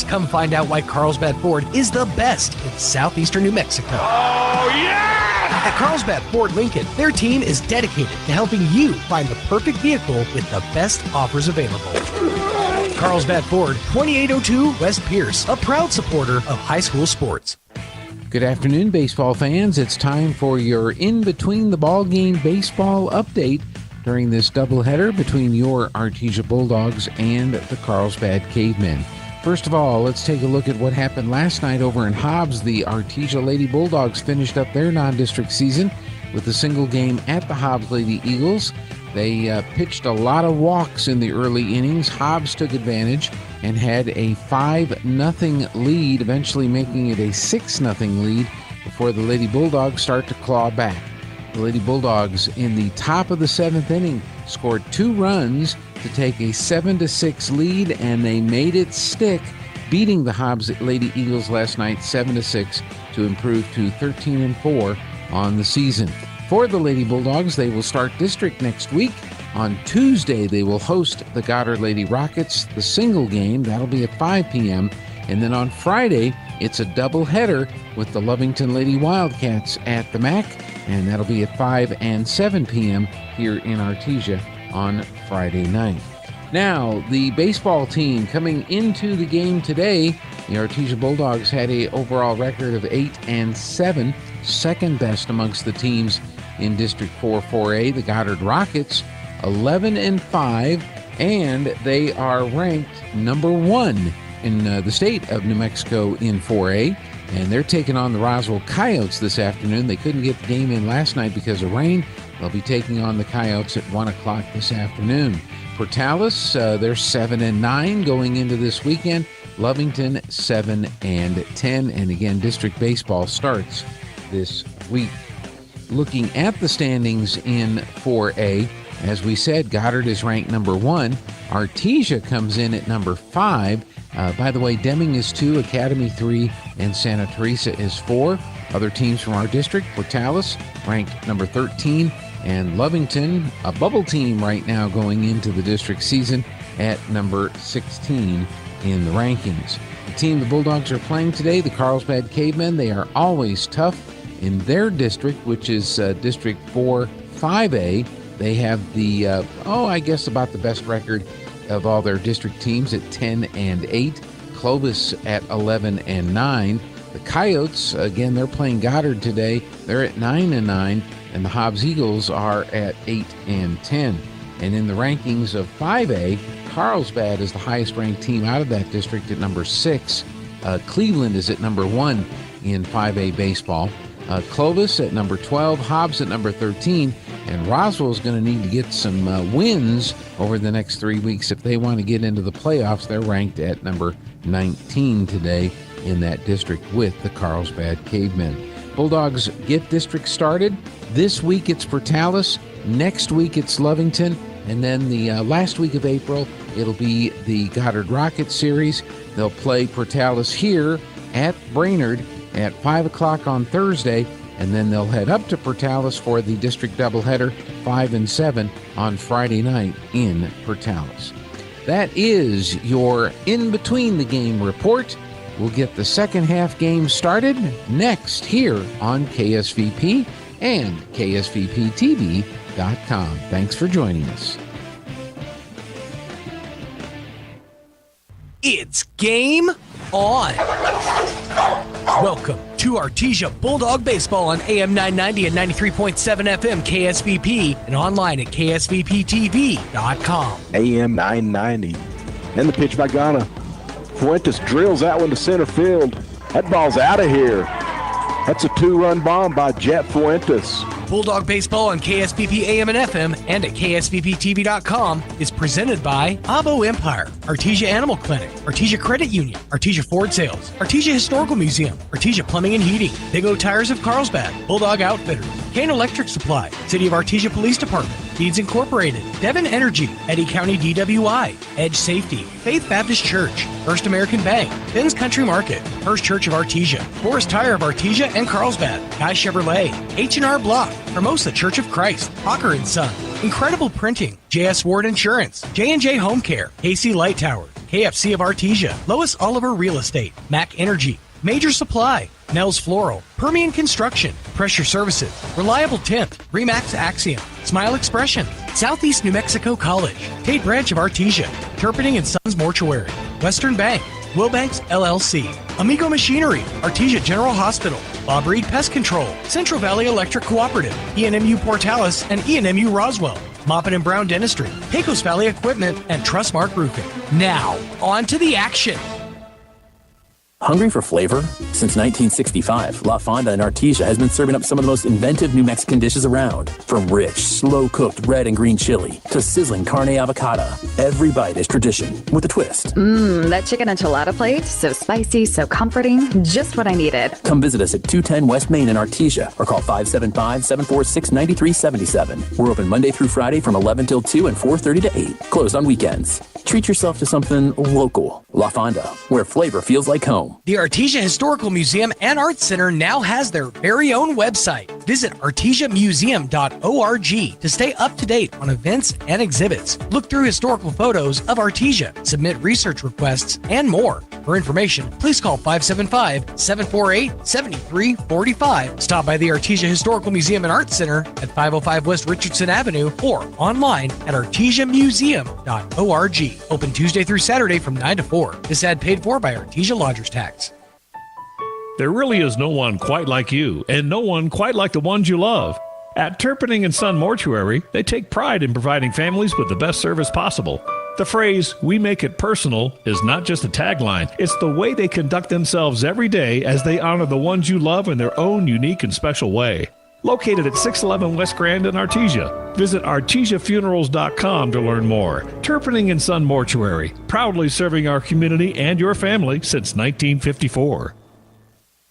Come find out why Carlsbad Ford is the best in southeastern New Mexico. Oh, yeah! At Carlsbad Ford Lincoln, their team is dedicated to helping you find the perfect vehicle with the best offers available. Carlsbad Ford, 2802 West Pierce, a proud supporter of high school sports. Good afternoon, baseball fans. It's time for your in-between-the-ball-game baseball update during this doubleheader between your Artesia Bulldogs and the Carlsbad Cavemen. First of all, let's take a look at what happened last night over in Hobbs. The Artesia Lady Bulldogs finished up their non-district season with a single game at the Hobbs Lady Eagles. They pitched a lot of walks in the early innings. Hobbs took advantage and had a 5-0 lead, eventually making it a 6-0 lead before the Lady Bulldogs start to claw back. The Lady Bulldogs in the top of the 7th inning scored 2 runs to take a 7-6 lead, and they made it stick, beating the Hobbs Lady Eagles last night 7-6 to improve to 13-4 on the season. For the Lady Bulldogs, they will start district next week. On Tuesday, they will host the Goddard Lady Rockets, the single game. That'll be at 5 p.m. And then on Friday, it's a doubleheader with the Lovington Lady Wildcats at the MAC, and that'll be at 5 and 7 p.m. here in Artesia on Friday night. Now, the baseball team coming into the game today, the Artesia Bulldogs had an overall record of 8-7, second best amongst the teams in District 4-4A. The Goddard Rockets, 11-5, and they are ranked number 1 in the state of New Mexico in 4A, and they're taking on the Roswell Coyotes this afternoon. They couldn't get the game in last night because of rain. They'll be taking on the Coyotes at 1 o'clock this afternoon. Portales, they're 7-9 going into this weekend. Lovington, 7-10. And again, district baseball starts this week. Looking at the standings in 4A, as we said, Goddard is ranked number 1. Artesia comes in at number 5. By the way, Deming is 2, Academy 3, and Santa Teresa is 4. Other teams from our district, Portales, ranked number 13, and Lovington, a bubble team right now going into the district season, at number 16 in the rankings. The team the Bulldogs are playing today, the Carlsbad Cavemen, they are always tough in their district, which is District 4-5A. They have the, about the best record of all their district teams at 10-8. Clovis at 11-9. The Coyotes, again, they're playing Goddard today. They're at 9-9, and the Hobbs Eagles are at 8-10. And in the rankings of 5A, Carlsbad is the highest-ranked team out of that district at number 6. Cleveland is at number 1 in 5A baseball. Clovis at number 12, Hobbs at number 13, and Roswell is going to need to get some wins over the next 3 weeks if they want to get into the playoffs. They're ranked at number 19 today in that district with the Carlsbad Cavemen. Bulldogs get district started. This week it's Portales. Next week it's Lovington. And then the last week of April, it'll be the Goddard Rockets series. They'll play Portales here at Brainerd at 5 o'clock on Thursday, and then they'll head up to Portales for the district doubleheader, 5 and 7 on Friday night in Portales. That is your in-between-the-game report. We'll get the second half game started next here on KSVP and KSVPTV.com. Thanks for joining us. It's game on. Welcome to Artesia Bulldog Baseball on AM 990 and 93.7 FM KSVP and online at KSVPTV.com. AM 990. And the pitch by Ghana. Fuentes drills that one to center field. That ball's out of here. That's a 2-run bomb by Jet Fuentes. Bulldog Baseball on KSVP AM and FM and at KSVPTV.com is presented by Abo Empire, Artesia Animal Clinic, Artesia Credit Union, Artesia Ford Sales, Artesia Historical Museum, Artesia Plumbing and Heating, Big O Tires of Carlsbad, Bulldog Outfitters, Kane Electric Supply, City of Artesia Police Department, Feeds Incorporated, Devon Energy, Eddy County DWI, Edge Safety, Faith Baptist Church, First American Bank, Ben's Country Market, First Church of Artesia, Forest Tire of Artesia and Carlsbad, Guy Chevrolet, H&R Block, Hermosa Church of Christ, Hawker & Son, Incredible Printing, J.S. Ward Insurance, J&J Home Care, KC Light Towers, KFC of Artesia, Lois Oliver Real Estate, Mac Energy, Major Supply, Nels Floral, Permian Construction, Pressure Services, Reliable Tint, Remax Axiom, Smile Expression, Southeast New Mexico College, Tate Branch of Artesia, Turpinning and Sons Mortuary, Western Bank, Wilbanks LLC, Amigo Machinery, Artesia General Hospital, Bob Reed Pest Control, Central Valley Electric Cooperative, ENMU Portales, and ENMU Roswell, Moppin and Brown Dentistry, Pecos Valley Equipment, and Trustmark Roofing. Now, on to the action. Hungry for flavor? Since 1965, La Fonda in Artesia has been serving up some of the most inventive New Mexican dishes around. From rich, slow-cooked red and green chili to sizzling carne avocada, every bite is tradition with a twist. That chicken enchilada plate, so spicy, so comforting, just what I needed. Come visit us at 210 West Main in Artesia or call 575-746-9377. We're open Monday through Friday from 11 till 2 and 4:30 to 8. Closed on weekends. Treat yourself to something local. La Fonda, where flavor feels like home. The Artesia Historical Museum and Arts Center now has their very own website. Visit artesiamuseum.org to stay up to date on events and exhibits. Look through historical photos of Artesia, submit research requests, and more. For information, please call 575-748-7345. Stop by the Artesia Historical Museum and Arts Center at 505 West Richardson Avenue or online at artesiamuseum.org. Open Tuesday through Saturday from 9 to 4. This ad paid for by Artesia Lodgers Tax. There really is no one quite like you, and no one quite like the ones you love. At Turpinning and Son Mortuary, they take pride in providing families with the best service possible. The phrase, "we make it personal," is not just a tagline. It's the way they conduct themselves every day as they honor the ones you love in their own unique and special way. Located at 611 West Grand in Artesia. Visit artesiafunerals.com to learn more. Turpinning and Son Mortuary, proudly serving our community and your family since 1954.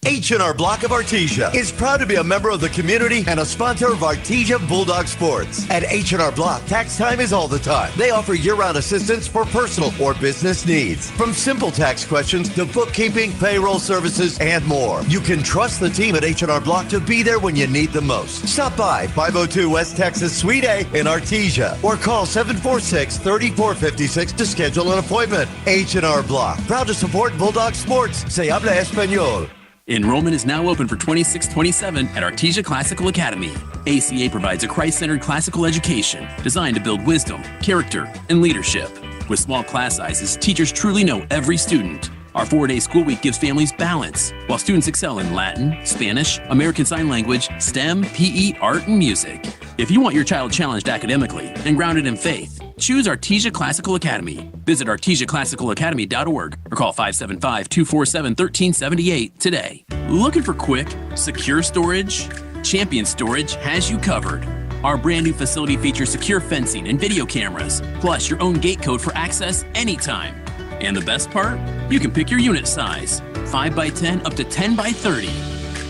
H&R Block of Artesia is proud to be a member of the community and a sponsor of Artesia Bulldog Sports. At H&R Block, tax time is all the time. They offer year-round assistance for personal or business needs. From simple tax questions to bookkeeping, payroll services, and more. You can trust the team at H&R Block to be there when you need them most. Stop by 502 West Texas Suite A in Artesia or call 746-3456 to schedule an appointment. H&R Block, proud to support Bulldog Sports. Se habla español. Enrollment is now open for 26-27 at Artesia Classical Academy. ACA provides a Christ-centered classical education designed to build wisdom, character, and leadership. With small class sizes, teachers truly know every student. Our 4-day school week gives families balance, while students excel in Latin, Spanish, American Sign Language, STEM, PE, art, and music. If you want your child challenged academically and grounded in faith, choose Artesia Classical Academy. Visit artesiaclassicalacademy.org or call 575-247-1378 today. Looking for quick, secure storage? Champion Storage has you covered. Our brand new facility features secure fencing and video cameras, plus your own gate code for access anytime. And the best part? You can pick your unit size, 5x10 up to 10x30.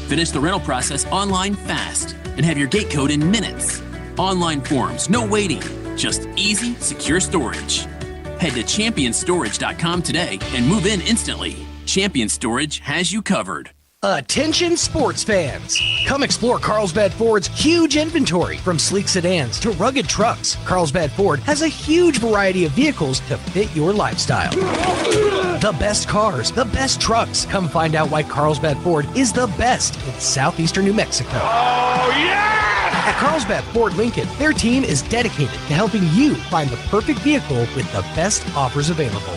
Finish the rental process online fast and have your gate code in minutes. Online forms, no waiting, just easy, secure storage. Head to championstorage.com today and move in instantly. Champion Storage has you covered. Attention sports fans! Come explore Carlsbad Ford's huge inventory. From sleek sedans to rugged trucks, Carlsbad Ford has a huge variety of vehicles to fit your lifestyle. The best cars, the best trucks. Come find out why Carlsbad Ford is the best in southeastern New Mexico. Oh, yeah! At Carlsbad Ford Lincoln, their team is dedicated to helping you find the perfect vehicle with the best offers available.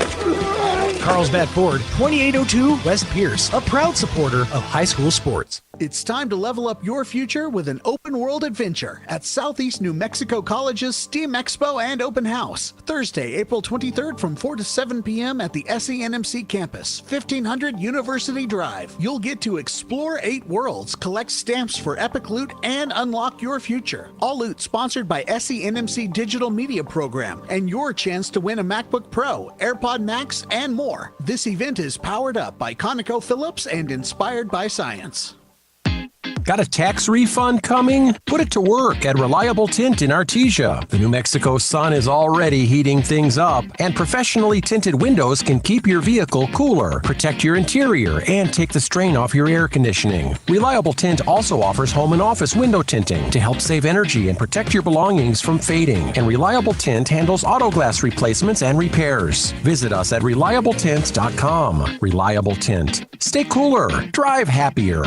Carlsbad Ford, 2802 West Pierce, a proud supporter of high school sports. It's time to level up your future with an open world adventure at Southeast New Mexico College's STEAM Expo and Open House. Thursday, April 23rd from 4 to 7 p.m. at the SENMC campus, 1500 University Drive. You'll get to explore 8 worlds, collect stamps for epic loot, and unlock your future. All loot sponsored by SENMC Digital Media Program, and your chance to win a MacBook Pro, AirPod Max, and more. This event is powered up by ConocoPhillips and inspired by science. Got a tax refund coming? Put it to work at Reliable Tint in Artesia. The New Mexico sun is already heating things up, and professionally tinted windows can keep your vehicle cooler, protect your interior, and take the strain off your air conditioning. Reliable Tint also offers home and office window tinting to help save energy and protect your belongings from fading. And Reliable Tint handles auto glass replacements and repairs. Visit us at reliabletint.com. Reliable Tint. Stay cooler. Drive happier.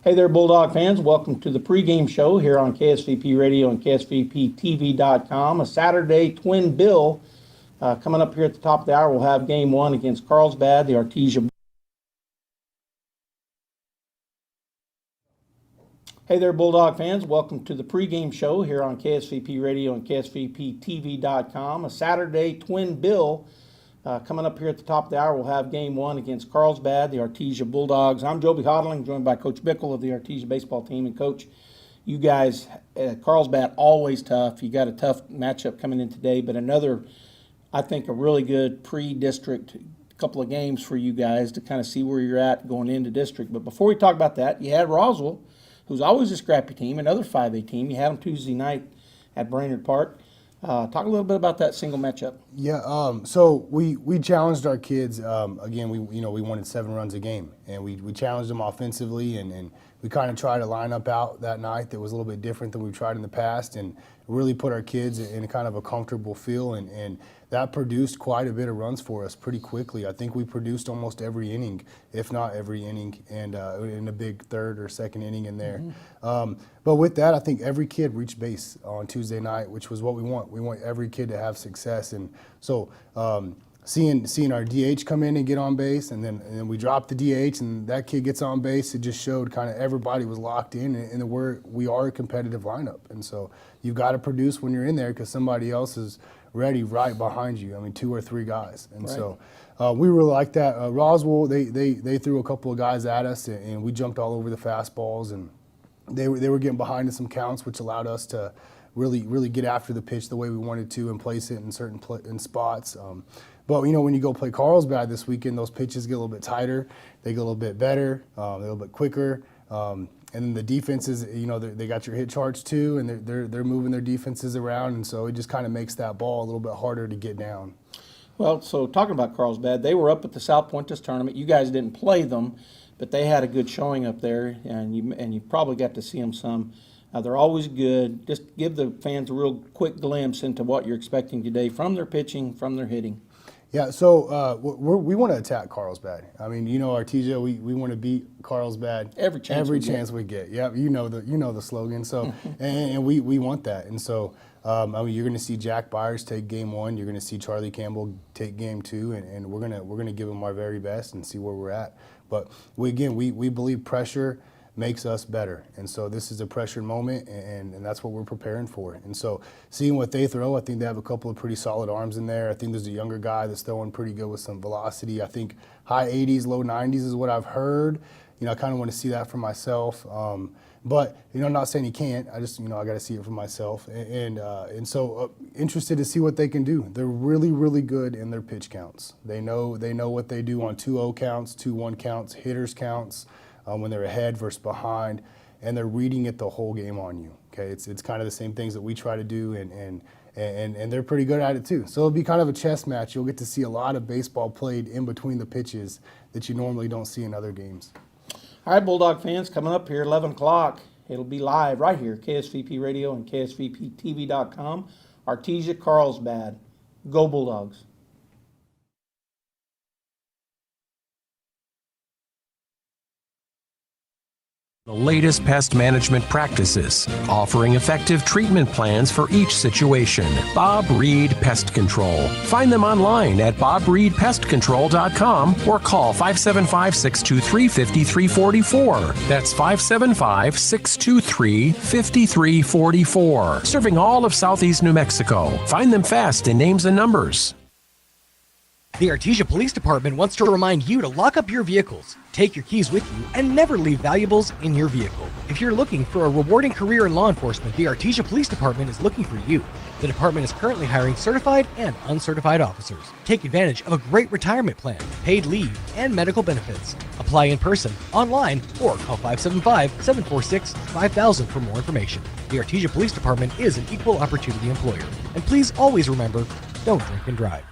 Hey there, Bulldog fans. Welcome to the pregame show here on KSVP Radio and KSVPTV.com. A Saturday twin bill coming up here at the top of the hour. We'll have game one against Carlsbad, the Artesia. Hey there, Bulldog fans. Welcome to the pregame show here on KSVP Radio and KSVPTV.com. A Saturday twin bill coming up here at the top of the hour. We'll have game one against Carlsbad, the Artesia Bulldogs. I'm Joby Hodling, joined by Coach Bickle of the Artesia baseball team. And Coach, you guys, Carlsbad, always tough. You got a tough matchup coming in today, but another, I think, a really good pre-district couple of games for you guys to kind of see where you're at going into district. But before we talk about that, you had Roswell, who's always a scrappy team, another 5A team. You had them Tuesday night at Brainerd Park. Talk a little bit about that single matchup. Yeah, so we challenged our kids. Again, we wanted 7 runs a game, and we challenged them offensively, and we kind of tried a lineup out that night that was a little bit different than we've tried in the past, and really put our kids in kind of a comfortable feel, and that produced quite a bit of runs for us pretty quickly. I think we produced almost every inning, if not every inning, and in a big third or second inning in there. But with that, I think every kid reached base on Tuesday night, which was what we want. We want every kid to have success, and so seeing our DH come in and get on base, and then we drop the DH, and that kid gets on base. It just showed kind of everybody was locked in, and we are a competitive lineup, and so you've got to produce when you're in there because somebody else is ready right behind you. I mean, 2 or 3 guys, and right. So we really like that. Roswell, they threw a couple of guys at us, and we jumped all over the fastballs, and they were getting behind in some counts, which allowed us to really get after the pitch the way we wanted to and place it in certain in spots. But when you go play Carlsbad this weekend, those pitches get a little bit tighter, they get a little bit better, they're a little bit quicker. And then the defenses, they got your hit charts too, and they're moving their defenses around, and so it just kind of makes that ball a little bit harder to get down. Well, so talking about Carlsbad, they were up at the South Pointes tournament. You guys didn't play them, but they had a good showing up there, and you probably got to see them some. They're always good. Just give the fans a real quick glimpse into what you're expecting today from their pitching, from their hitting. Yeah, so we want to attack Carlsbad. I mean, Artesia, we want to beat Carlsbad every chance we get. Yeah, you know the slogan. So and we want that. And so you're going to see Jack Byers take game 1. You're going to see Charlie Campbell take game 2, and we're going to give them our very best and see where we're at. But we believe pressure makes us better. And so this is a pressured moment, and that's what we're preparing for. And so seeing what they throw, I think they have a couple of pretty solid arms in there. I think there's a younger guy that's throwing pretty good with some velocity. I think high 80s, low 90s is what I've heard. I kind of want to see that for myself. But, I'm not saying he can't. I just, I got to see it for myself. And so interested to see what they can do. They're really, really good in their pitch counts. They know what they do on 2-0 counts, 2-1 counts, hitters counts, when they're ahead versus behind, and they're reading it the whole game on you. Okay, it's kind of the same things that we try to do, and they're pretty good at it too. So it'll be kind of a chess match. You'll get to see a lot of baseball played in between the pitches that you normally don't see in other games. All right, Bulldog fans, coming up here 11 o'clock. It'll be live right here, KSVP Radio and KSVPTV.com. Artesia Carlsbad. Go Bulldogs. The latest pest management practices, offering effective treatment plans for each situation. Bob Reed Pest Control. Find them online at bobreedpestcontrol.com or call 575-623-5344. That's 575-623-5344. Serving all of Southeast New Mexico. Find them fast in names and numbers. The Artesia Police Department wants to remind you to lock up your vehicles, take your keys with you, and never leave valuables in your vehicle. If you're looking for a rewarding career in law enforcement, the Artesia Police Department is looking for you. The department is currently hiring certified and uncertified officers. Take advantage of a great retirement plan, paid leave, and medical benefits. Apply in person, online, or call 575-746-5000 for more information. The Artesia Police Department is an equal opportunity employer. And please always remember, don't drink and drive.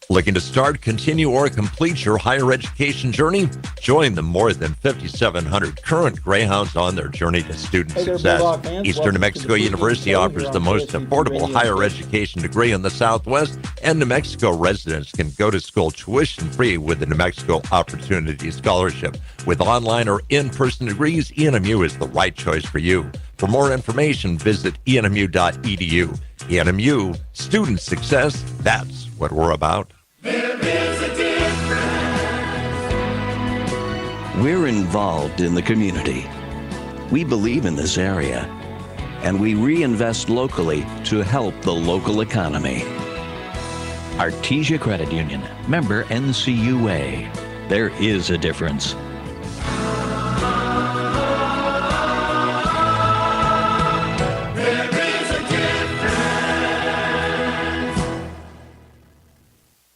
Looking to start, continue, or complete your higher education journey? Join the more than 5,700 current Greyhounds on their journey to student success. Eastern New Mexico University offers the most affordable higher education degree in the Southwest, and New Mexico residents can go to school tuition-free with the New Mexico Opportunity Scholarship. With online or in-person degrees, ENMU is the right choice for you. For more information, visit enmu.edu. ENMU, student success, that's what we're about. There is a difference. We're involved in the community. We believe in this area, and we reinvest locally to help the local economy. Artesia Credit Union, member NCUA. There is a difference.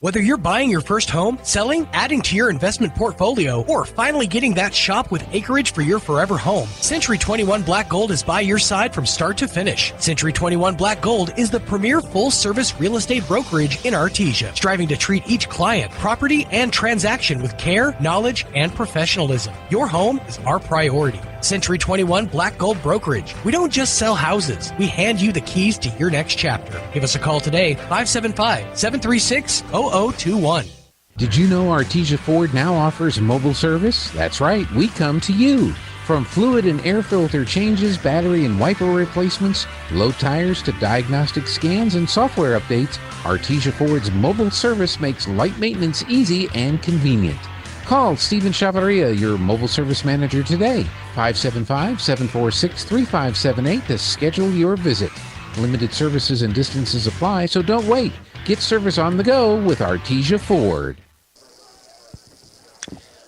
Whether you're buying your first home, selling, adding to your investment portfolio, or finally getting that shop with acreage for your forever home, Century 21 Black Gold is by your side from start to finish. Century 21 Black Gold is the premier full-service real estate brokerage in Artesia, striving to treat each client, property, and transaction with care, knowledge, and professionalism. Your home is our priority. Century 21 Black Gold Brokerage. We don't just sell houses. We hand you the keys to your next chapter. Give us a call today, 575-736-0021. Did you know Artesia Ford now offers mobile service? That's right, we come to you. From fluid and air filter changes, battery and wiper replacements, low tires to diagnostic scans and software updates, Artesia Ford's mobile service makes light maintenance easy and convenient. Call Stephen Chavarria, your mobile service manager today, 575-746-3578 to schedule your visit. Limited services and distances apply, so don't wait. Get service on the go with Artesia Ford.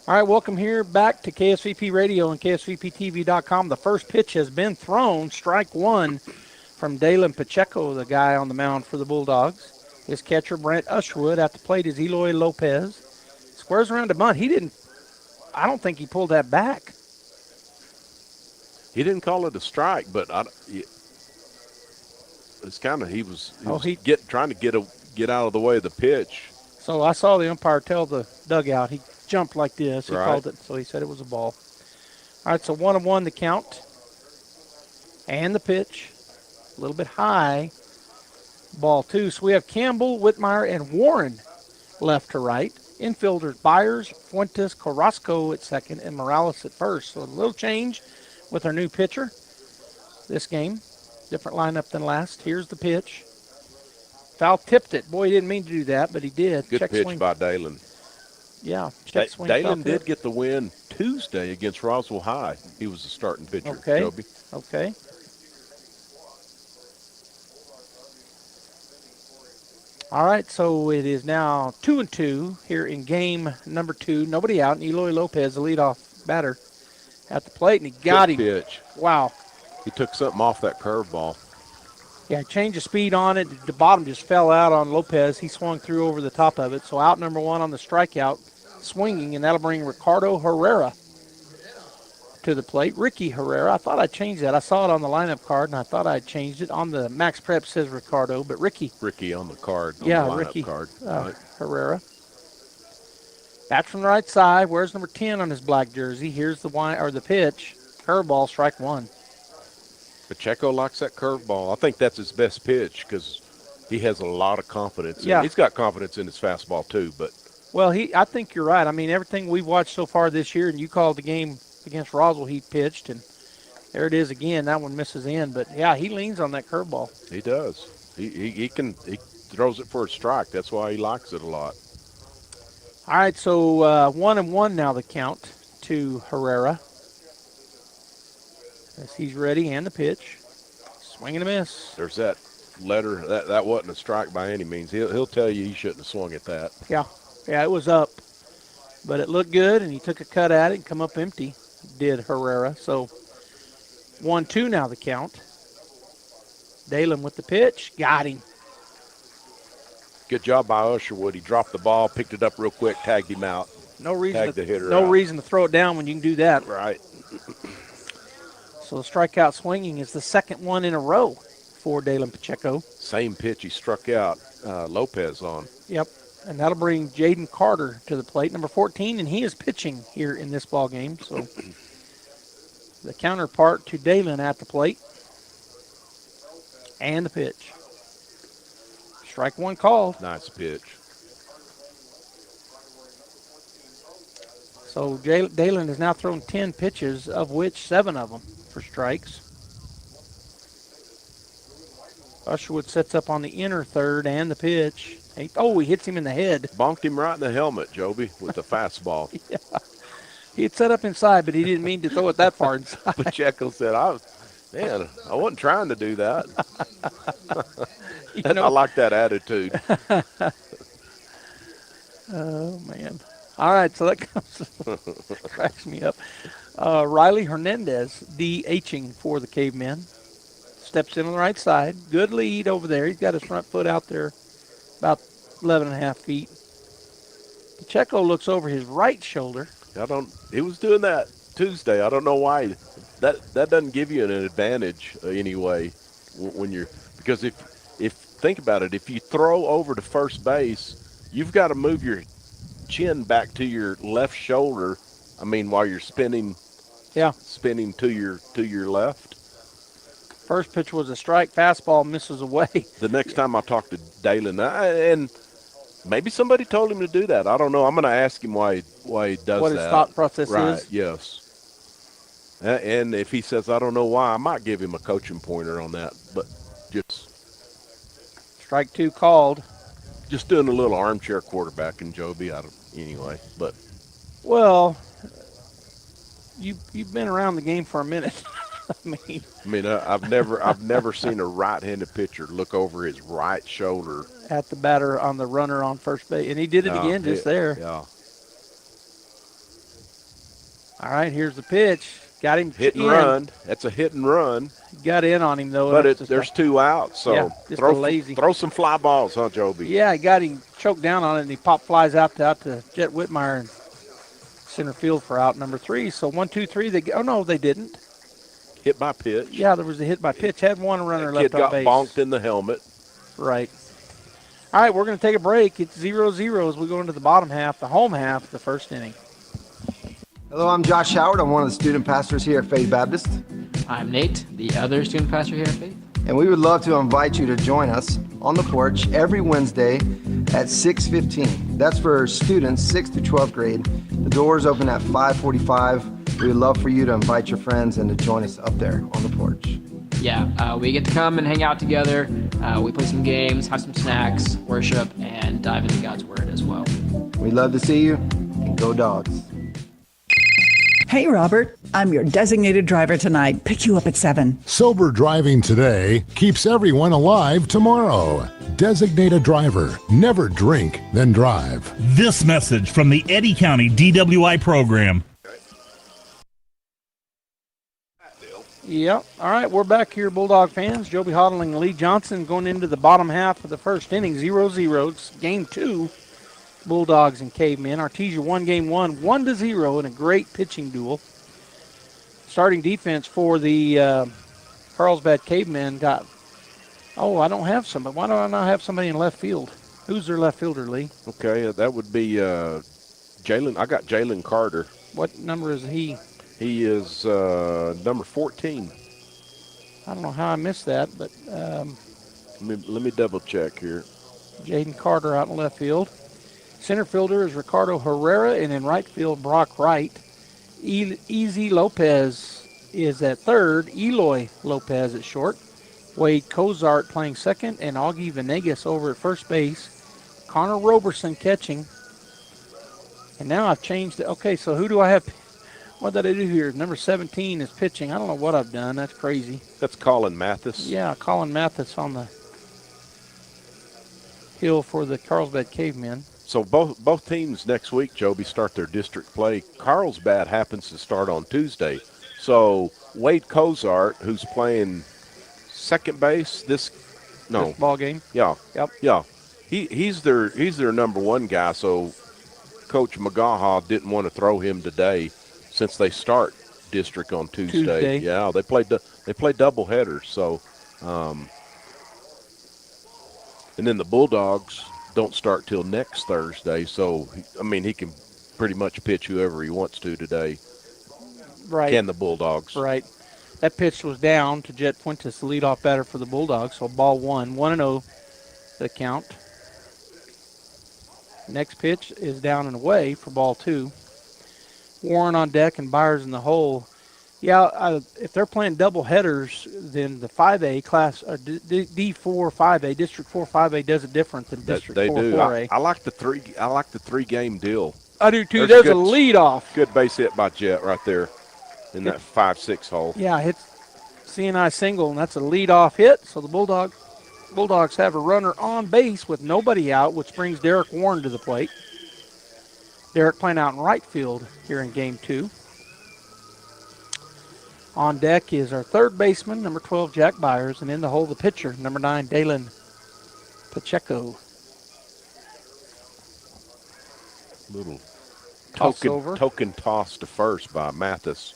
All right, welcome here back to KSVP Radio and KSVPTV.com. The first pitch has been thrown, strike one from Dalen Pacheco, the guy on the mound for the Bulldogs. His catcher, Brent Usherwood, at the plate is Eloy Lopez. Squares around the bunt. I don't think he pulled that back. He didn't call it a strike, but it's kind of he was trying to get out of the way of the pitch. So I saw the umpire tell the dugout. He jumped like this. He called it, so he said it was a ball. All right, so 1-1 the count. And the pitch. A little bit high. Ball two. So we have Campbell, Whitmire, and Warren left to right. Infielders Byers, Fuentes, Carrasco at second, and Morales at first. So a little change with our new pitcher this game. Different lineup than last. Here's the pitch. Foul tipped it. Boy, he didn't mean to do that, but he did. Good check pitch swing by Dalen. Yeah, check swing. Dalen did get the win Tuesday against Roswell High. He was the starting pitcher, Joby. Okay. All right, so it is now 2-2 here in game number 2. Nobody out, and Eloy Lopez, the leadoff batter, at the plate, and he got him. Pitch. Wow. He took something off that curveball. Yeah, changed the speed on it. The bottom just fell out on Lopez. He swung through over the top of it. So out number one on the strikeout, swinging, and that'll bring Ricardo Herrera to the plate. Ricky Herrera. I thought I changed that. I saw it on the lineup card, and I thought I changed it. On the Max Prep says Ricardo, but Ricky. Ricky on the card. On yeah, the lineup Ricky card. Herrera. Bats from the right side. Where's number 10 on his black jersey? Here's the pitch. Curveball, strike one. Pacheco likes that curveball. I think that's his best pitch because he has a lot of confidence. Yeah. He's got confidence in his fastball too, but. Well, I think you're right. I mean, everything we've watched so far this year, and you called the game against Roswell, he pitched, and there it is again. That one misses in, but yeah, he leans on that curveball. He does. He throws it for a strike. That's why he likes it a lot. All right, so 1-1 now the count to Herrera. As he's ready, and the pitch. Swing and a miss. There's that letter. That wasn't a strike by any means. He'll tell you he shouldn't have swung at that. Yeah. Yeah, it was up, but it looked good, and he took a cut at it and come up empty, did Herrera. So 1-2 now the count. Dalen with the pitch, got him. Good job by Usherwood. He dropped the ball, picked it up real quick, tagged him out. No reason tagged the hitter no out. reason to throw it down when you can do that. Right. So the strikeout swinging is the second one in a row for Dalen Pacheco. Same pitch he struck out Lopez on. Yep, and that'll bring Jaden Carter to the plate, number 14, and he is pitching here in this ball game. So the counterpart to Dalen at the plate. And the pitch. Strike one called. Nice pitch. So Dalen has now thrown 10 pitches, of which 7 of them for strikes. Usherwood sets up on the inner third and the pitch. He hits him in the head. Bonked him right in the helmet, Joby, with the fastball. Yeah. He had set up inside, but he didn't mean to throw it that far inside. Pacheco said, I wasn't trying to do that. I like that attitude. Oh, man. All right, so that cracks me up. Riley Hernandez, DHing for the Cavemen. Steps in on the right side. Good lead over there. He's got his front foot out there about 11 and a half feet. Pacheco looks over his right shoulder. He was doing that Tuesday. I don't know why. That doesn't give you an advantage anyway because if think about it, if you throw over to first base, you've got to move your chin back to your left shoulder. I mean, while you're spinning to your left. First pitch was a strike. Fastball misses away. The next time I talk to Dalen, and maybe somebody told him to do that. I don't know. I'm going to ask him why he does that. What his thought process is. Right, yes. And if he says, I don't know why, I might give him a coaching pointer on that. But just. Strike two called. Just doing a little armchair quarterbacking, Joby, anyway. But. Well, you've been around the game for a minute. I've never seen a right-handed pitcher look over his right shoulder at the batter on the runner on first base, and he did it again just there. Yeah. All right, here's the pitch. Got him. Hit and run. That's a hit and run. Got in on him though. But there's 2 outs, so lazy. Throw some fly balls, huh, Joby? Yeah, he got him choked down on it, and he popped flies out to Jet Whitmire in center field for out number 3. So 1, 2, 3. They didn't. Hit by pitch. Yeah, there was a hit by pitch. Had one runner left on base. Kid got bonked in the helmet. Right. All right, we're going to take a break. It's 0-0 as we go into the bottom half, the home half, the first inning. Hello, I'm Josh Howard. I'm one of the student pastors here at Faith Baptist. I'm Nate, the other student pastor here at Faith. And we would love to invite you to join us on the porch every Wednesday at 6:15. That's for students 6th to 12th grade. The doors open at 5:45. We would love for you to invite your friends and to join us up there on the porch. Yeah, we get to come and hang out together. We play some games, have some snacks, worship, and dive into God's Word as well. We'd love to see you, and go Dogs. Hey, Robert, I'm your designated driver tonight. Pick you up at 7. Sober driving today keeps everyone alive tomorrow. Designated driver. Never drink, then drive. This message from the Eddy County DWI program. Yep. All right, we're back here, Bulldog fans. Joby Hodling and Lee Johnson going into the bottom half of the first inning, 0-0. It's game 2, Bulldogs and Cavemen. Artesia won game 1, 1-0 in a great pitching duel. Starting defense for the Carlsbad Cavemen got, I don't have somebody. Why do I not have somebody in left field? Who's their left fielder, Lee? Okay, that would be Jalen. I got Jalen Carter. What number is he? He is number 14. I don't know how I missed that, but let me double check here. Jaden Carter out in left field. Center fielder is Ricardo Herrera, and in right field, Brock Wright. Easy Lopez is at third. Eloy Lopez at short. Wade Cozart playing second, and Augie Venegas over at first base. Connor Roberson catching. And now I've changed it. Okay, so who do I have? What did I do here? Number 17 is pitching. I don't know what I've done. That's crazy. That's Colin Mathis. Yeah, Colin Mathis on the hill for the Carlsbad Cavemen. So both teams next week, Joby, start their district play. Carlsbad happens to start on Tuesday. So Wade Cozart, who's playing second base this ball game. Yeah. Yep. Yeah. He's their number one guy, so Coach McGaha didn't want to throw him today since they start district on Tuesday. Yeah, they play double headers, so and then the Bulldogs don't start till next Thursday, so he can pretty much pitch whoever he wants to today. Right. Can the Bulldogs? Right. That pitch was down to Jet Fuentes, the leadoff batter for the Bulldogs, so ball 1-0 the count. Next pitch is down and away for ball 2. Warren on deck and Byers in the hole. Yeah, if they're playing double headers, then the 5A class, or D4 5A, District 4 5A does it different than District 4 4A. I like the three game deal. I do too. There's a leadoff. Good base hit by Jet right there in that 5-6 hole. Yeah, hits CNI single, and that's a leadoff hit. So the Bulldogs have a runner on base with nobody out, which brings Derek Warren to the plate. Derek playing out in right field here in game 2. On deck is our third baseman, number 12, Jack Byers, and in the hole, the pitcher, number 9, Dalen Pacheco. Little token toss to first by Mathis.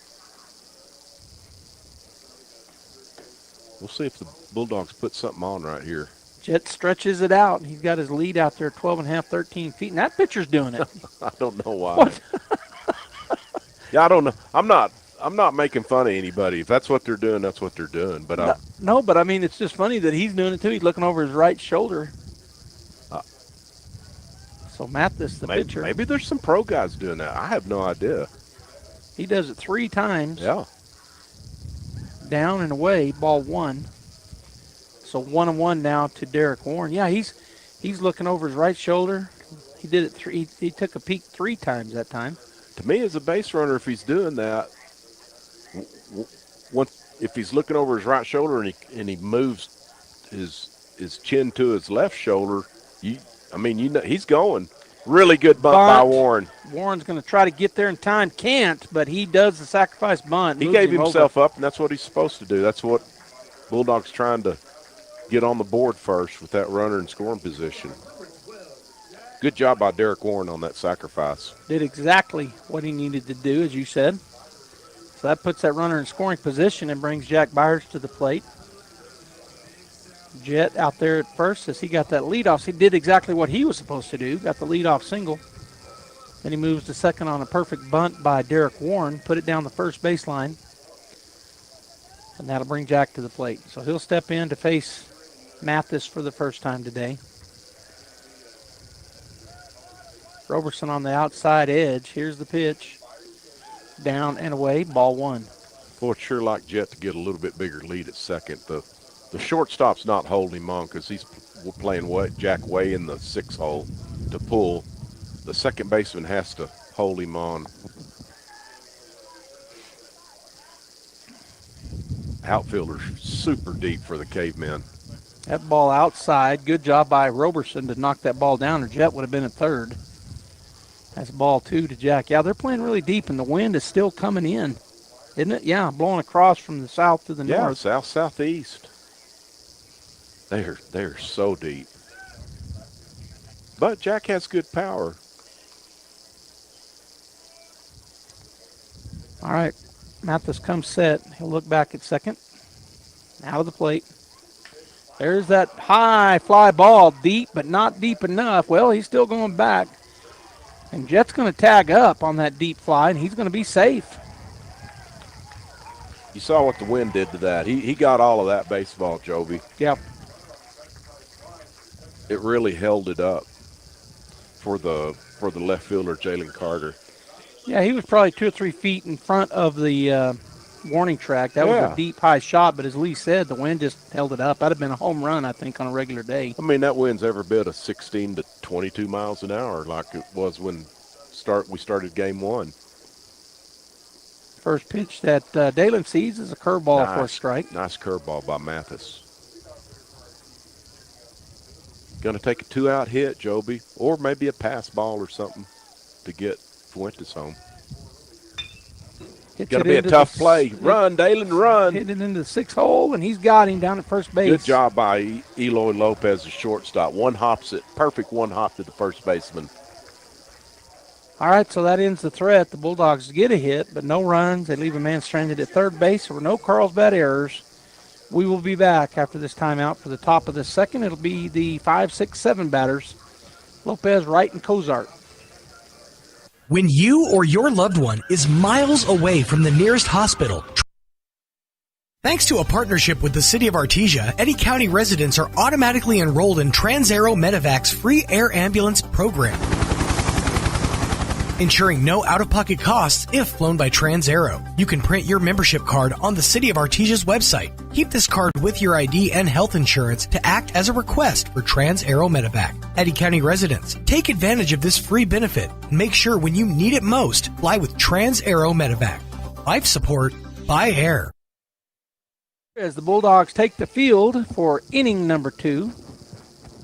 We'll see if the Bulldogs put something on right here. Jet stretches it out. He's got his lead out there, 12.5, 13 feet, and that pitcher's doing it. I don't know why. Yeah, I don't know. I'm not making fun of anybody. If that's what they're doing, that's what they're doing. But no, but I mean, it's just funny that he's doing it too. He's looking over his right shoulder. So Mathis, the pitcher. Maybe there's some pro guys doing that. I have no idea. He does it 3 times. Yeah. Down and away, ball 1. So 1-1 now to Derek Warren. Yeah, he's looking over his right shoulder. He did it he took a peek 3 times that time. To me, as a base runner, if he's doing that, if he's looking over his right shoulder and he moves his chin to his left shoulder, he's going. Really good bunt by Warren. Warren's going to try to get there in time. Can't, but he does the sacrifice bunt. He gave himself up, and that's what he's supposed to do. That's what Bulldogs trying to get on the board first with that runner in scoring position. Good job by Derek Warren on that sacrifice. Did exactly what he needed to do, as you said. So that puts that runner in scoring position and brings Jack Byers to the plate. Jet out there at first as he got that leadoff. He did exactly what he was supposed to do. Got the leadoff single. Then he moves to second on a perfect bunt by Derek Warren. Put it down the first baseline. And that'll bring Jack to the plate. So he'll step in to face Mathis for the first time today. Roberson on the outside edge. Here's the pitch. Down and away, ball 1. Boy, I'd sure like Jet to get a little bit bigger lead at second. The shortstop's not holding him on because he's playing Jack way in the 6 hole to pull. The second baseman has to hold him on. Outfielder's super deep for the Cavemen. That ball outside. Good job by Roberson to knock that ball down, or Jet would have been at third. That's ball 2 to Jack. Yeah, they're playing really deep, and the wind is still coming in, isn't it? Yeah, blowing across from the south to the north. Yeah, southeast. They're so deep. But Jack has good power. All right, Mathis comes set. He'll look back at second. Out of the plate. There's that high fly ball, deep but not deep enough. Well, he's still going back. And Jet's going to tag up on that deep fly, and he's going to be safe. You saw what the wind did to that. He got all of that baseball, Joby. Yep. It really held it up for the left fielder, Jalen Carter. Yeah, he was probably 2 or 3 feet in front of the warning track. That was a deep, high shot, but as Lee said, the wind just held it up. That'd have been a home run, I think, on a regular day. I mean, that wind's every bit of 16 to 22 miles an hour like it was when we started game 1. First pitch that Dalen sees is a curveball for a strike. Nice curveball by Mathis. Going to take a 2-out hit, Joby, or maybe a pass ball or something to get Fuentes home. Got to be a tough play. Run, Dalen, run. Hit it into the 6th hole, and he's got him down at first base. Good job by Eloy Lopez, the shortstop. Perfect one hop to the first baseman. All right, so that ends the threat. The Bulldogs get a hit, but no runs. They leave a man stranded at third base. There were no Carlsbad errors. We will be back after this timeout for the top of the second. It'll be the 5, 6, 7 batters, Lopez, Wright, and Cozart. When you or your loved one is miles away from the nearest hospital, thanks to a partnership with the City of Artesia, Eddy County residents are automatically enrolled in TransAero Medevac's free air ambulance program, ensuring no out-of-pocket costs if flown by TransAero. You can print your membership card on the City of Artesia's website. Keep this card with your ID and health insurance to act as a request for TransAero Medevac. Eddy County residents, take advantage of this free benefit and make sure when you need it most, fly with TransAero Medevac. Life support by air. As the Bulldogs take the field for inning number 2,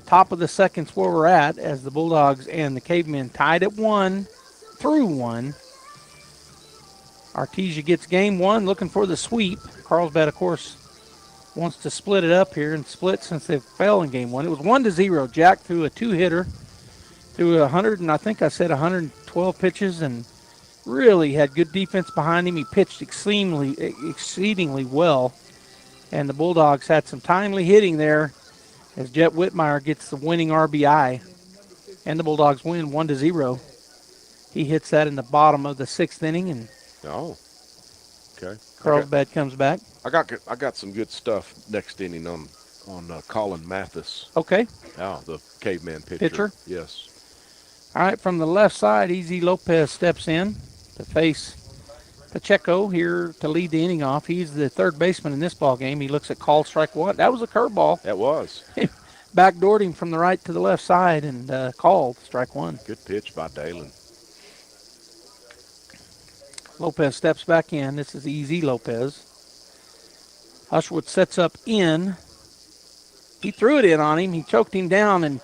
top of the second's where we're at, as the Bulldogs and the Cavemen tied at 1 through 1. Artesia gets game 1, looking for the sweep. Carlsbad, of course, wants to split it up here and split since they fell in game 1. It was 1-0. Jack threw a 2-hitter, threw 112 pitches, and really had good defense behind him. He pitched exceedingly well, and the Bulldogs had some timely hitting there as Jet Whitmire gets the winning RBI, and the Bulldogs win 1-0. He hits that in the bottom of the 6th inning, and okay. Carlsbad comes back. I got some good stuff next inning on Colin Mathis. Okay. The caveman pitcher. Yes. All right, from the left side, Easy Lopez steps in to face Pacheco here to lead the inning off. He's the third baseman in this ball game. He looks at called strike 1. That was a curveball. That was. Backdoored him from the right to the left side and called strike 1. Good pitch by Dalen. Lopez steps back in. This is Easy Lopez. Hushwood sets up in. He threw it in on him. He choked him down and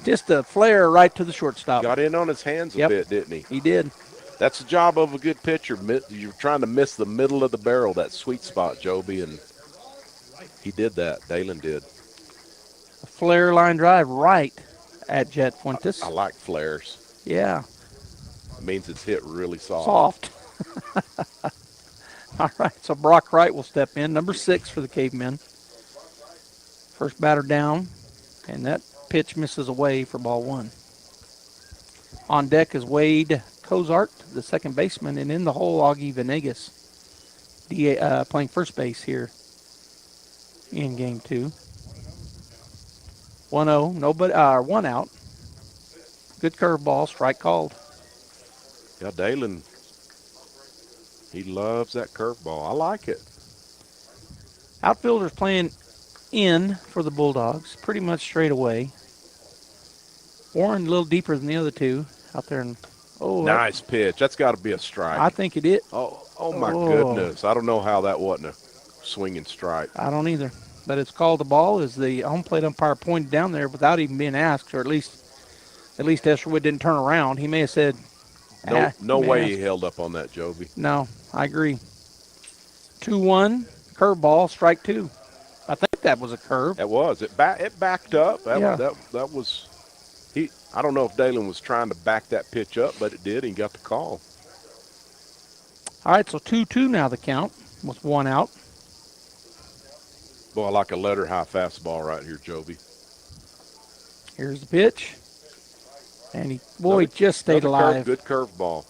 just a flare right to the shortstop. Got in on his hands a bit, didn't he? He did. That's the job of a good pitcher. You're trying to miss the middle of the barrel, that sweet spot, Joby, and he did that. Dalen did. A flare line drive right at Jet Fuentes. I like flares. Yeah. It means it's hit really soft. Soft. All right, so Brock Wright will step in, number 6 for the Cavemen. First batter down, and that pitch misses away for ball 1. On deck is Wade Cozart, the second baseman, and in the hole, Augie Venegas, playing first base here in game 2. 1-0, nobody, 1 out. Good curveball, strike called. Yeah, Dalen, he loves that curveball. I like it. Outfielders playing in for the Bulldogs, pretty much straight away. Warren a little deeper than the other two out there. Nice pitch. That's got to be a strike. I think it is. Oh my goodness. I don't know how that wasn't a swinging strike. I don't either. But it's called the ball as the home plate umpire pointed down there without even being asked, or at least Escherwood didn't turn around. He may have said, no way he held up on that, Joby. No, I agree. 2-1, curveball, strike 2. I think that was a curve. It was. It backed up. That was he. I don't know if Dalen was trying to back that pitch up, but it did. And he got the call. All right, so 2-2 now the count with 1 out. Boy, I like a letter high fastball right here, Joby. Here's the pitch. And he just stayed alive. Good curveball.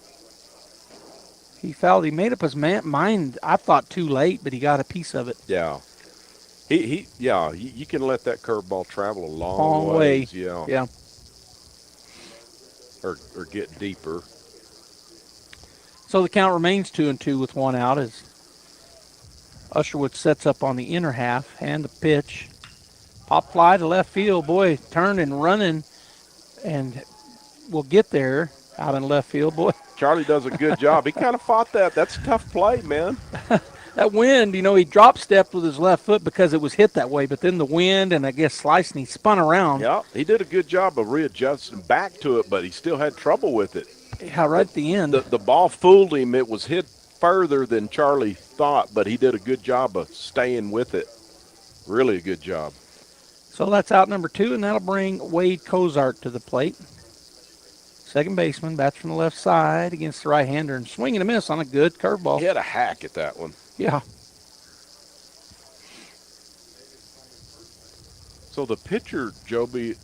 He fouled. He made up his mind, I thought, too late, but he got a piece of it. Yeah. You can let that curveball travel a long ways. Yeah. Yeah. Or get deeper. So the count remains 2-2 with 1 out as Usherwood sets up on the inner half, and the pitch. Pop fly to left field. Boy, turning, running, and will get there out in left field. Boy. Charlie does a good job. He kind of fought that. That's a tough play, man. That wind, he drop-stepped with his left foot because it was hit that way, but then the wind and I guess slicing, he spun around. Yeah, he did a good job of readjusting back to it, but he still had trouble with it. Yeah, right at the end. The ball fooled him. It was hit further than Charlie thought, but he did a good job of staying with it. Really a good job. So that's out number 2, and that'll bring Wade Cozart to the plate. Second baseman, bats from the left side against the right-hander, and swing and a miss on a good curveball. He had a hack at that one. Yeah. So the pitcher, Joby,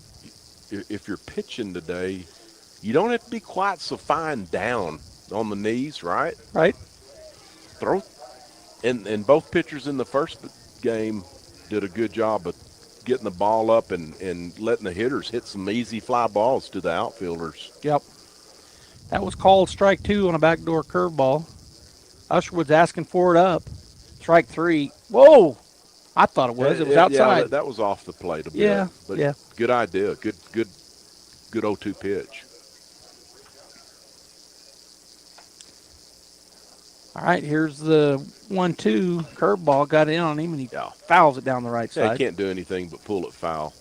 if you're pitching today, you don't have to be quite so fine down on the knees, right? Right. Throw. And both pitchers in the first game did a good job of getting the ball up and letting the hitters hit some easy fly balls to the outfielders. Yep. That was called strike 2 on a backdoor curveball. Usherwood's asking for it up. Strike 3. Whoa! I thought it was. It was outside. Yeah, that was off the plate a bit. Yeah, But yeah. Good idea. Good 0-2 pitch. All right, here's the 1-2 curveball. Got in on him, and he fouls it down the right Yeah, side. he can't do anything but pull it foul.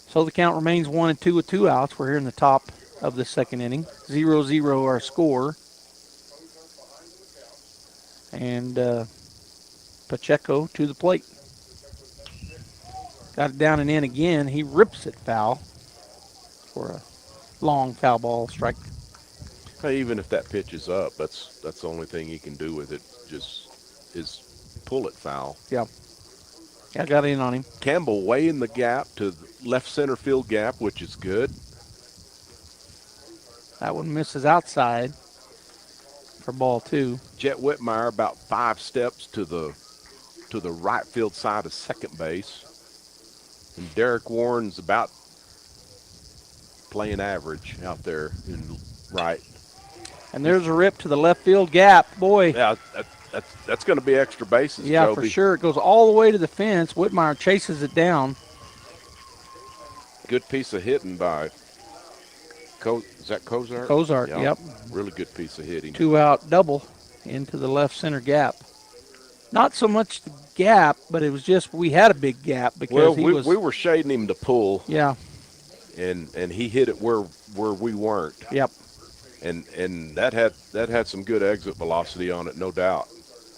So the count remains 1-2 with 2 outs. We're here in the top of the second inning. 0-0 our score. And Pacheco to the plate. Got it down and in again. He rips it foul for a long foul ball strike. Hey, even if that pitch is up, that's the only thing he can do with it. Just is pull it foul. Yeah. I got in on him. Campbell way in the gap to the left center field gap, which is good. That one misses outside for ball 2. Jet Whitmire about 5 steps to the right field side of second base. And Derek Warren's about playing average out there in right. And there's a rip to the left field gap. Boy. Yeah, that's going to be extra bases, Yeah, Joby. for sure. It goes all the way to the fence. Whitmire chases it down. Good piece of hitting by is that Cozart? Cozart, Yeah, yep. Really good piece of hitting. 2-out double into the left center gap. Not so much the gap, but it was just we had a big gap because we were shading him to pull. Yeah. And he hit it where we weren't. Yep. And that had some good exit velocity on it, no doubt.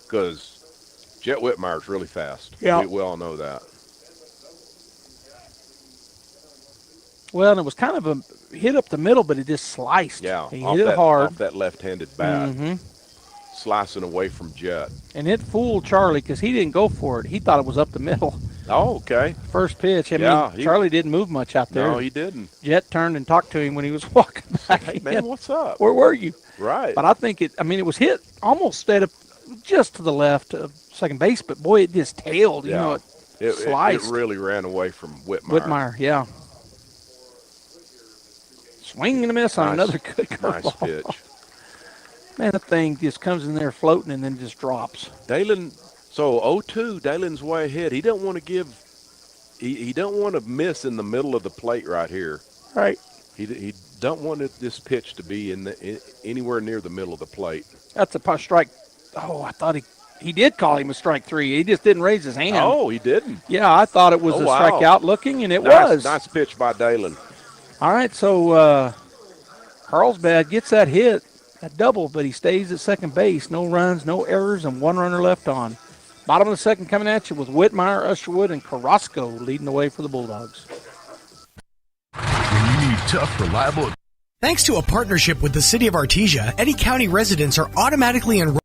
Because Jet Whitmire's really fast. Yeah. We all know that. Well, and it was kind of a hit up the middle, but it just sliced. Yeah. He hit it hard. Off that left-handed bat. Mm-hmm. Slicing away from Jet. And it fooled Charlie because he didn't go for it. He thought it was up the middle. Oh, okay. First pitch. I mean, Charlie didn't move much out there. No, he didn't. Jet turned and talked to him when he was walking back. Hey, man, what's up? Where were you? Right. But I think it was hit almost straight up just to the left of second base, but boy, it just tailed. Yeah. You know, it sliced. It really ran away from Whitmire. Whitmire, yeah. Swing and a miss on another good curveball. Nice pitch. Man, the thing just comes in there floating and then just drops. Dalen, so 0-2, Dalen's way ahead. He don't want to give he don't want to miss in the middle of the plate right here. Right. He don't want this pitch to be anywhere near the middle of the plate. That's a strike. Oh, I thought he did call him a strike 3. He just didn't raise his hand. Oh, he didn't? Yeah, I thought it was a strikeout looking, and it was. Nice pitch by Dalen. All right, so Carlsbad gets that hit, that double, but he stays at second base. No runs, no errors, and 1 runner left on. Bottom of the second coming at you with Whitmire, Usherwood, and Carrasco leading the way for the Bulldogs. When you need tough, reliable. Thanks to a partnership with the City of Artesia, Eddy County residents are automatically enrolled.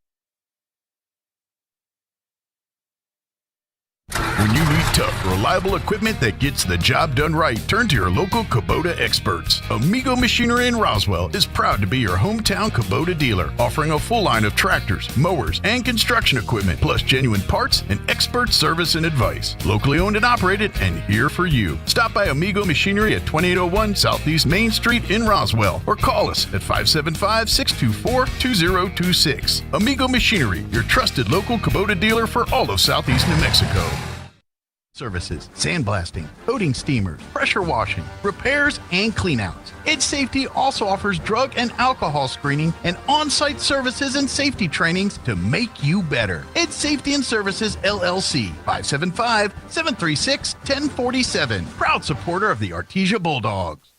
When you need tough, reliable equipment that gets the job done right, turn to your local Kubota experts. Amigo Machinery in Roswell is proud to be your hometown Kubota dealer, offering a full line of tractors, mowers, and construction equipment, plus genuine parts and expert service and advice. Locally owned and operated and here for you. Stop by Amigo Machinery at 2801 Southeast Main Street in Roswell or call us at 575-624-2026. Amigo Machinery, your trusted local Kubota dealer for all of Southeast New Mexico. Services, sandblasting, coating steamers, pressure washing, repairs, and cleanouts. Edge Safety also offers drug and alcohol screening and on-site services and safety trainings to make you better. Edge Safety and Services, LLC, 575-736-1047. Proud supporter of the Artesia Bulldogs.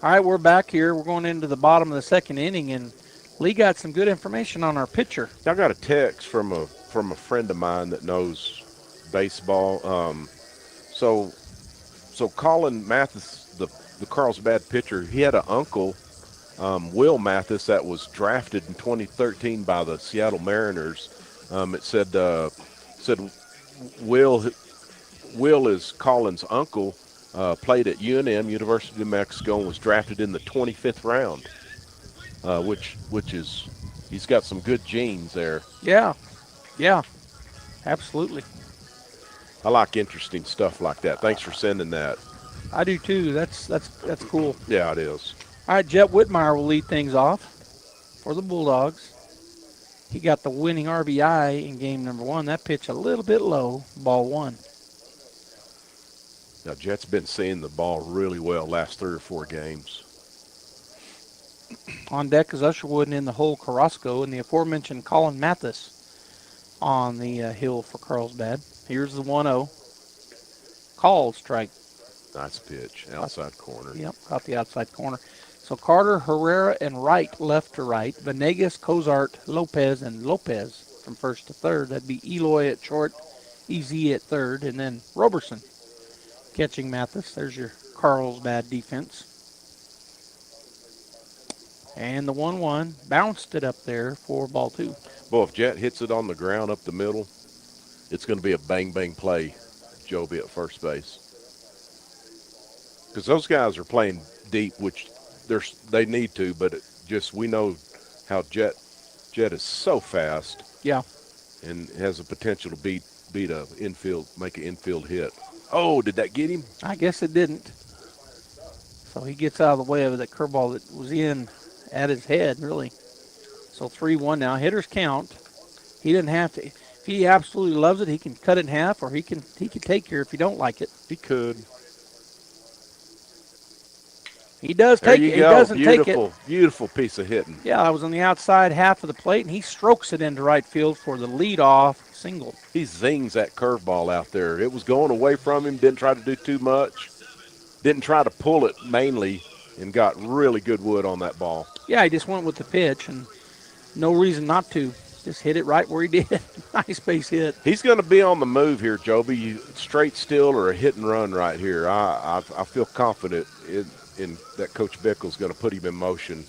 All right, we're back here. We're going into the bottom of the second inning, and Lee got some good information on our pitcher. I got a text from a friend of mine that knows baseball. So Colin Mathis, the Carlsbad pitcher, he had an uncle, Will Mathis, that was drafted in 2013 by the Seattle Mariners. It said Will is Colin's uncle, played at UNM, University of New Mexico, and was drafted in the 25th round, which is, he's got some good genes there. Yeah, absolutely. I like interesting stuff like that. Thanks for sending that. I do too. That's cool. Yeah, it is. All right, Jet Whitmire will lead things off for the Bulldogs. He got the winning RBI in game number 1. That pitch a little bit low, ball 1. Now, Jet's been seeing the ball really well last 3 or 4 games. On deck is Usherwood, and in the hole Carrasco, and the aforementioned Colin Mathis on the hill for Carlsbad. Here's the 1-0. Called strike. Nice pitch, outside corner. Yep, got the outside corner. So Carter, Herrera, and Wright left to right. Venegas, Cozart, Lopez, and Lopez from first to third. That'd be Eloy at short, EZ at third, and then Roberson catching Mathis. There's your Carlsbad defense. And the 1-1 bounced it up there for ball 2. Boy, if Jet hits it on the ground up the middle, it's going to be a bang-bang play, Joby at first base. Because those guys are playing deep, which they need to, but we know how Jet is so fast. Yeah. And has the potential to make an infield hit. Oh, did that get him? I guess it didn't. So he gets out of the way of that curveball that was in at his head, really. So 3-1 now. Hitters count. He doesn't have to. If he absolutely loves it, he can cut it in half, or he can take here if he don't like it. He could. He does take it. He doesn't take it. Beautiful piece of hitting. Yeah, I was on the outside half of the plate, and he strokes it into right field for the leadoff single. He zings that curveball out there. It was going away from him, didn't try to do too much, didn't try to pull it mainly, and got really good wood on that ball. Yeah, he just went with the pitch, and no reason not to. Just hit it right where he did. Nice base hit. He's going to be on the move here, Joby. Straight steal or a hit and run right here. I feel confident in that Coach Bickle's going to put him in motion.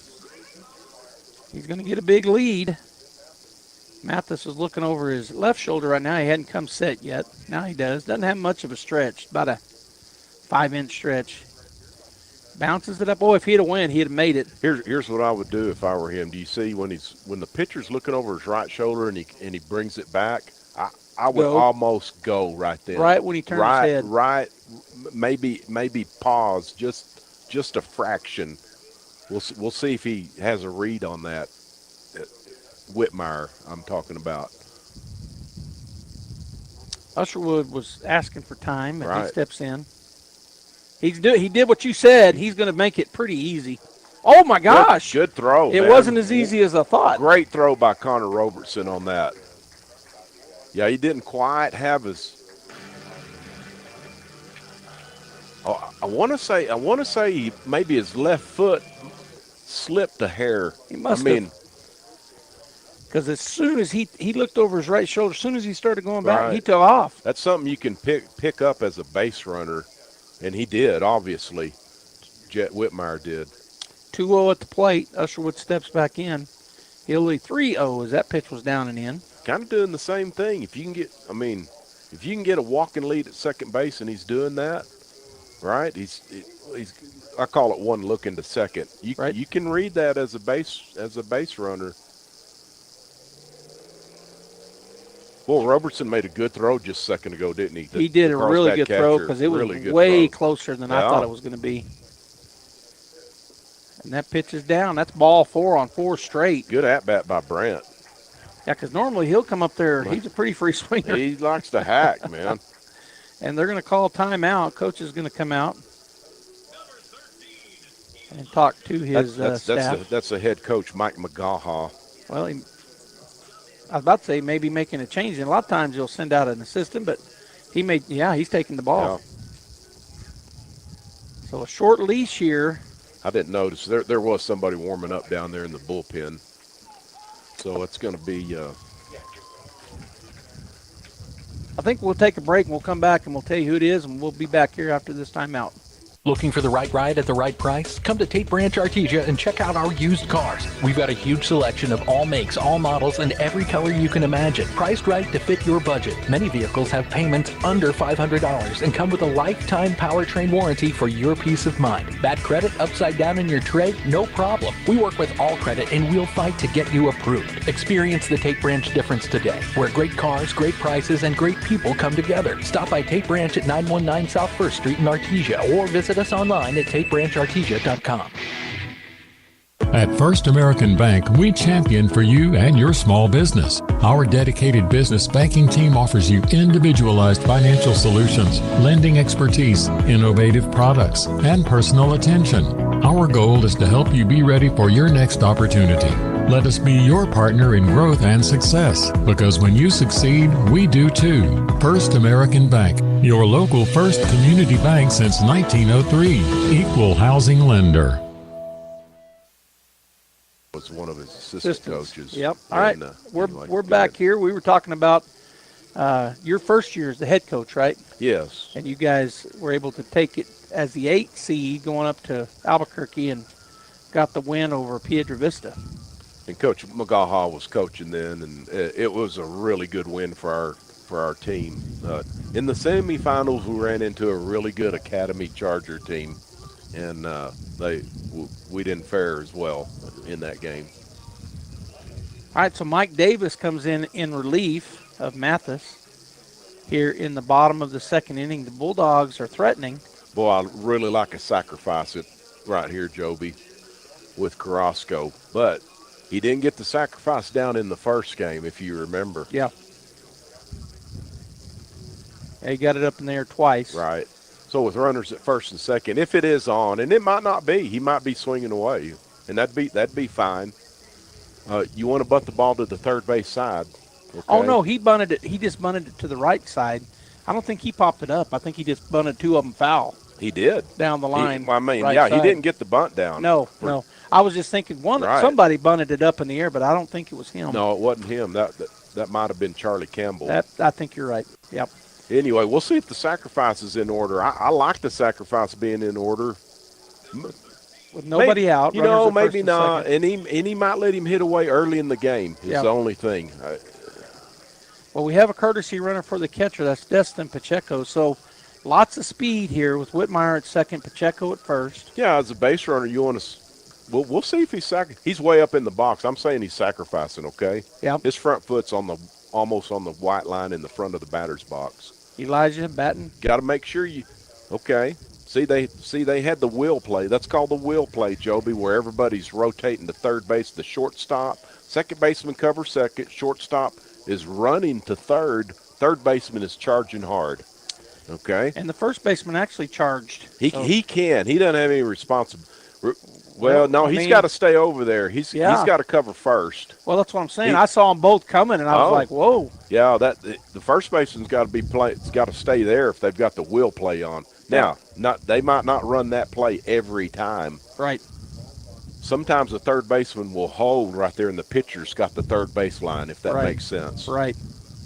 He's going to get a big lead. Mathis is looking over his left shoulder right now. He hadn't come set yet. Now he does. Doesn't have much of a stretch, about a 5-inch stretch. Bounces it up. Oh, if he'd have went, he'd have made it. Here's what I would do if I were him. Do you see when the pitcher's looking over his right shoulder and he brings it back? I would almost go right then. Right when he turns his head. Right. Maybe pause just a fraction. We'll see if he has a read on that. Whitmire, I'm talking about. Usherwood was asking for time, and right. He steps in. He did what you said. He's going to make it pretty easy. Oh, my gosh. Good throw. It wasn't as easy as I thought. Great throw by Connor Robertson on that. Yeah, he didn't quite have his – I want to say maybe his left foot slipped a hair. He must have. Because as soon as he looked over his right shoulder, as soon as he started going back, he took off. That's something you can pick up as a base runner. And he did, obviously. Jet Whitmire did. 2-0 at the plate. Usherwood steps back in. He'll lead 3-0 as that pitch was down and in. Kind of doing the same thing. If you can get a walking lead at second base and he's doing that, right? He's I call it one look into second. You can read that as a base runner. Well, Robertson made a good throw just a second ago, didn't he? He did a really good throw because it was really way closer than I thought it was going to be. And that pitch is down. That's ball 4 on 4 straight. Good at-bat by Brent. Yeah, because normally he'll come up there. He's a pretty free swinger. He likes to hack, man. And they're going to call timeout. Coach is going to come out and talk to his staff. That's the head coach, Mike McGaha. Well, I was about to say maybe making a change. And a lot of times he'll send out an assistant, but he's taking the ball. Yeah. So a short leash here. I didn't notice. There was somebody warming up down there in the bullpen. So it's going to be I think we'll take a break and we'll come back and we'll tell you who it is, and we'll be back here after this timeout. Looking for the right ride at the right price? Come to Tate Branch Artesia and check out our used cars. We've got a huge selection of all makes, all models, and every color you can imagine. Priced right to fit your budget. Many vehicles have payments under $500 and come with a lifetime powertrain warranty for your peace of mind. Bad credit upside down in your tray? No problem. We work with all credit and we'll fight to get you approved. Experience the Tate Branch difference today, where great cars, great prices, and great people come together. Stop by Tate Branch at 919 South 1st Street in Artesia or visit us online at tatebranchartesia.com. At First American Bank, we champion for you and your small business. Our dedicated business banking team offers you individualized financial solutions, lending expertise, innovative products, and personal attention. Our goal is to help you be ready for your next opportunity. Let us be your partner in growth and success, because when you succeed, we do too. First American Bank, your local first community bank since 1903. Equal housing lender. Was one of his assistant coaches. Yep. All right. We're back here. We were talking about your first year as the head coach, right? Yes. And you guys were able to take it as the 8th seed going up to Albuquerque and got the win over Piedra Vista. And Coach McGaha was coaching then, and it was a really good win for our team. In the semifinals, we ran into a really good Academy Charger team, and we didn't fare as well in that game. All right, so Mike Davis comes in relief of Mathis here in the bottom of the second inning. The Bulldogs are threatening. Boy, I really like to sacrifice it right here, Joby, with Carrasco, but he didn't get the sacrifice down in the first game, if you remember. Yeah. He got it up in there twice. Right. So with runners at first and second, if it is on, and it might not be, he might be swinging away, and that'd be fine. You want to butt the ball to the third base side. Okay? Oh no, he bunted it. He just bunted it to the right side. I don't think he popped it up. I think he just bunted two of them foul. He did down the line. He didn't get the bunt down. No. I was just thinking somebody bunted it up in the air, but I don't think it was him. No, it wasn't him. That might have been Charlie Campbell. I think you're right. Yep. Anyway, we'll see if the sacrifice is in order. I like the sacrifice being in order. With nobody out. Maybe not. And he might let him hit away early in the game is the only thing. Well, we have a courtesy runner for the catcher. That's Destin Pacheco. So lots of speed here with Whitmire at second, Pacheco at first. Yeah, as a base runner, you want to we'll see if he's way up in the box. I'm saying he's sacrificing, okay? Yeah. His front foot's almost on the white line in the front of the batter's box. Elijah batting. Got to make sure okay. See, they had the wheel play. That's called the wheel play, Joby, where everybody's rotating to third base, the shortstop. Second baseman covers second. Shortstop is running to third. Third baseman is charging hard. Okay. And the first baseman actually charged. He can. He doesn't have any responsibility. Well, no, he's got to stay over there. He's got to cover first. Well, that's what I'm saying. I saw them both coming, and I was like, "Whoa!" Yeah, the first baseman's got to be it's got to stay there if they've got the wheel play on. Now, they might not run that play every time. Right. Sometimes the third baseman will hold right there, and the pitcher's got the third base line, if that makes sense. Right.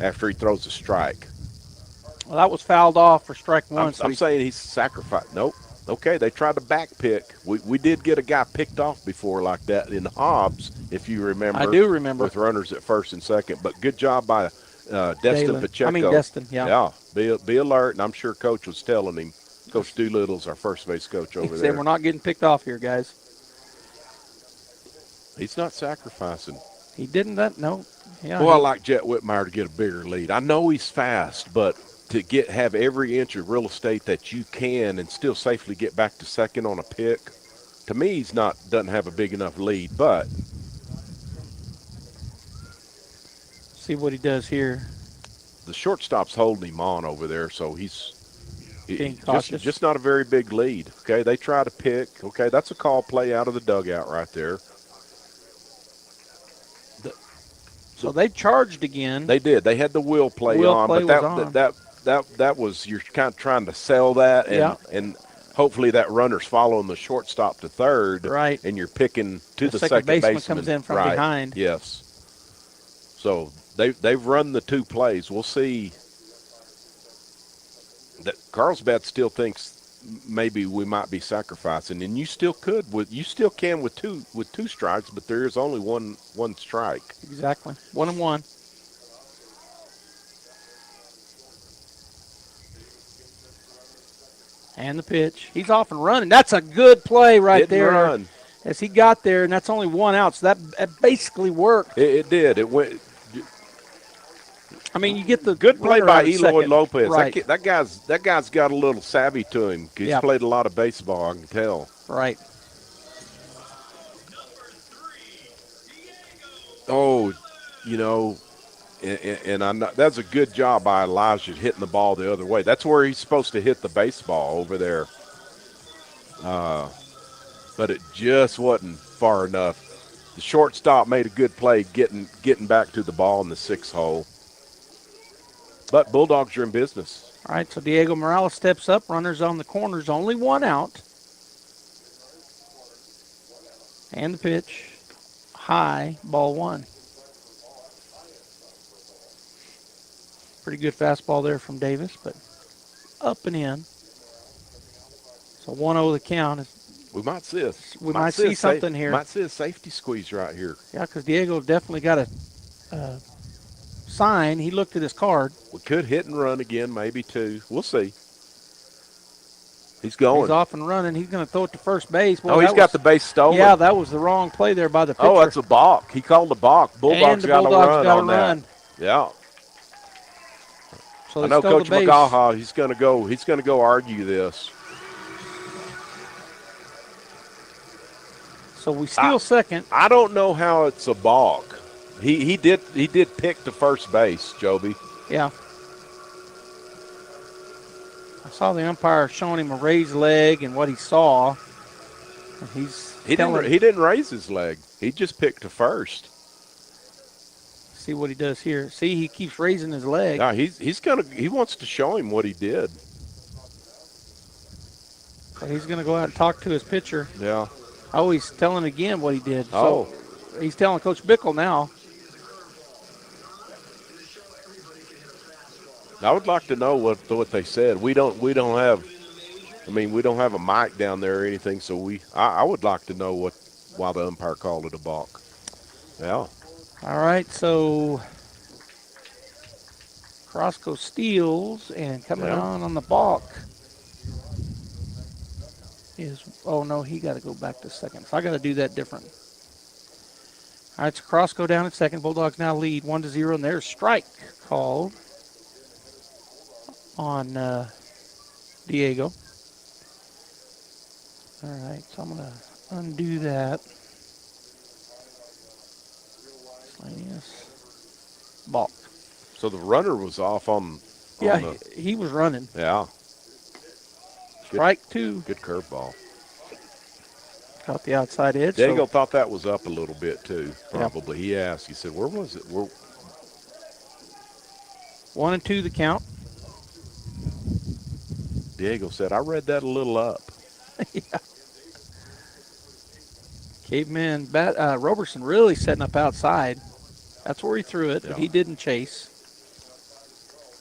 After he throws a strike. Well, that was fouled off for strike one. I'm saying he's sacrificed. Nope. Okay, they tried to back pick. We did get a guy picked off before like that in Hobbs, if you remember. I do remember. With runners at first and second. But good job by Destin Pacheco. Destin, yeah. Yeah, be alert, and I'm sure Coach was telling him. Coach Doolittle's our first base coach over there. He said, we're not getting picked off here, guys. He's not sacrificing. He didn't no. Yeah. Well, I like Jet Whitmire to get a bigger lead. I know he's fast, but to have every inch of real estate that you can and still safely get back to second on a pick, to me, he's doesn't have a big enough lead. But See what he does here. The shortstop's holding him on over there, so he's being cautious. Just not a very big lead. Okay, they try to pick. Okay, that's a call play out of the dugout right there. So they charged again. They did. They had the will play on, but that was, you're kind of trying to sell that, and hopefully that runner's following the shortstop to third, right? And you're picking to the second baseman comes in from behind. Yes. So they've run the two plays. We'll see. That Carlsbad still thinks maybe we might be sacrificing, and you still can with two strikes, but there is only one strike. Exactly, 1-1. And the pitch. He's off and running. That's a good play right there. Run. As he got there, and that's only one out, so that basically worked. It did. It went. I mean, you get the good play by Eloy Lopez. Right. That guy's got a little savvy to him. He's played a lot of baseball, I can tell. Right. Oh, and that's a good job by Elijah hitting the ball the other way. That's where he's supposed to hit the baseball over there. But it just wasn't far enough. The shortstop made a good play getting back to the ball in the 6th hole. But Bulldogs are in business. All right, so Diego Morales steps up. Runners on the corners, only one out. And the pitch, high, ball 1. Pretty good fastball there from Davis, but up and in. So 1-0 the count. We might see this. We might see something here. Might see a safety squeeze right here. Yeah, because Diego definitely got a sign. He looked at his card. We could hit and run again, maybe two. We'll see. He's going. He's off and running. He's going to throw it to first base. Boy, he's got the base stolen. Yeah, that was the wrong play there by the pitcher. Oh, that's a balk. He called a balk. Bulldogs got a run on that. Yeah. So I know Coach McGaha, he's going to go argue this. So we steal second. I don't know how it's a balk. He did pick to first base, Joby. Yeah. I saw the umpire showing him a raised leg and what he saw. He didn't raise his leg. He just picked to first. See what he does here. See, he keeps raising his leg. Yeah, he wants to show him what he did. So he's going to go out and talk to his pitcher. Yeah. Oh, he's telling again what he did. Oh. So he's telling Coach Bickle now. I would like to know what they said. We don't have a mic down there or anything, so I would like to know why the umpire called it a balk. Yeah. All right, so Carrasco steals, and coming on the balk is, oh no, he got to go back to second. So I got to do that different. All right, so Carrasco down at second. Bulldogs now lead 1-0, and there's strike called on Diego. All right, so I'm going to undo that. Balk. So the runner was off on he was running. Yeah. Strike two. Good curveball. Got the outside edge. Diego thought that was up a little bit too, probably. Yeah. He asked, he said, where was it? 1-2 the count. Diego said, I read that a little up. Yeah. Caveman Roberson really setting up outside. That's where he threw it, but he didn't chase.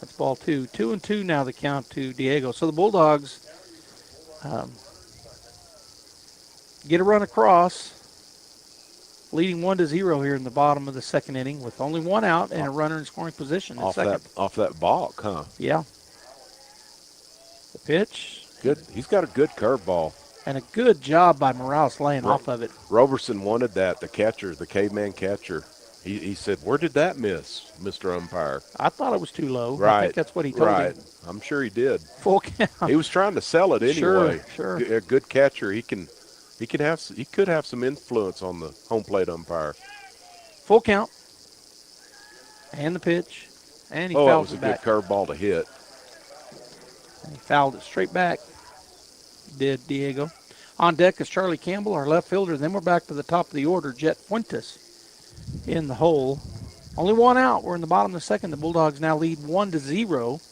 That's ball 2. 2-2 now the count to Diego. So the Bulldogs get a run across, leading 1-0 here in the bottom of the second inning with only one out and a runner in scoring position in second. Off that balk, huh? Yeah. The pitch. Good. He's got a good curveball. And a good job by Morales laying off of it. Roberson wanted that, the catcher, the caveman catcher. He said, where did that miss, Mr. Umpire? I thought it was too low. Right. I think that's what he told him. I'm sure he did. Full count. He was trying to sell it anyway. Sure. A good catcher, he could have some influence on the home plate umpire. Full count. And the pitch. And he that fouls was a it good back. curveball to hit. And he fouled it straight back. Did Diego. On deck is Charlie Campbell, our left fielder. Then we're back to the top of the order. Jet Fuentes in the hole. Only one out. We're in the bottom of the second. The Bulldogs now lead 1-0.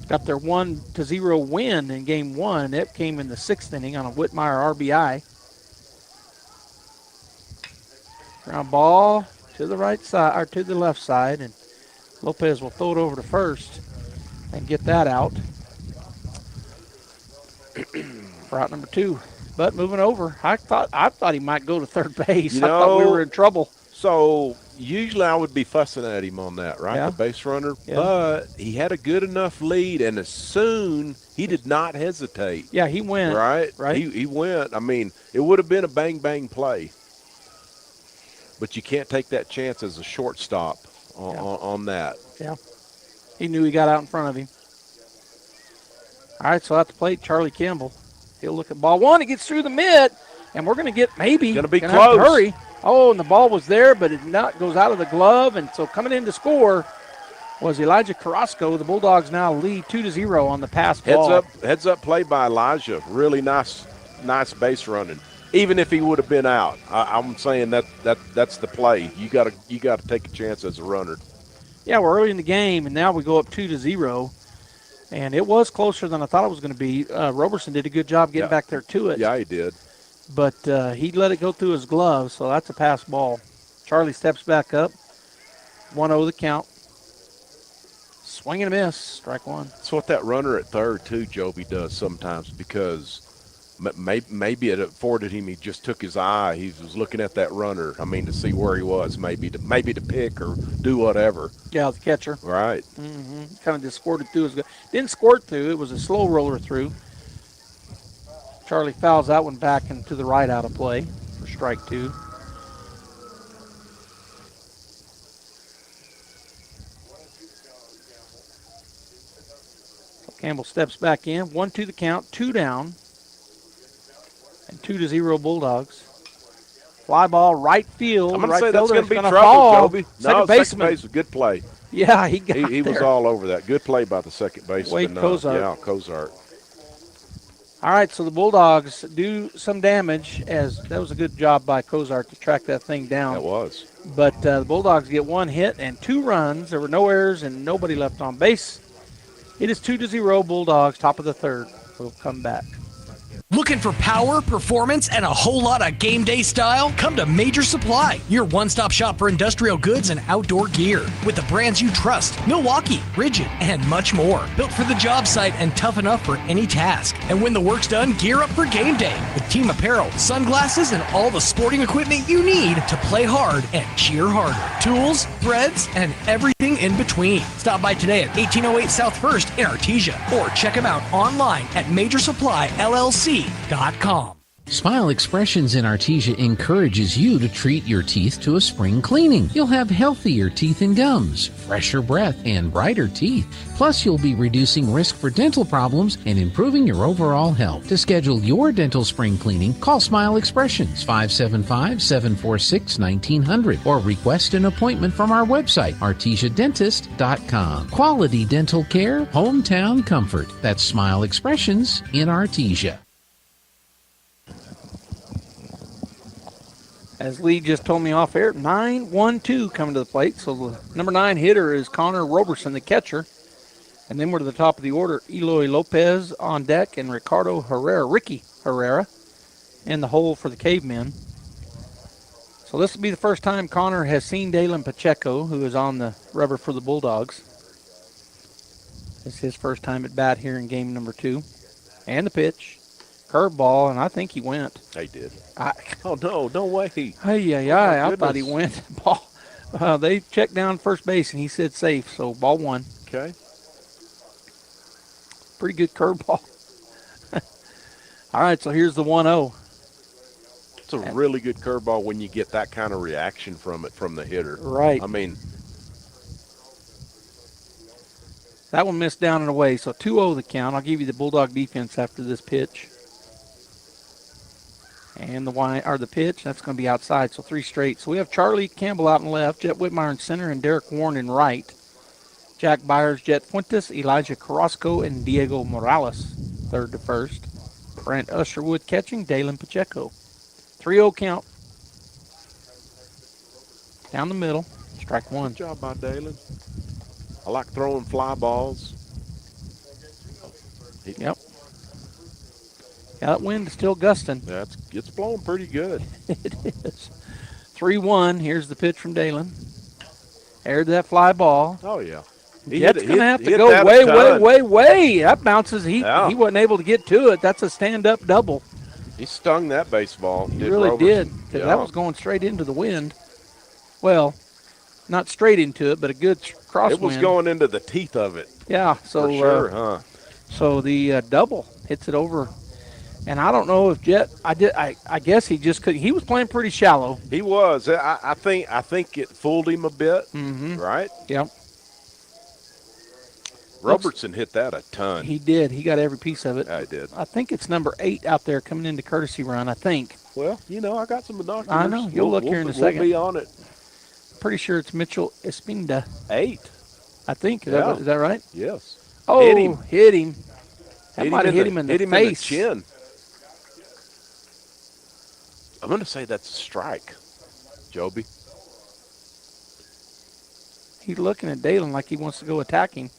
Got their 1-0 win in game one. It came in the 6th inning on a Whitmire RBI. Ground ball to the right side, or to the left side, and Lopez will throw it over to first and get that out for out number 2. But moving over, I thought he might go to third base. I thought we were in trouble. So usually I would be fussing at him on that, right? Yeah. The base runner. Yeah. But he had a good enough lead, and as soon he did not hesitate. Yeah, he went. Right? Right. He went. I mean, it would have been a bang-bang play. But you can't take that chance as a shortstop on that. Yeah. He knew he got out in front of him. All right, so at the plate, Charlie Campbell. He'll look at ball one. He gets through the mid, and we're going to get maybe. Going to be gonna have to close. hurry. Oh, and the ball was there, but it goes out of the glove. And so coming in to score was Elijah Carrasco. The Bulldogs now lead 2-0 on the pass ball. Heads up play by Elijah. Really nice base running. Even if he would have been out, I'm saying that's the play. You got to take a chance as a runner. Yeah, we're early in the game, and now we go up 2-0. And it was closer than I thought it was going to be. Roberson did a good job getting back there to it. Yeah, he did. But he let it go through his glove, so that's a pass ball. Charlie steps back up. 1-0 the count. Swing and a miss. Strike one. That's what that runner at third, too, Joby, does sometimes, because maybe it afforded him. He just took his eye. He was looking at that runner, to see where he was, maybe to pick or do whatever. Yeah, the catcher. Right. Mm-hmm. Kind of just squirted through his glove. Didn't squirt through. It was a slow roller through. Charlie fouls that one back and to the right out of play for strike 2. Campbell steps back in. 1-2 the count. 2 down. And 2-0 Bulldogs. Fly ball right field. I'm going right to say that's going to be trouble, fall. Joby. Second baseman. Base was good play. Yeah, he was all over that. Good play by the second baseman. Wade Cozart. Yeah, Cozart. All right, so the Bulldogs do some damage, as that was a good job by Cozart to track that thing down. That was. But the Bulldogs get 1 hit and 2 runs. There were no errors and nobody left on base. It is 2-0 Bulldogs, top of the third. We'll come back. Looking for power, performance, and a whole lot of game day style? Come to Major Supply, your one-stop shop for industrial goods and outdoor gear. With the brands you trust, Milwaukee, Rigid, and much more. Built for the job site and tough enough for any task. And when the work's done, gear up for game day with team apparel, sunglasses, and all the sporting equipment you need to play hard and cheer harder. Tools, threads, and everything in between. Stop by today at 1808 South 1st in Artesia, or check them out online at MajorSupplyLLC.com. Smile Expressions in Artesia encourages you to treat your teeth to a spring cleaning. You'll have healthier teeth and gums, fresher breath, and brighter teeth. Plus, you'll be reducing risk for dental problems and improving your overall health. To schedule your dental spring cleaning, call Smile Expressions 575-746-1900 or request an appointment from our website, artesiadentist.com. Quality dental care, hometown comfort. That's Smile Expressions in Artesia. As Lee just told me off air, 9-1-2 coming to the plate. So the number 9 hitter is Connor Roberson, the catcher. And then we're to the top of the order. Eloy Lopez on deck and Ricky Herrera in the hole for the Cavemen. So this will be the first time Connor has seen Dalen Pacheco, who is on the rubber for the Bulldogs. It's his first time at bat here in game number 2. And the pitch. Curveball, and I think he went. He did. No way. I thought he went. Ball. They checked down first base, and he said safe, so ball 1. Okay. Pretty good curveball. All right, so here's the 1-0. It's a really good curveball when you get that kind of reaction from it from the hitter. Right. That one missed down and away, so 2-0 the count. I'll give you the Bulldog defense after this pitch. And the pitch, that's going to be outside, so 3 straight. So we have Charlie Campbell out in left, Jet Whitmire in center, and Derek Warren in right. Jack Byers, Jet Fuentes, Elijah Carrasco, and Diego Morales, third to first. Brent Usherwood catching, Dalen Pacheco. 3-0 count. Down the middle, strike 1. Good job by Dalen. I like throwing fly balls. Yep. Yeah, that wind is still gusting. It's blowing pretty good. It is. 3-1. Here's the pitch from Dalen. Aired that fly ball. Oh, yeah. Jet's going to have to go way. That bounces. He wasn't able to get to it. That's a stand-up double. He stung that baseball. He really did. Because that was going straight into the wind. Well, not straight into it, but a good crosswind. It was going into the teeth of it. Yeah. So, for sure, huh? So the double hits it over. And I don't know if Jet. I guess he just could. He was playing pretty shallow. He was. I think it fooled him a bit. Mm-hmm. Right. Yep. Robertson hit that a ton. He did. He got every piece of it. I did. I think it's number 8 out there coming into courtesy run. I think. Well, I got some binoculars. I know. You'll look here in a second. We'll be on it. Pretty sure it's Mitchell Espinda. 8. I think. Is that right? Yes. Oh, hit him. That might have hit him in the face. In the chin. I'm going to say that's a strike, Joby. He's looking at Dalen like he wants to go attacking.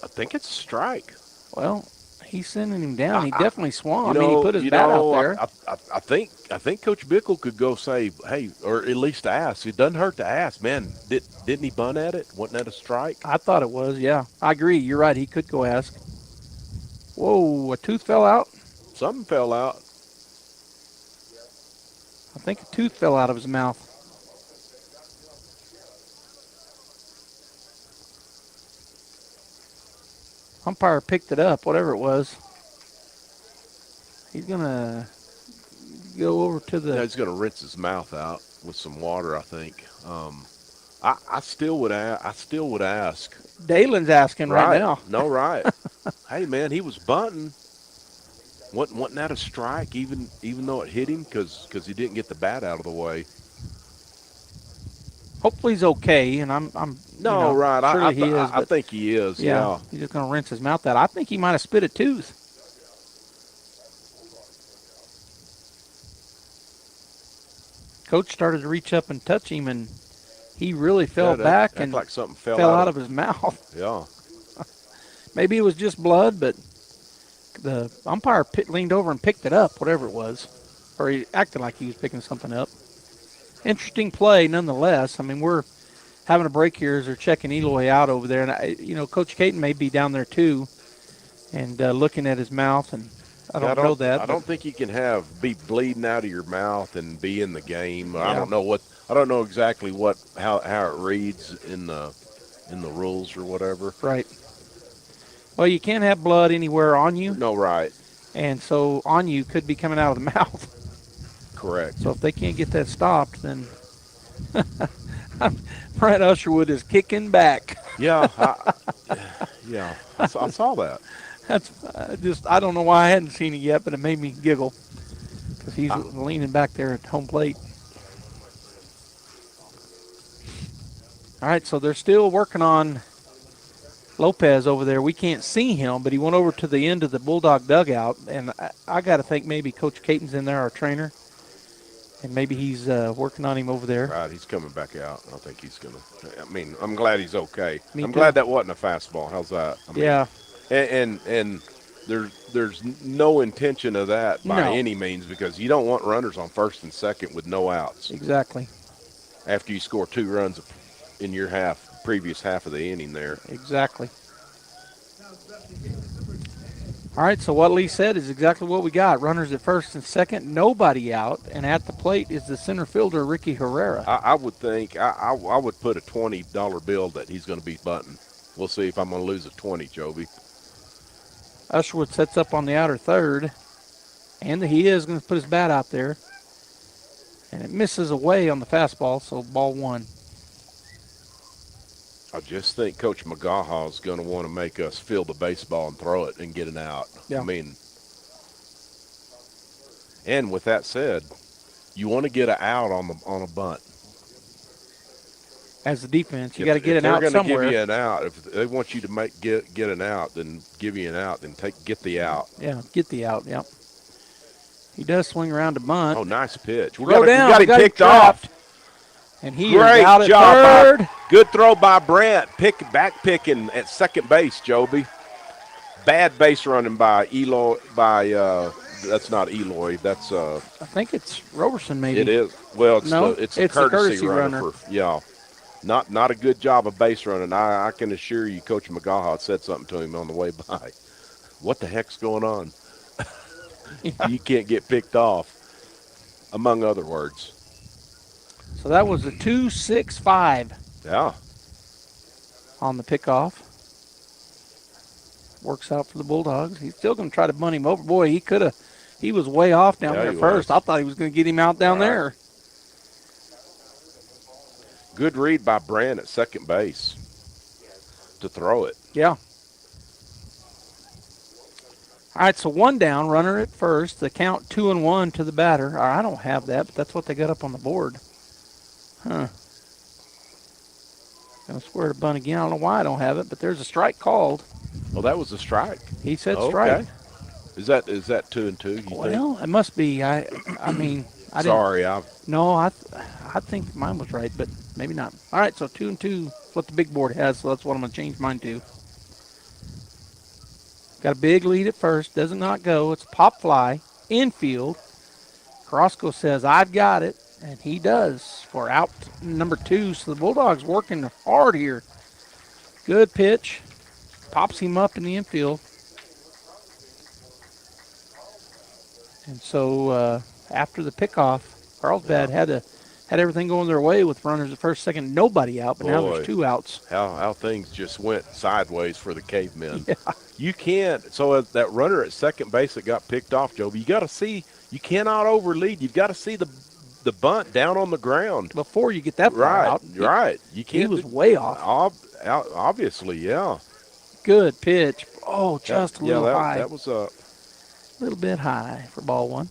I think it's a strike. Well, he's sending him down. He definitely swung. He put his bat out there. I think Coach Bickle could go say, hey, or at least ask. It doesn't hurt to ask. Man, didn't he bunt at it? Wasn't that a strike? I thought it was, yeah. I agree. You're right. He could go ask. Whoa, a tooth fell out? Something fell out. I think a tooth fell out of his mouth. Umpire picked it up, whatever it was. He's going to go over to the... Yeah, he's going to rinse his mouth out with some water, I think. I still would ask. Dalen's asking right now. No, right. Hey, man, he was bunting. Wasn't that a strike, even though it hit him, because he didn't get the bat out of the way? Hopefully he's okay, and I'm right. Surely he is. I think he is. Yeah. He's just going to rinse his mouth out. I think he might have spit a tooth. Coach started to reach up and touch him, and he really fell back and like something fell out of his mouth. Yeah. Maybe it was just blood, but the umpire leaned over and picked it up, whatever it was, or he acted like he was picking something up. Interesting play, nonetheless. I mean, we're having a break here as they're checking Eloy out over there, and Coach Caton may be down there too, and looking at his mouth, and I don't know that. I don't think you can be bleeding out of your mouth and be in the game. Yeah. I don't know exactly how it reads in the rules or whatever. Right. Well, you can't have blood anywhere on you. No, right. And so on you could be coming out of the mouth. Correct. So if they can't get that stopped, then Brent Usherwood is kicking back. Yeah. I saw that. That's I don't know why I hadn't seen it yet, but it made me giggle because he's leaning back there at home plate. All right, so they're still working on Lopez over there. We can't see him, but he went over to the end of the Bulldog dugout, and I got to think maybe Coach Caton's in there, our trainer, and maybe he's working on him over there. Right, he's coming back out. I think he's going to – I mean, I'm glad he's okay. I'm too. glad that wasn't a fastball. How's that? I mean, yeah. And there's no intention of that by any means, because you don't want runners on first and second with no outs. Exactly. After you score 2 runs in your previous half of the inning there. Exactly. All right, so what Lee said is exactly what we got. Runners at first and second, nobody out, and at the plate is the center fielder, Ricky Herrera. I would think I would put a $20 bill that he's going to be bunting. We'll see if I'm going to lose a 20, Joby. Usherwood sets up on the outer third, and he is going to put his bat out there. And it misses away on the fastball, so ball 1. I just think Coach McGaha is going to want to make us feel the baseball and throw it and get an out. Yeah. I mean, And with that said, you want to get an out on a bunt. As a defense, you got to get an out somewhere. They're going to give you an out. If they want you to get an out, then give you an out. Then get the out. Yeah, get the out. Yep. He does swing around to bunt. Oh, nice pitch. We got him picked off. And he is out at third. Good throw by Brent. Back picking at second base, Joby. Bad base running by Eloy. That's not Eloy. That's I think it's Roberson. Maybe it is. Well, it's a courtesy runner. Not a good job of base running. I can assure you, Coach McGaha said something to him on the way by. What the heck's going on? You can't get picked off, among other words. So that was a 2-6-5. Yeah. On the pickoff. Works out for the Bulldogs. He's still going to try to bunt him over. Boy, he was way off down there first. I thought he was going to get him out down there. Good read by Brand at second base to throw it. Yeah. All right, so one down, runner at first. The count 2-1 to the batter. I don't have that, but that's what they got up on the board. Huh. Gonna swear to bunt again. I don't know why I don't have it, but there's a strike called. Well, that was a strike. He said strike. Is that 2-2? You think? It must be. I mean, I sorry, didn't. No, I think mine was right, but maybe not. All right, so 2-2 is what the big board has, so that's what I'm gonna change mine to. Got a big lead at first. Does not go. It's a pop fly infield. Carrasco says, "I've got it," and he does for out number 2. So the Bulldogs working hard here. Good pitch. Pops him up in the infield. And so after the pickoff, Carlsbad had everything going their way with runners at first, second, nobody out, but now there's 2 outs. How things just went sideways for the Cavemen. Yeah. You can't. So that runner at second base that got picked off, Joby, you got to see. You cannot overlead. You've got to see the bunt down on the ground before you get that far out. Right. You can't. He was way off. Obviously, yeah. Good pitch. Oh, just a little high. That was a little bit high for ball one.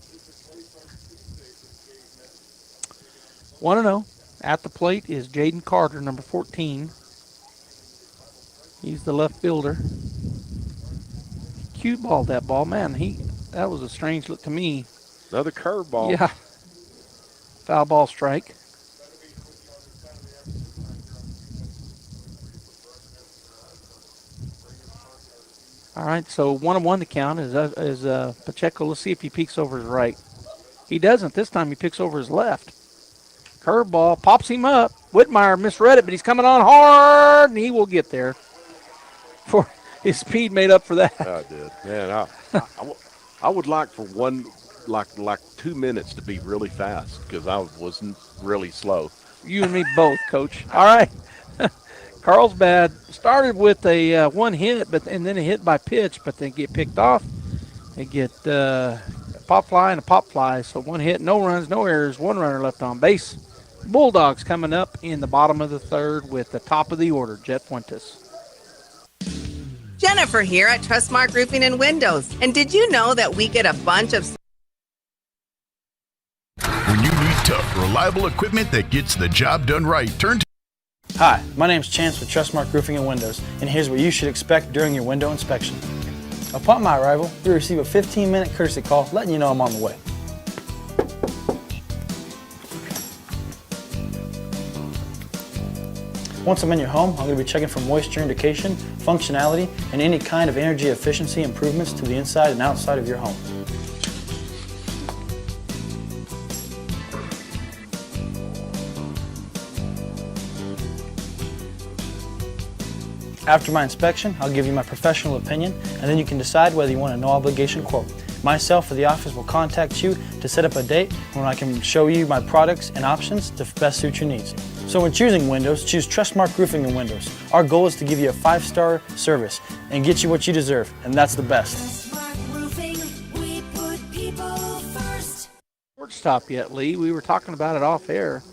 1-0. At the plate is Jaden Carter, number 14. He's the left fielder. Cute balled that ball. Man, that was a strange look to me. Another curveball. Yeah. Foul ball strike. All right, so 1-1 to count is Pacheco. Let's see if he peeks over his right. He doesn't. This time he picks over his left. Curveball pops him up. Whitmire misread it, but he's coming on hard, and he will get there. For his speed made up for that. I did. Man, I would like for like 2 minutes to be really fast because I wasn't really slow. You and me both, Coach. All right. Carlsbad started with a one hit, and then a hit by pitch, but they get picked off. They get a pop fly and a pop fly. So 1 hit, no runs, no errors, 1 runner left on base. Bulldogs coming up in the bottom of the third with the top of the order, Jet Fuentes. Jennifer here at Trustmark Roofing and Windows. And did you know that we get a bunch of... When you need tough, reliable equipment that gets the job done right, turn to... Hi, my name's Chance with Trustmark Roofing and Windows, and here's what you should expect during your window inspection. Upon my arrival, you'll receive a 15-minute courtesy call letting you know I'm on the way. Once I'm in your home, I'm going to be checking for moisture indication, functionality, and any kind of energy efficiency improvements to the inside and outside of your home. After my inspection, I'll give you my professional opinion, and then you can decide whether you want a no-obligation quote. Myself or the office will contact you to set up a date when I can show you my products and options to best suit your needs. So when choosing windows, choose Trustmark Roofing and Windows. Our goal is to give you a 5-star service and get you what you deserve, and that's the best. We put people first. Shortstop yet, Lee. We were talking about it off air.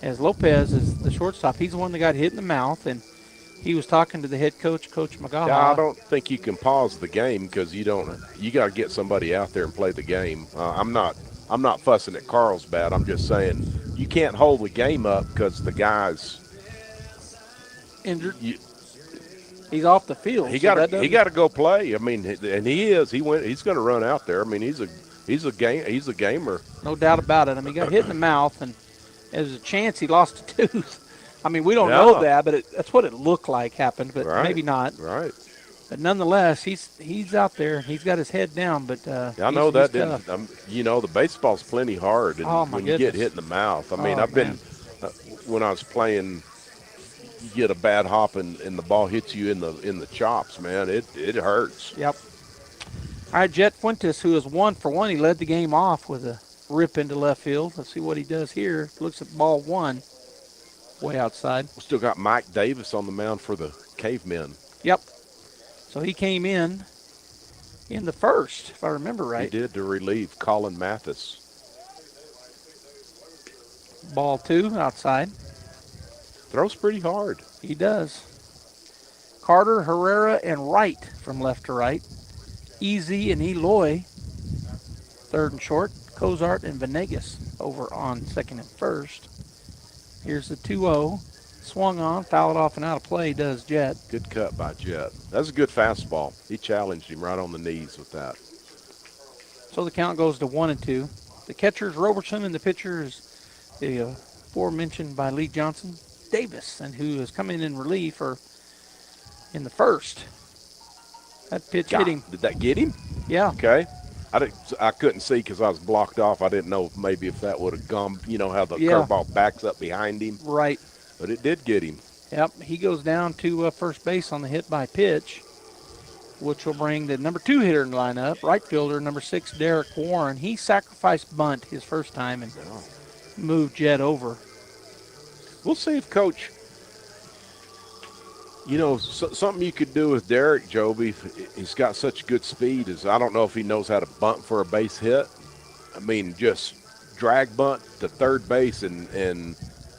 As Lopez is the shortstop, he's the one that got hit in the mouth, and He was talking to the head coach, Coach McGaha. Yeah, I don't think you can pause the game because you got to get somebody out there and play the game. I'm not fussing at Carlsbad. I'm just saying you can't hold the game up because the guy's injured. He's off the field. He got to go play. I mean, and he is. He's going to run out there. I mean, he's a gamer. No doubt about it. I mean, he got hit in the mouth, and there's a chance he lost a tooth. I mean, we don't know that, but that's what it looked like happened, but maybe not. Right. But nonetheless, he's out there. He's got his head down, but I know that didn't. The baseball's plenty hard, and when you get hit in the mouth. I mean, I've been when I was playing. You get a bad hop and the ball hits you in the chops, man. It hurts. Yep. All right, Jet Fuentes, who is 1 for 1, he led the game off with a rip into left field. Let's see what he does here. Looks at ball 1, way outside. We still got Mike Davis on the mound for the Cavemen. Yep. So he came in the first, if I remember right. He did, to relieve Colin Mathis. Ball 2, outside. Throws pretty hard. He does. Carter, Herrera, and Wright from left to right. Easy and Eloy, third and short. Cozart and Venegas over on second and first. Here's the 2-0. Swung on, fouled off and out of play, does Jet. Good cut by Jet. That's a good fastball. He challenged him right on the knees with that. So the count goes to 1-2. The catcher is Robertson, and the pitcher is the aforementioned by Lee Johnson, Davis, and who is coming in relief or in the first. That pitch hit him. Did that get him? Yeah. Okay. I couldn't see because I was blocked off. I didn't know maybe if that would have gone, how the curveball backs up behind him. Right. But it did get him. Yep. He goes down to first base on the hit by pitch, which will bring the number 2 hitter in the lineup, right fielder, number 6, Derek Warren. He sacrificed bunt his first time and moved Jet over. We'll see if Coach, something you could do with Derek, Joby, he's got such good speed, is I don't know if he knows how to bunt for a base hit. I mean, just drag bunt to third base, and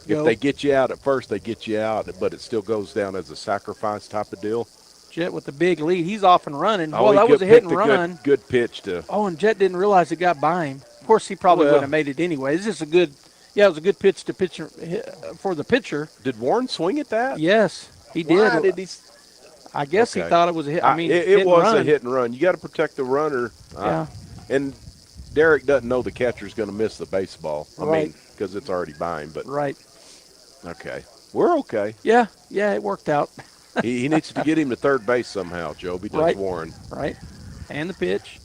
if they get you out at first, they get you out, but it still goes down as a sacrifice type of deal. Jet with the big lead. He's off and running. Well, that was a hit and run. Good pitch to. Oh, and Jet didn't realize it got by him. Of course, he probably wouldn't have made it anyway. It's just it was a good pitch to pitcher for the pitcher. Did Warren swing at that? Yes, he did. Why did he? I guess he thought it was a hit. I mean, it was a hit and run. You got to protect the runner. Yeah. And Derek doesn't know the catcher's going to miss the baseball. I mean, because it's already by him. But right. Okay, we're okay. Yeah, it worked out. he needs to get him to third base somehow, Joby. Does Warren. Right. And the pitch.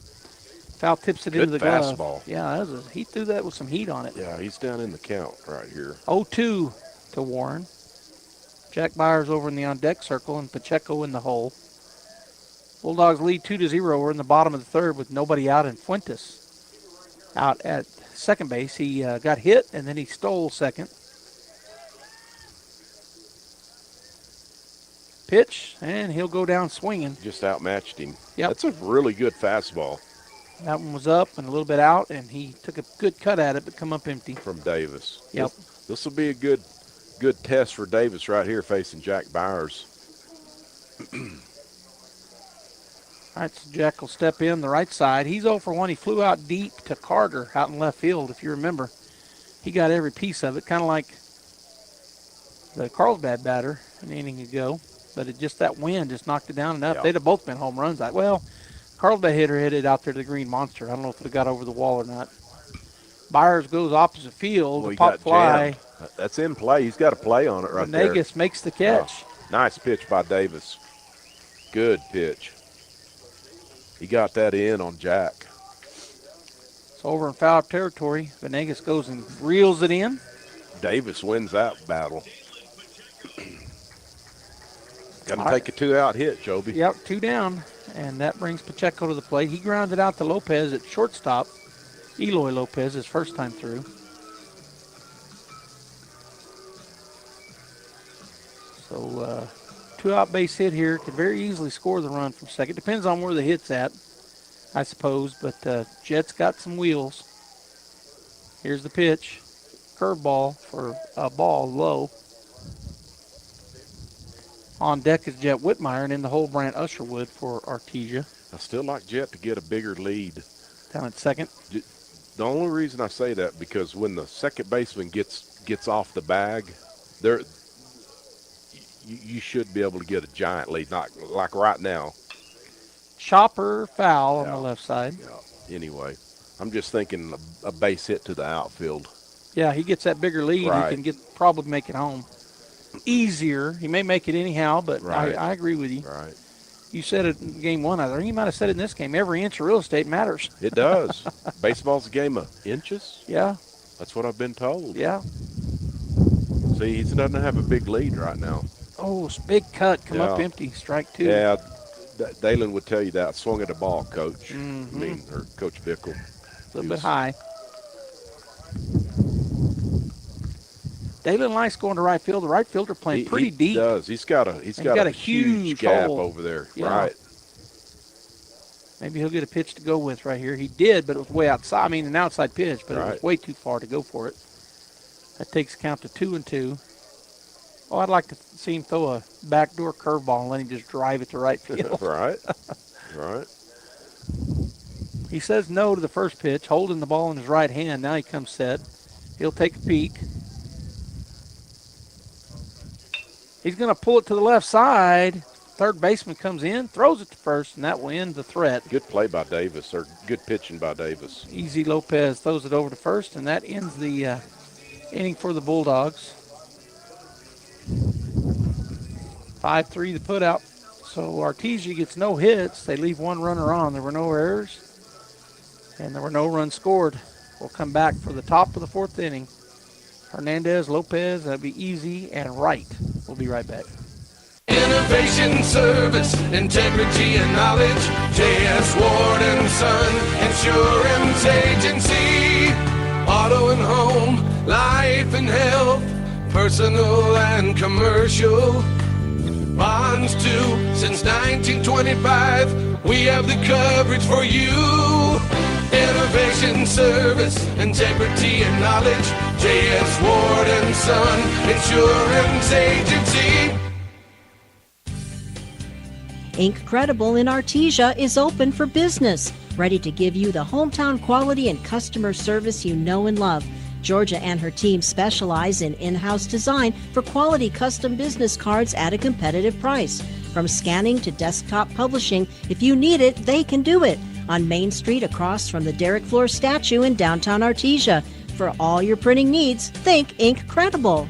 Foul tips it into the glove. Fastball. Yeah, he threw that with some heat on it. Yeah, he's down in the count right here. 0-2 to Warren. Jack Byers over in the on-deck circle and Pacheco in the hole. Bulldogs lead 2-0. We're in the bottom of the third with nobody out, and Fuentes out at second base. He got hit, and then he stole second. Pitch, and he'll go down swinging. Just outmatched him. Yep. That's a really good fastball. That one was up and a little bit out, and he took a good cut at it, but come up empty. From Davis. Yep. This will be a good test for Davis right here facing Jack Byers. All right, so Jack will step in the right side. He's 0 for 1. He flew out deep to Carter out in left field, if you remember. He got every piece of it, kind of like the Carlsbad batter an inning ago. But that wind just knocked it down enough. Yep. They'd have both been home runs. Carlsbad hitter hit it out there to the Green Monster. I don't know if it got over the wall or not. Byers goes opposite field, pop fly. Jammed. That's in play. He's got a play on it right there. Venegas makes the catch. Oh, nice pitch by Davis. Good pitch. He got that in on Jack. It's over in foul territory. Venegas goes and reels it in. Davis wins that battle. Got to take a 2-out hit, Joby. Yep, 2 down, and that brings Pacheco to the plate. He grounded out to Lopez at shortstop. Eloy Lopez, his first time through. So 2-out base hit here. Could very easily score the run from second. Depends on where the hit's at, I suppose, but Jet's got some wheels. Here's the pitch. Curveball for a ball low. On deck is Jet Whitmire, and in the hole, Brant Usherwood for Artesia. I still like Jet to get a bigger lead. Down at second. The only reason I say that, because when the second baseman gets off the bag, you should be able to get a giant lead, not like right now. Chopper foul on the left side. Yeah. Anyway, I'm just thinking a base hit to the outfield. Yeah, he gets that bigger lead. Right. He can probably make it home easier. He may make it anyhow, but Right. I agree with you. Right. You said it in game one. I think you might have said it in this game. Every inch of real estate matters. It does. Baseball's a game of inches. Yeah. That's what I've been told. Yeah. See, he doesn't have a big lead right now. Oh, it's a big cut. Come up empty. Strike two. Yeah, Dalen would tell you that. I swung at the ball, Coach. Mm-hmm. I mean, or Coach Bickle. A little bit high. Dalen likes going to right field. The right fielder playing pretty deep. He does. He's got a huge gap over there. Yeah. Right. Maybe he'll get a pitch to go with right here. He did, but it was way outside. I mean, an outside pitch, but it was way too far to go for it. That takes count to 2-2. Oh, I'd like to see him throw a backdoor curveball and let him just drive it to right field. Right. Right. He says no to the first pitch, holding the ball in his right hand. Now he comes set. He'll take a peek. He's going to pull it to the left side. Third baseman comes in, throws it to first, and that will end the threat. Good play by Davis, or good pitching by Davis. Easy Lopez throws it over to first, and that ends the inning for the Bulldogs. 5-3 the put out. So Artesia gets no hits. They leave one runner on. There were no errors, and there were no runs scored. We'll come back for the top of the fourth inning. Hernandez, Lopez, that'll be Easy, and Wright. We'll be right back. Innovation, service, integrity, and knowledge. J.S. Ward and Son Insurance Agency. Auto and home, life and health, personal and commercial. Bonds too, since 1925. We have the coverage for you. Innovation, service, integrity, and knowledge. J.S. Ward and Son Insurance Agency. Incredible in Artesia is open for business, ready to give you the hometown quality and customer service you know and love. Georgia and her team specialize in in-house design for quality custom business cards at a competitive price. From scanning to desktop publishing, if you need it, they can do it. On Main Street across from the Derek Floor statue in downtown Artesia. For all your printing needs, think Incredible.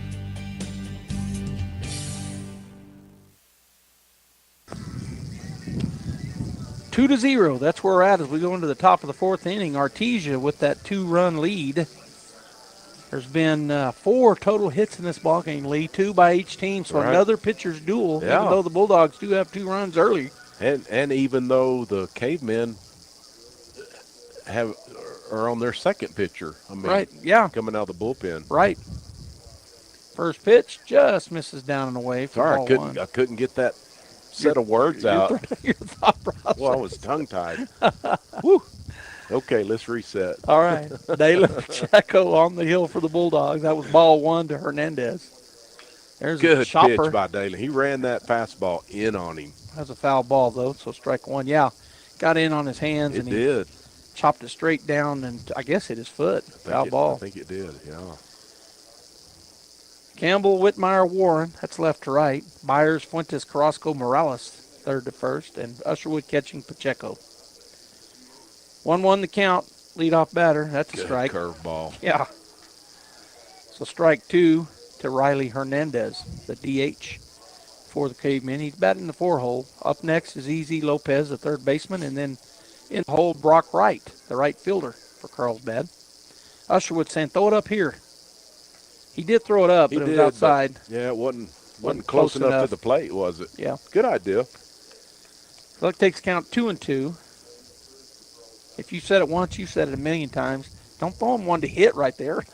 2-0. That's where we're at as we go into the top of the fourth inning. Artesia with that 2-run lead. There's been 4 total hits in this ballgame, Lee, 2 by each team, so another pitcher's duel, even though the Bulldogs do have 2 runs early. And even though the Cavemen are on their second pitcher. I mean, coming out of the bullpen. Right. First pitch just misses down and away for ball one. I couldn't get that set of words out. Your thought process. Well, I was tongue-tied. Woo. Okay, let's reset. All right. Dalen Pacheco on the hill for the Bulldogs. That was ball 1 to Hernandez. There's Good a chopper. pitch by Dalen. He ran that fastball in on him. That's a foul ball, though, so strike 1. Yeah, got in on his hands. It did. Chopped it straight down and I guess hit his foot. Foul ball. I think it did, yeah. Campbell, Whitmire, Warren. That's left to right. Byers, Fuentes, Carrasco, Morales, third to first. And Usherwood catching Pacheco. 1-1 the count. Leadoff batter. That's a strike. Curveball. Yeah. So strike 2 to Riley Hernandez, the DH for the Cavemen. He's batting the 4-hole. Up next is Easy Lopez, the third baseman, and then in the hole, Brock Wright, the right fielder for Carlsbad. Usherwood saying, throw it up here. He did throw it up, but it was outside. Yeah, it wasn't close enough to the plate, was it? Yeah. Good idea. So it takes count 2-2. If you said it once, you said it a million times. Don't throw him one to hit right there.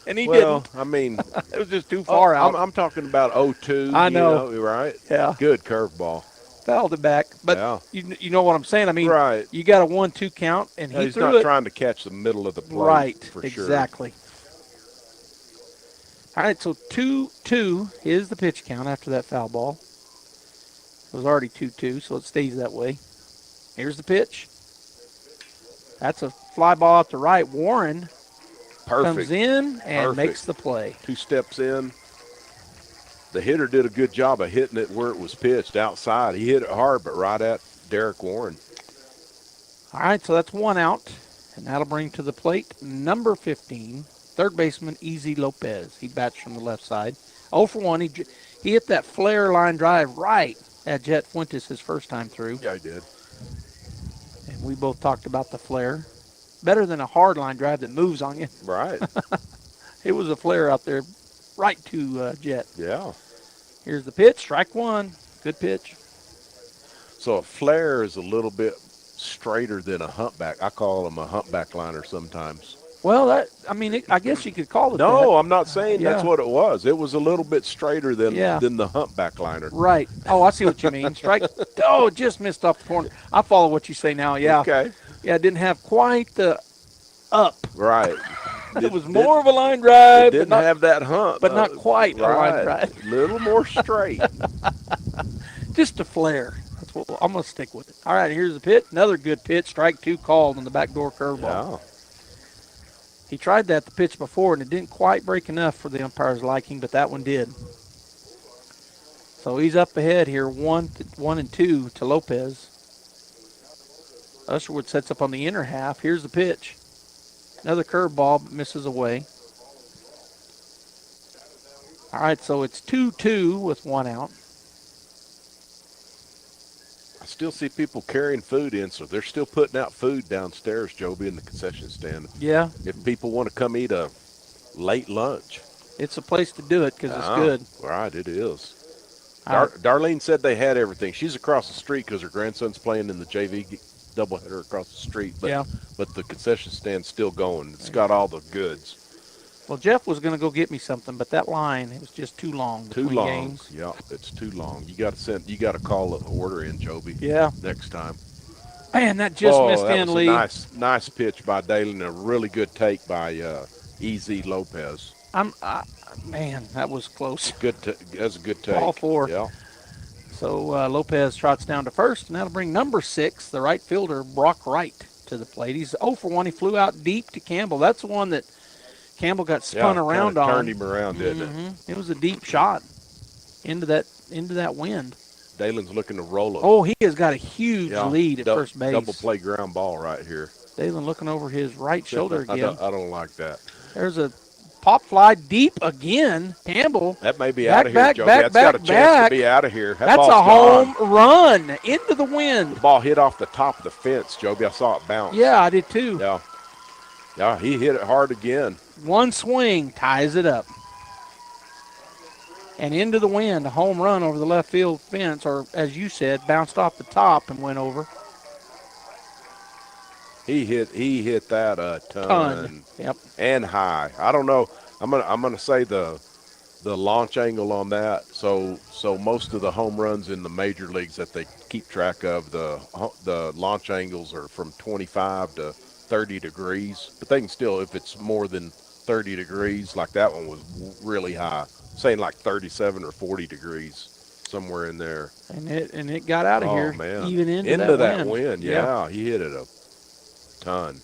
And he didn't. I mean, it was just too far out. I'm talking about 0-2. I know. Right? Yeah. Good curveball. Fouled it back. But you know what I'm saying? I mean, you got a 1-2 count, and he's not trying to catch the middle of the plate. Right, for exactly. All right, so 2-2 is the pitch count after that foul ball. It was already 2-2, so it stays that way. Here's the pitch. That's a fly ball out to right. Warren comes in and makes the play. 2 steps in. The hitter did a good job of hitting it where it was pitched, outside. He hit it hard, but right at Derek Warren. All right, so that's 1 out, and that'll bring to the plate number 15, third baseman Easy Lopez. He bats from the left side. 0 for 1. He hit that flare line drive right at Jet Fuentes his first time through. Yeah, he did. And we both talked about the flare. Better than a hard line drive that moves on you. Right. It was a flare out there right to Jet. Yeah. Here's the pitch, strike 1. Good pitch. So a flare is a little bit straighter than a humpback. I call them a humpback liner sometimes. Well, I guess you could call it that. No, I'm not saying that's what it was. It was a little bit straighter than the humpback liner. Right. Oh, I see what you mean. Strike. Oh, just missed off the corner. I follow what you say now. Yeah. Okay. Yeah, it didn't have quite the up. Right. It was more of a line drive. It didn't have that hump. But not quite a line drive. A little more straight. Just a flare. That's what I'm going to stick with it. All right, here's the pitch. Another good pitch. Strike 2 called on the backdoor curveball. Yeah. He tried that the pitch before, and it didn't quite break enough for the umpire's liking, but that one did. So he's up ahead here, 1-2 to Lopez. Usherwood sets up on the inner half. Here's the pitch. Another curveball, but misses away. All right, so it's 2-2 with 1 out. I still see people carrying food in, so they're still putting out food downstairs, Joby, in the concession stand. Yeah. If people want to come eat a late lunch. It's a place to do it because it's good. Right, it is. Darlene said they had everything. She's across the street because her grandson's playing in the JV doubleheader across the street. But, but the concession stand's still going. It's got all the goods. Well, Jeff was going to go get me something, but that line, it was just too long. Too long. Games. Yeah, it's too long. You got to call an order in, Joby. Yeah. Next time. Man, that just missed in, Lee. Nice pitch by Dalen. A really good take by EZ Lopez. Man, that was close. That's a good take. All 4. Yeah. So Lopez trots down to first, and that'll bring number 6, the right fielder, Brock Wright, to the plate. He's 0 for 1. He flew out deep to Campbell. That's the one that Campbell got spun around on. Turned him around, didn't it? It was a deep shot into that wind. Dalen's looking to roll it. Oh, he has got a huge lead at first base. Double play ground ball right here. Dalen looking over his right shoulder again. I don't like that. There's a pop fly deep again. Campbell. That may be out of here, Joe. That's got a chance to be out of here. That's a home run into the wind. The ball hit off the top of the fence, Joby. I saw it bounce. Yeah, I did too. Yeah, he hit it hard again. One swing ties it up. And into the wind, a home run over the left field fence, or as you said, bounced off the top and went over. He hit that a ton. Yep. And high. I don't know. I'm gonna say the launch angle on that. So most of the home runs in the major leagues that they keep track of, the launch angles are from 25 to 30 degrees. But they can still, if it's more than 30 degrees, like that one was really high, saying like 37 or 40 degrees, somewhere in there. And it got out of here, man. Even into that wind. Yeah, he hit it a ton.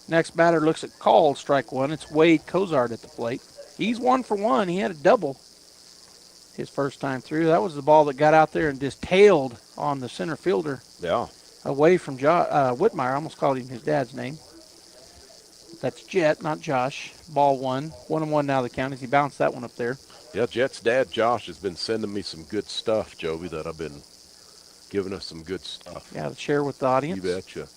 Next batter looks at called strike 1. It's Wade Cozart at the plate. He's 1 for 1. He had a double his first time through. That was the ball that got out there and just tailed on the center fielder. Yeah. Away from Whitmire. I almost called him his dad's name. That's Jet, not Josh. Ball 1. 1-1 now the count as he bounced that one up there. Yeah, Jet's dad, Josh, has been sending me some good stuff, Joby, that I've been giving us some good stuff. Yeah, to share with the audience. You betcha.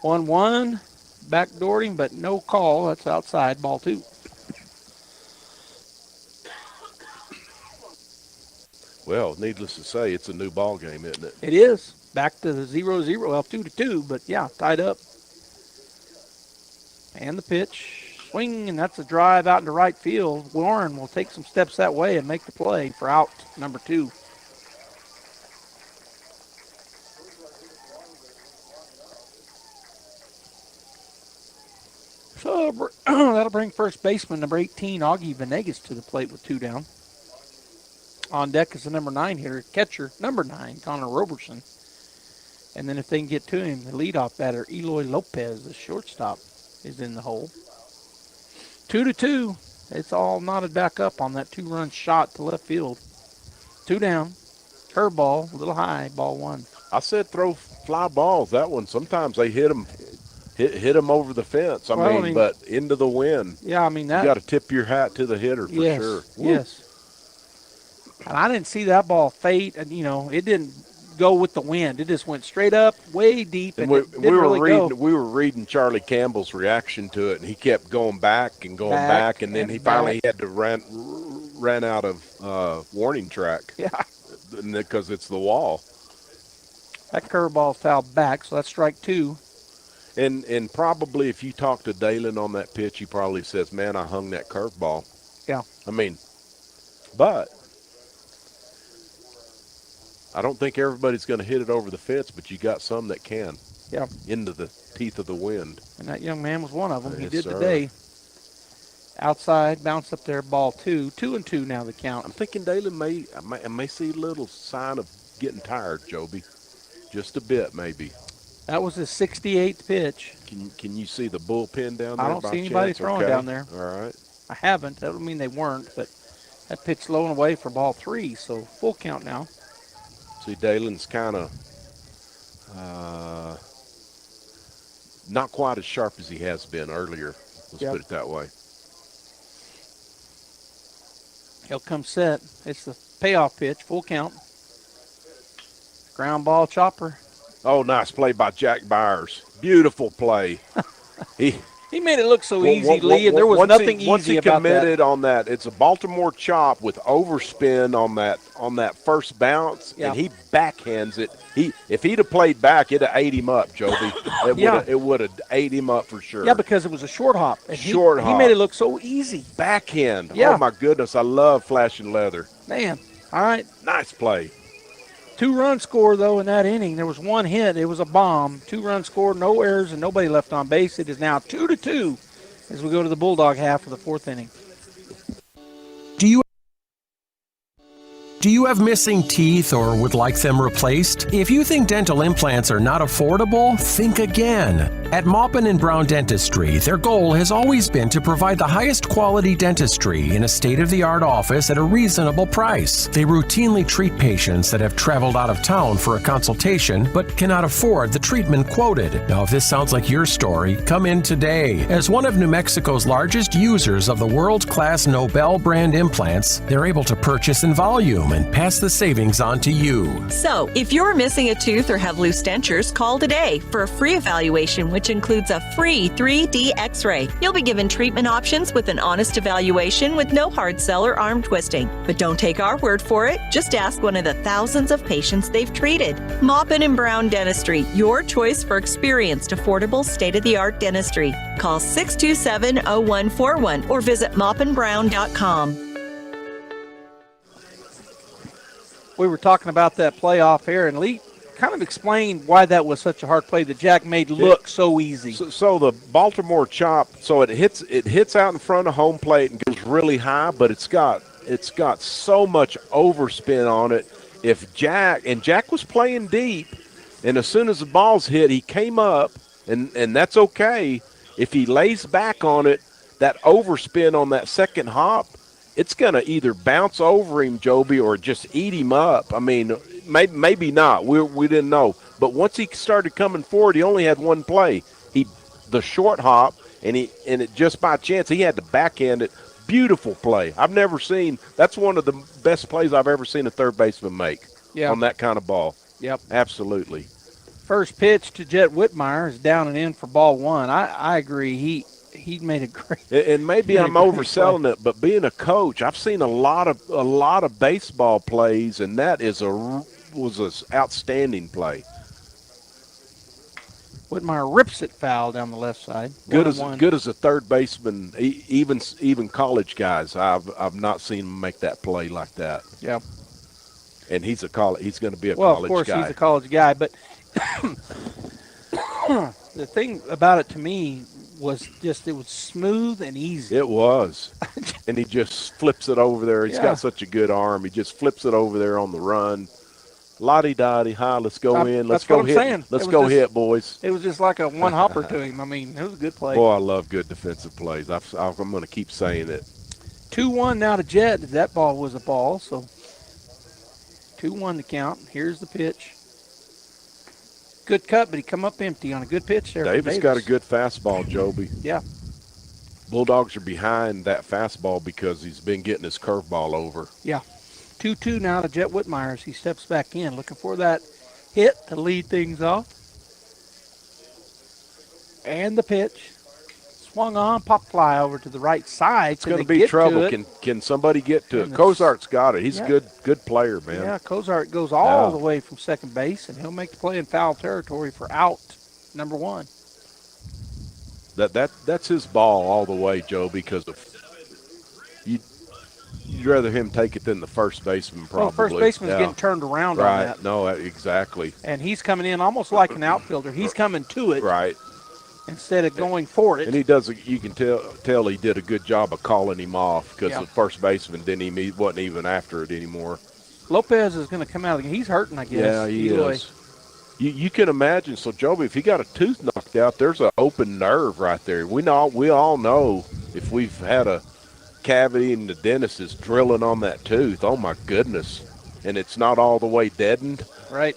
1-1. Backdoored him, but no call. That's outside. Ball 2. Well, needless to say, it's a new ball game, isn't it? It is. Back to the 0-0. Well, 2-2, but yeah, tied up. And the pitch. Swing, and that's a drive out into right field. Warren will take some steps that way and make the play for out number 2. So that'll bring first baseman number 18, Augie Venegas, to the plate with 2 down. On deck is the number 9 hitter, catcher number 9, Connor Roberson. And then if they can get to him, the leadoff batter, Eloy Lopez, the shortstop, is in the hole. 2-2. It's all knotted back up on that 2-run shot to left field. 2 down. Curveball, a little high, ball 1. I said throw fly balls. That one, sometimes they hit them over the fence. I mean, but into the wind. Yeah, I mean that. You got to tip your hat to the hitter for sure. Yes. And I didn't see that ball fade. And it didn't go with the wind. It just went straight up, way deep, and we were reading Charlie Campbell's reaction to it, and he kept going back and going back, and then he finally had to ran out of warning track. Yeah, because it's the wall. That curveball fouled back, so that's strike 2. And probably if you talk to Dalen on that pitch, he probably says, "Man, I hung that curveball." Yeah. I mean, but I don't think everybody's going to hit it over the fence, but you got some that can. Yeah. Into the teeth of the wind. And that young man was one of them. He Yes, did sir. today. Outside, bounce up there, ball 2. 2-2 now the count. I'm thinking Dalen may see a little sign of getting tired, Joby. Just a bit, maybe. That was his 68th pitch. Can you see the bullpen down there? I don't see anybody throwing down there. All right. I haven't. That would mean they weren't, but that pitch low and away for ball 3, so full count now. See, Dalen's kind of not quite as sharp as he has been earlier. Let's put it that way. He'll come set. It's the payoff pitch, full count. Ground ball chopper. Oh, nice play by Jack Byers. Beautiful play. He made it look so easy, Lee, and there was nothing easy about that. Once he committed on that, it's a Baltimore chop with overspin on that first bounce, and he backhands it. If he'd have played back, it'd have ate him up, Joby. It would have ate him up for sure. Yeah, because it was a short hop. And He He made it look so easy. Backhand. Yeah. Oh, my goodness. I love flashing leather. Man, all right. Nice play. 2-run score, though, in that inning. There was one hit. It was a bomb. 2-run score, no errors, and nobody left on base. It is now 2-2 as we go to the Bulldog half of the 4th inning. Do you have missing teeth or would like them replaced? If you think dental implants are not affordable, think again. At Maupin & Brown Dentistry, their goal has always been to provide the highest quality dentistry in a state-of-the-art office at a reasonable price. They routinely treat patients that have traveled out of town for a consultation but cannot afford the treatment quoted. Now, if this sounds like your story, come in today. As one of New Mexico's largest users of the world-class Nobel brand implants, they're able to purchase in volume and pass the savings on to you. So, if you're missing a tooth or have loose dentures, call today for a free evaluation, which includes a free 3D x-ray. You'll be given treatment options with an honest evaluation with no hard sell or arm twisting. But don't take our word for it. Just ask one of the thousands of patients they've treated. Maupin & Brown Dentistry, your choice for experienced, affordable, state-of-the-art dentistry. Call 627-0141 or visit maupinbrown.com. We were talking about that playoff here, and Lee kind of explained why that was such a hard play that Jack made look so easy. So the Baltimore chop, so it hits out in front of home plate and goes really high, but it's got so much overspin on it. If Jack was playing deep, and as soon as the ball's hit, he came up, and that's okay. If he lays back on it, that overspin on that second hop, it's going to either bounce over him, Joby, or just eat him up. I mean, maybe not. We didn't know. But once he started coming forward, he only had one play. The short hop, and it just by chance, he had to backhand it. Beautiful play. I've never seen – that's one of the best plays I've ever seen a third baseman make on that kind of ball. Yep. Absolutely. First pitch to Jet Whitmire is down and in for ball 1. I agree. He made a great. And maybe I'm overselling it, but being a coach, I've seen a lot of baseball plays, and that was an outstanding play. Whitmire rips it foul down the left side. Good as a third baseman, even college guys. I've not seen him make that play like that. Yeah. And he's going to be a college guy. Well, of course he's a college guy, but the thing about it to me, was it was smooth and easy. It was. And he just flips it over there. He's got such a good arm. He just flips it over there on the run. Lottie-dottie, hi, let's go in. Let's go hit. Let's go hit, boys. It was just like a one-hopper to him. I mean, it was a good play. Boy, I love good defensive plays. I'm going to keep saying it. 2-1 now to Jet. That ball was a ball, so 2-1 to count. Here's the pitch. Good cut, but he come up empty on a good pitch there. Davis got a good fastball, Joby. Yeah. Bulldogs are behind that fastball because he's been getting his curveball over. Yeah. 2-2 now to Jet Whitmire as he steps back in, looking for that hit to lead things off. And the pitch. Swung on, pop fly over to the right side. It's going to be trouble. Can somebody get to it? Cozart's got it. He's a good player, man. Yeah, Cozart goes all the way from second base, and he'll make the play in foul territory for out number 1. That's his ball all the way, Joe, because of you'd rather him take it than the first baseman probably. Well, first baseman's getting turned around on that. Right, no, exactly. And he's coming in almost like an outfielder. He's coming to it. Right. Instead of going for it. And he does. You can tell he did a good job of calling him off because the first baseman wasn't even after it anymore. Lopez is going to come out again. He's hurting, I guess. Yeah, he is. You can imagine. So, Joby, if he got a tooth knocked out, there's an open nerve right there. We all know if we've had a cavity and the dentist is drilling on that tooth, oh, my goodness, and it's not all the way deadened. Right.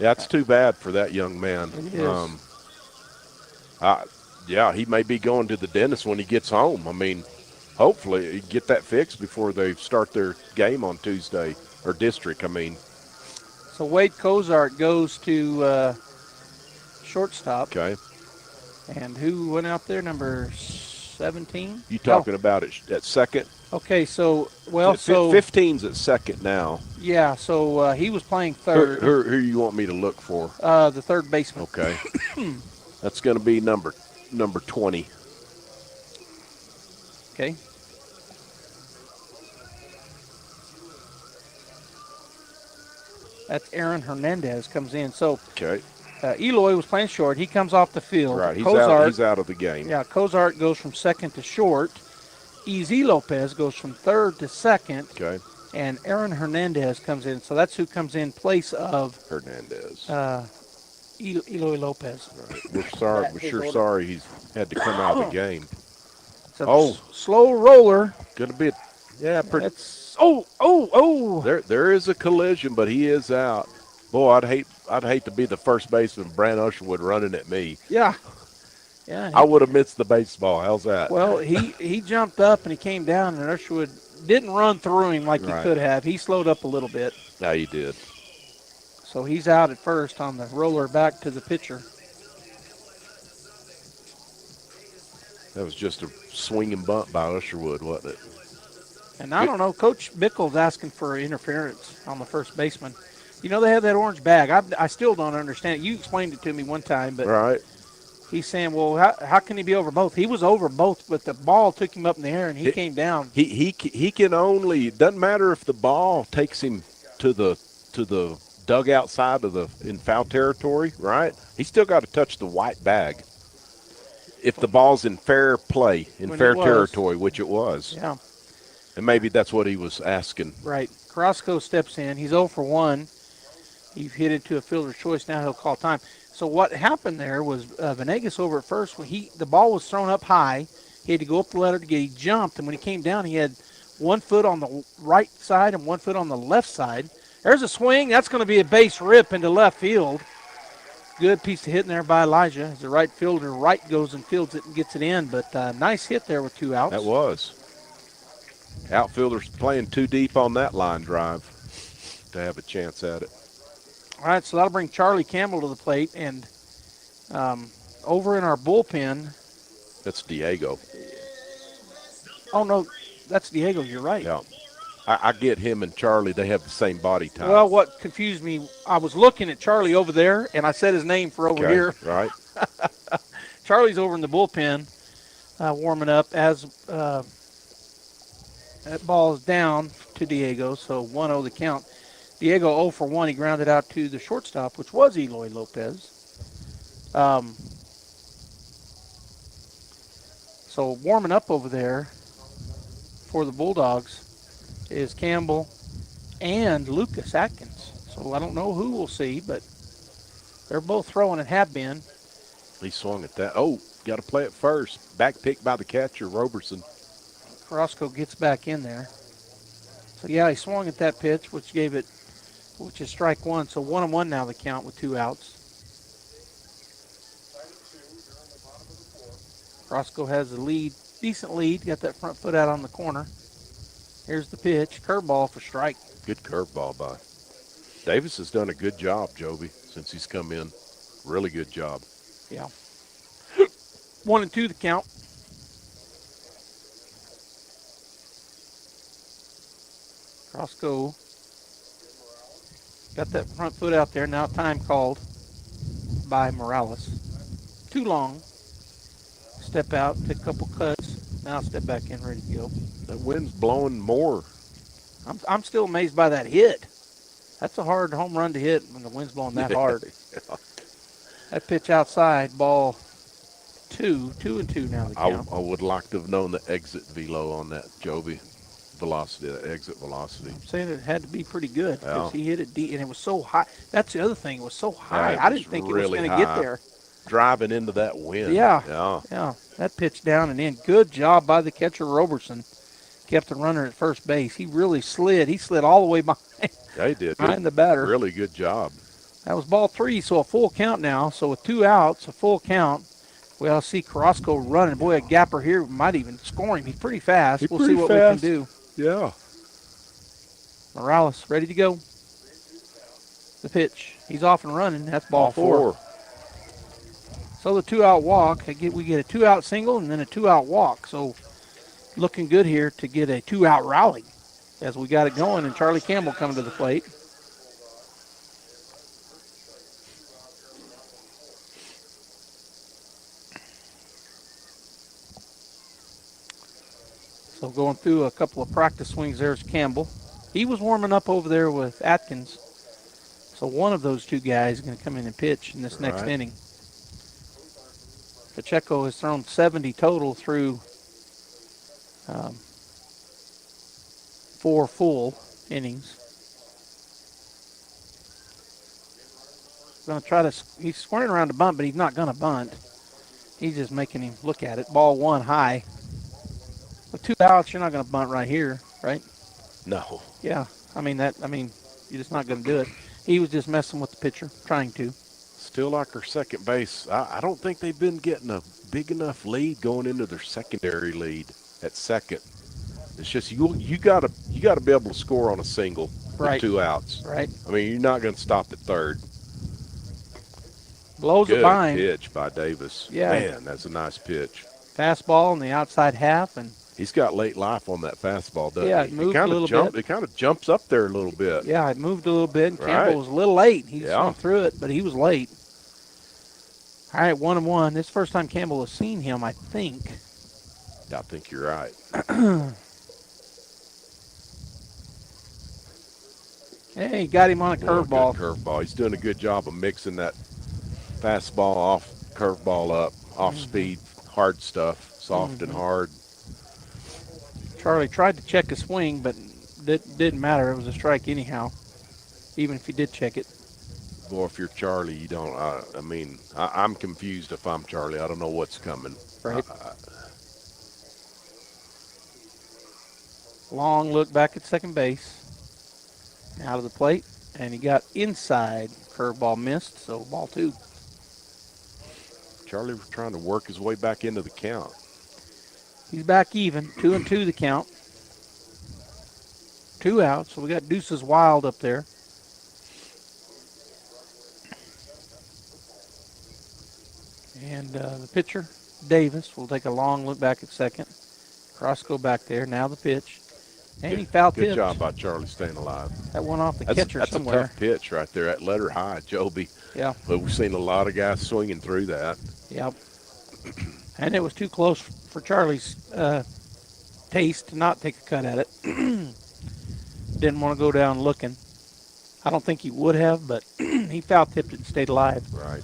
Yeah, it's too bad for that young man. It is. He may be going to the dentist when he gets home. I mean, hopefully he get that fixed before they start their game on Tuesday, or district, I mean. So Wade Cozart goes to shortstop. Okay. And who went out there, number 17? You talking about it at second? Okay, so 15's at second now. Yeah, so he was playing third. Who you want me to look for? The third baseman. Okay. That's going to be number 20. Okay. That's Aaron Hernandez comes in. So okay. Eloy was playing short. He comes off the field. Right, he's out of the game. Yeah, Cozart goes from second to short. Easy Lopez goes from third to second. Okay. And Aaron Hernandez comes in. So that's who comes in place of Hernandez. Eloy Lopez. Right. We're sure sorry he's had to come out of the game. Slow roller. Gonna be pretty. There is a collision, but he is out. Boy, I'd hate to be the first baseman, Brant Usherwood, running at me. Yeah. Yeah. I would have missed the baseball. How's that? Well, he jumped up and he came down, and Usherwood didn't run through him like he could have. He slowed up a little bit. Yeah, he did. So he's out at first on the roller back to the pitcher. That was just a swinging bunt by Usherwood, wasn't it? And I don't know, Coach Bickle's asking for interference on the first baseman. You know, they have that orange bag. I still don't understand it. You explained it to me one time, but he's saying, well, how can he be over both? He was over both, but the ball took him up in the air, and he came down. He can only – it doesn't matter if the ball takes him to the dugout side in foul territory, right? He's still got to touch the white bag if the ball's in fair play, in fair territory, which it was. Yeah. And maybe that's what he was asking. Right. Carrasco steps in. He's 0 for 1. He hit it to a fielder's choice. Now he'll call time. So what happened there was Venegas over at first, when the ball was thrown up high, he had to go up the ladder to get. He jumped, and when he came down, he had 1 foot on the right side and 1 foot on the left side. There's a swing. That's going to be a base rip into left field. Good piece of hitting there by Elijah. As the right fielder goes and fields it and gets it in. But nice hit there with 2 outs. That was. Outfielders playing too deep on that line drive to have a chance at it. All right, so that'll bring Charlie Campbell to the plate. And over in our bullpen. That's Diego. Oh, no, that's Diego. You're right. Yeah. I get him and Charlie. They have the same body type. Well, what confused me, I was looking at Charlie over there, and I said his name for over here. Right. Charlie's over in the bullpen warming up as that ball is down to Diego, so 1-0 the count. Diego 0 for 1. He grounded out to the shortstop, which was Eloy Lopez. So warming up over there for the Bulldogs is Campbell and Lucas Atkins. So I don't know who we'll see, but they're both throwing and have been. He swung at that. Oh, got to play it first. Back pick by the catcher, Roberson. Carrasco gets back in there. So, yeah, he swung at that pitch, which is strike one. So 1-1 now the count with 2 outs. Carrasco has the lead, decent lead. Got that front foot out on the corner. Here's the pitch. Curveball for strike. Good curveball by Davis. Has done a good job, Joby, since he's come in. Really good job. Yeah. 1-2 the count. Carrasco got that front foot out there. Now time called by Morales. Too long. Step out, take a couple cuts. Now step back in, ready to go. That wind's blowing more. I'm still amazed by that hit. That's a hard home run to hit when the wind's blowing that hard. Yeah. That pitch outside, ball 2, 2-2 now the count. I would like to have known the exit velo on that, Joby. Velocity, the exit velocity. I'm saying it had to be pretty good because Yeah. he hit it deep, and it was so high. That's the other thing. It was so high. Yeah, I didn't think really it was going to get high. there. Driving into that wind. Yeah. That pitch down and in. Good job by the catcher, Roberson. Kept the runner at first base. He really slid. He slid all the way behind, They did. behind the batter. Really good job. That was ball 3, so a full count now. So with 2 outs, a full count. We'll see Carrasco running. Boy, a gapper here might even score him. He's pretty fast. We'll see what we can do. Yeah. Morales ready to go. The pitch. He's off and running. That's ball 4. So the 2-out walk. We get a 2-out single and then a 2-out walk. So looking good here to get a 2-out rally as we got it going. And Charlie Campbell coming to the plate. So going through a couple of practice swings, there's Campbell. He was warming up over there with Atkins. So one of those 2 guys is going to come in and pitch in this next inning. Pacheco has thrown 70 total through 4 full innings. Going to try to, he's squaring around to bunt, but he's not going to bunt. He's just making him look at it. Ball 1 high. With 2 outs, you're not going to bunt right here, right? No. Yeah. You're just not going to do it. He was just messing with the pitcher, trying to. Still like our second base. I don't think they've been getting a big enough lead going into their secondary lead at second. It's just you got to be able to score on a single with 2 outs. Right. You're not going to stop at third. Blows it by him. Good pitch by Davis. Yeah. Man, that's a nice pitch. Fastball on the outside half, and he's got late life on that fastball, doesn't he? Yeah, it moved a little bit. It kind of jumps up there a little bit. Yeah, it moved a little bit, and Campbell was a little late. He swung through it, but he was late. All right, 1-1. This is the first time Campbell has seen him, I think. I think you're right. Hey, got him on a curveball. Curveball. He's doing a good job of mixing that fastball off, curveball up, off speed, hard stuff, soft and hard. Charlie tried to check a swing, but it didn't matter. It was a strike anyhow, even if he did check it. Boy, if you're Charlie, you don't. I'm confused if I'm Charlie. I don't know what's coming. Right. Long look back at second base. Out of the plate, and he got inside. Curveball missed, so ball 2. Charlie was trying to work his way back into the count. He's back even. 2-2 the count. 2 outs, so we got Deuces Wild up there. And the pitcher, Davis, will take a long look back at second. Carrasco back there. Now the pitch. And he foul tipped. Good job by Charlie staying alive. That went off the catcher somewhere. That's a tough pitch right there at letter high, Joby. Yeah. But we've seen a lot of guys swinging through that. Yep. And it was too close for Charlie's taste to not take a cut at it. Didn't want to go down looking. I don't think he would have, but he foul tipped it and stayed alive. Right.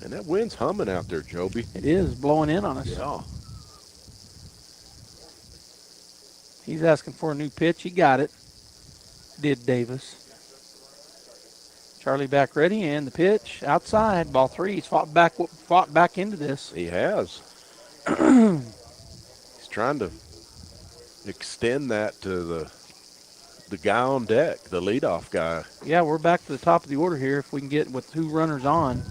And that wind's humming out there, Joby. It is blowing in on us. Yeah. He's asking for a new pitch. He got it. Did Davis. Charlie back ready, and the pitch outside. Ball 3. He's fought back into this. He has. He's trying to extend that to the guy on deck, the leadoff guy. Yeah, we're back to the top of the order here if we can get with 2 runners on.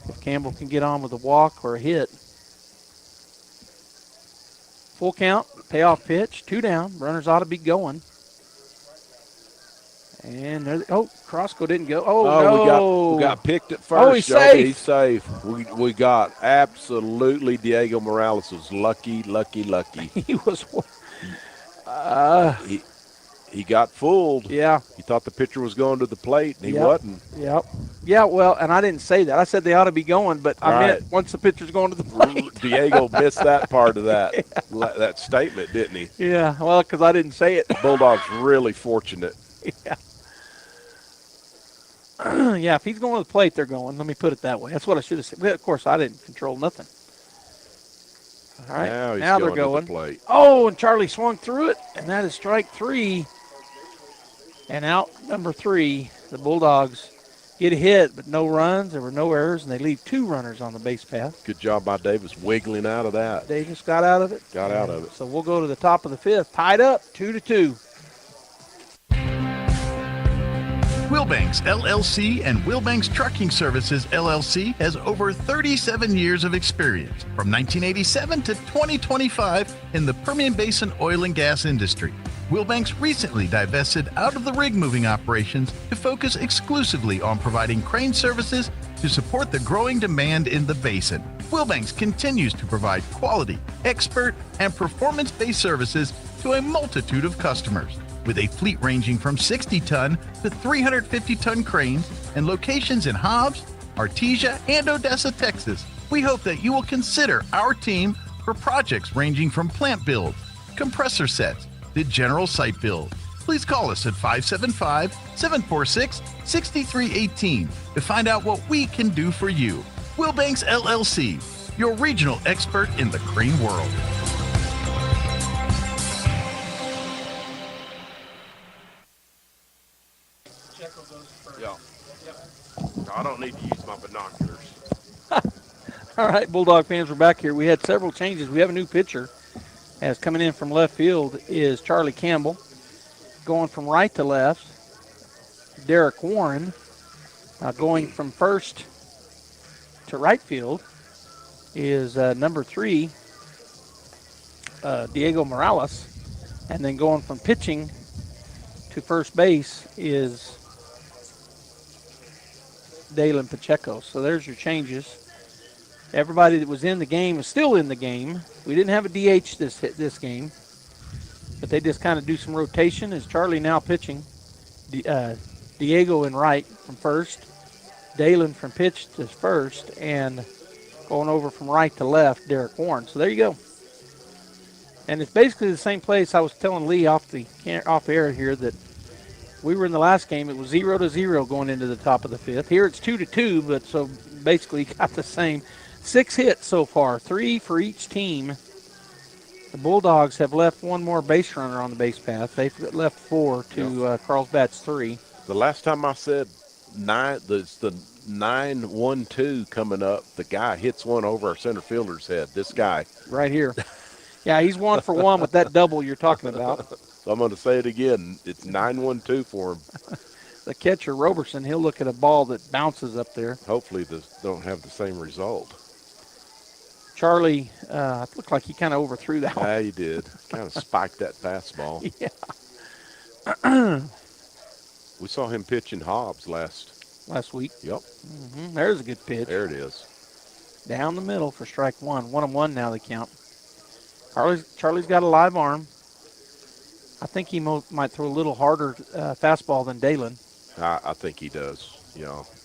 If Campbell can get on with a walk or a hit. Full count, payoff pitch, 2 down. Runners ought to be going. And Crosco didn't go. No. We got picked at first. He's safe. He's safe. We got absolutely Diego Morales was lucky. He was. He got fooled. Yeah. He thought the pitcher was going to the plate, and he wasn't. Yep. Yeah, well, and I didn't say that. I said they ought to be going, but I meant once the pitcher's going to the plate. Diego missed that part of that that statement, didn't he? Yeah, well, because I didn't say it. The Bulldogs really fortunate. Yeah. Yeah, if he's going to the plate, they're going. Let me put it that way. That's what I should have said. Of course, I didn't control nothing. All right, now they're going. To the plate. Oh, and Charlie swung through it, and that is strike 3. And out number 3, the Bulldogs get a hit, but no runs. There were no errors, and they leave 2 runners on the base path. Good job by Davis wiggling out of that. Davis got out of it. Got out of it. So we'll go to the top of the 5th, tied up 2-2. Wilbanks LLC and Wilbanks Trucking Services LLC has over 37 years of experience from 1987 to 2025 in the Permian Basin oil and gas industry. Wilbanks recently divested out of the rig moving operations to focus exclusively on providing crane services to support the growing demand in the basin. Wilbanks continues to provide quality, expert, and performance-based services to a multitude of customers. With a fleet ranging from 60-ton to 350-ton cranes and locations in Hobbs, Artesia, and Odessa, Texas, we hope that you will consider our team for projects ranging from plant build, compressor sets, to general site build. Please call us at 575-746-6318 to find out what we can do for you. Wilbanks LLC, your regional expert in the crane world. I don't need to use my binoculars. All right, Bulldog fans, we're back here. We had several changes. We have a new pitcher. As coming in from left field is Charlie Campbell. Going from right to left, Derek Warren. Going from first to right field is number 3, Diego Morales. And then going from pitching to first base is Dalen Pacheco. So there's your changes. Everybody that was in the game is still in the game. We didn't have a DH this game, but they just kind of do some rotation. As Charlie now pitching, Diego in right from first, Dalen from pitch to first, and going over from right to left, Derek Warren. So there you go. And it's basically the same place. I was telling Lee off air here that we were in the last game. It was 0-0 going into the top of the 5th. Here it's 2-2, but so basically got the same. 6 hits so far, 3 for each team. The Bulldogs have left 1 more base runner on the base path. They've left 4 to Carlsbad's 3. The last time I said 9, it's the 9-1-2 coming up. The guy hits one over our center fielder's head. This guy. Right here. Yeah, he's 1 for 1 with that double you're talking about. So I'm going to say it again. It's 9-1-2 for him. The catcher, Roberson, he'll look at a ball that bounces up there. Hopefully they don't have the same result. Charlie looked like he kind of overthrew that one. Yeah, he did. Kind of spiked that fastball. Yeah. We saw him pitch in Hobbs last week. Yep. Mm-hmm. There's a good pitch. There it is. Down the middle for strike 1. 1-1 now they count. Charlie's got a live arm. I think he might throw a little harder fastball than Dalen. I think he does.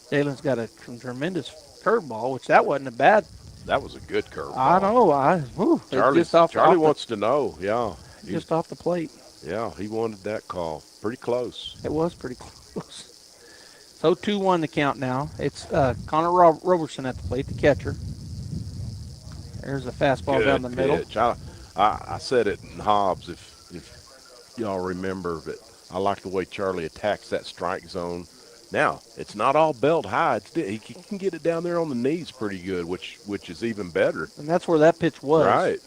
Dalen's got a tremendous curveball, which that wasn't a bad. That was a good curveball. I know. Charlie wants to know. Yeah. Just off the plate. Yeah, he wanted that call. Pretty close. It was pretty close. So 2-1 the count now. It's Connor Roberson at the plate, the catcher. There's a fastball Good down the middle. pitch. I said it in Hobbs, if y'all remember, but I like the way Charlie attacks that strike zone. Now, it's not all belt high. He can get it down there on the knees pretty good, which is even better. And that's where that pitch was. Right.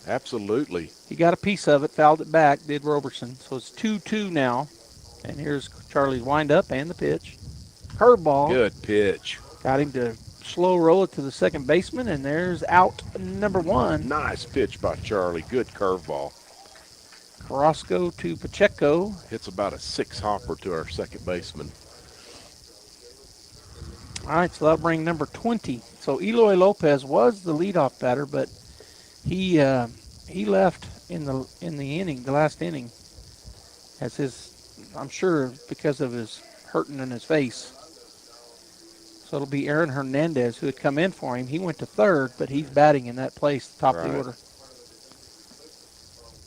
Absolutely. He got a piece of it, fouled it back, did Roberson. So it's 2-2 now. And here's Charlie's windup and the pitch. Curveball. Good pitch. Got him to slow roll it to the second baseman, and there's out number 1. Nice pitch by Charlie. Good curveball. Carrasco to Pacheco. Hits about a 6-hopper to our second baseman. All right, so that'll bring number 20. So Eloy Lopez was the leadoff batter, but he left in the inning, the last inning, as I'm sure because of his hurting in his face. So it'll be Aaron Hernandez who had come in for him. He went to third, but he's batting in that place, top of the order.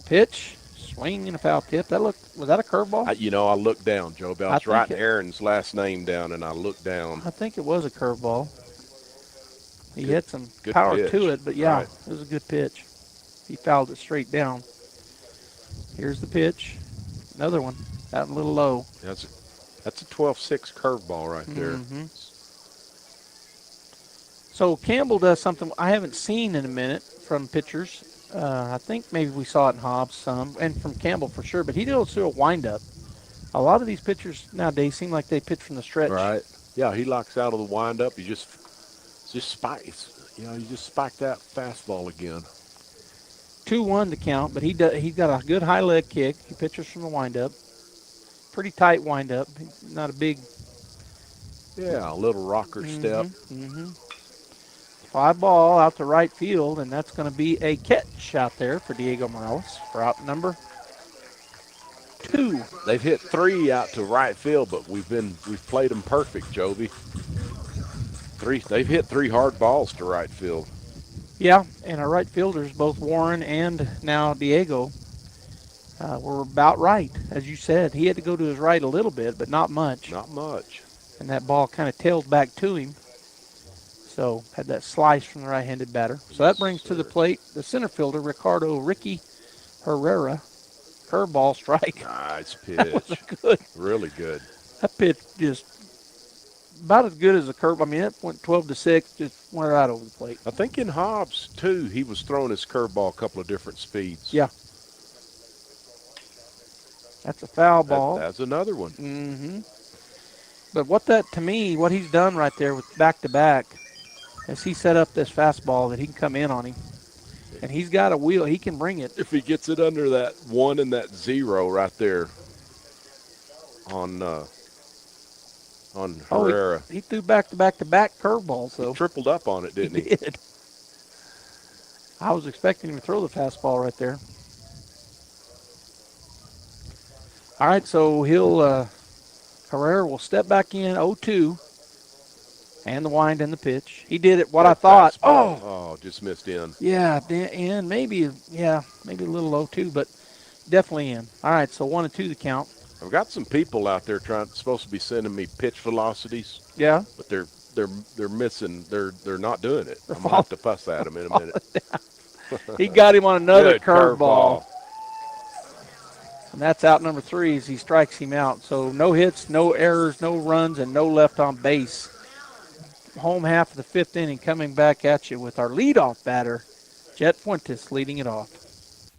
Pitch, swing and a foul tip. Was that a curveball? I looked down, Joe. I was writing Aaron's last name down, and I looked down. I think it was a curveball. He had some power to it, but yeah, It was a good pitch. He fouled it straight down. Here's the pitch. Another one, out a little low. That's a 12-6 curveball right there. Mm-hmm. So Campbell does something I haven't seen in a minute from pitchers. I think maybe we saw it in Hobbs some, and from Campbell for sure, but he does do a windup. A lot of these pitchers nowadays seem like they pitch from the stretch. Right. Yeah, he locks out of the windup. He just spikes. He just spiked that fastball again. 2-1 to count, but he's got a good high leg kick. He pitches from the windup. Pretty tight windup. Not a big. Yeah, a little rocker step. Mm-hmm. Fly ball out to right field, and that's going to be a catch out there for Diego Morales for out number 2. They've hit 3 out to right field, but we've played them perfect, Joby. They've hit 3 hard balls to right field. Yeah, and our right fielders, both Warren and now Diego, were about right, as you said. He had to go to his right a little bit, but not much. Not much. And that ball kind of tailed back to him. So had that slice from the right-handed batter. So that brings to the plate the center fielder, Ricky Herrera. Curveball strike. Nice pitch. That was good. Really good. That pitch just about as good as a curve. I mean, it went 12-6, just went right over the plate. I think in Hobbs, too, he was throwing his curveball a couple of different speeds. Yeah. That's a foul ball. That's another one. Mm-hmm. But what he's done right there with back-to-back is he set up this fastball that he can come in on him. And he's got a wheel. He can bring it. If he gets it under that 1 and that 0 right there on Herrera. He threw back-to-back curveballs, though. He tripled up on it, didn't he? He did. I was expecting him to throw the fastball right there. All right, so Herrera will step back in 0-2. And the wind and the pitch. He did it I thought. Oh, just missed in. Yeah, in. Maybe a little low too, but definitely in. All right, so 1-2 the count. I've got some people out there supposed to be sending me pitch velocities. Yeah. But they're missing. They're not doing it. I'm gonna have to fuss at them in a minute. He got him on another curveball. curveball. And that's out number 3 as he strikes him out. So no hits, no errors, no runs, and no left on base. Home half of the 5th inning coming back at you with our leadoff batter, Jet Fuentes, leading it off.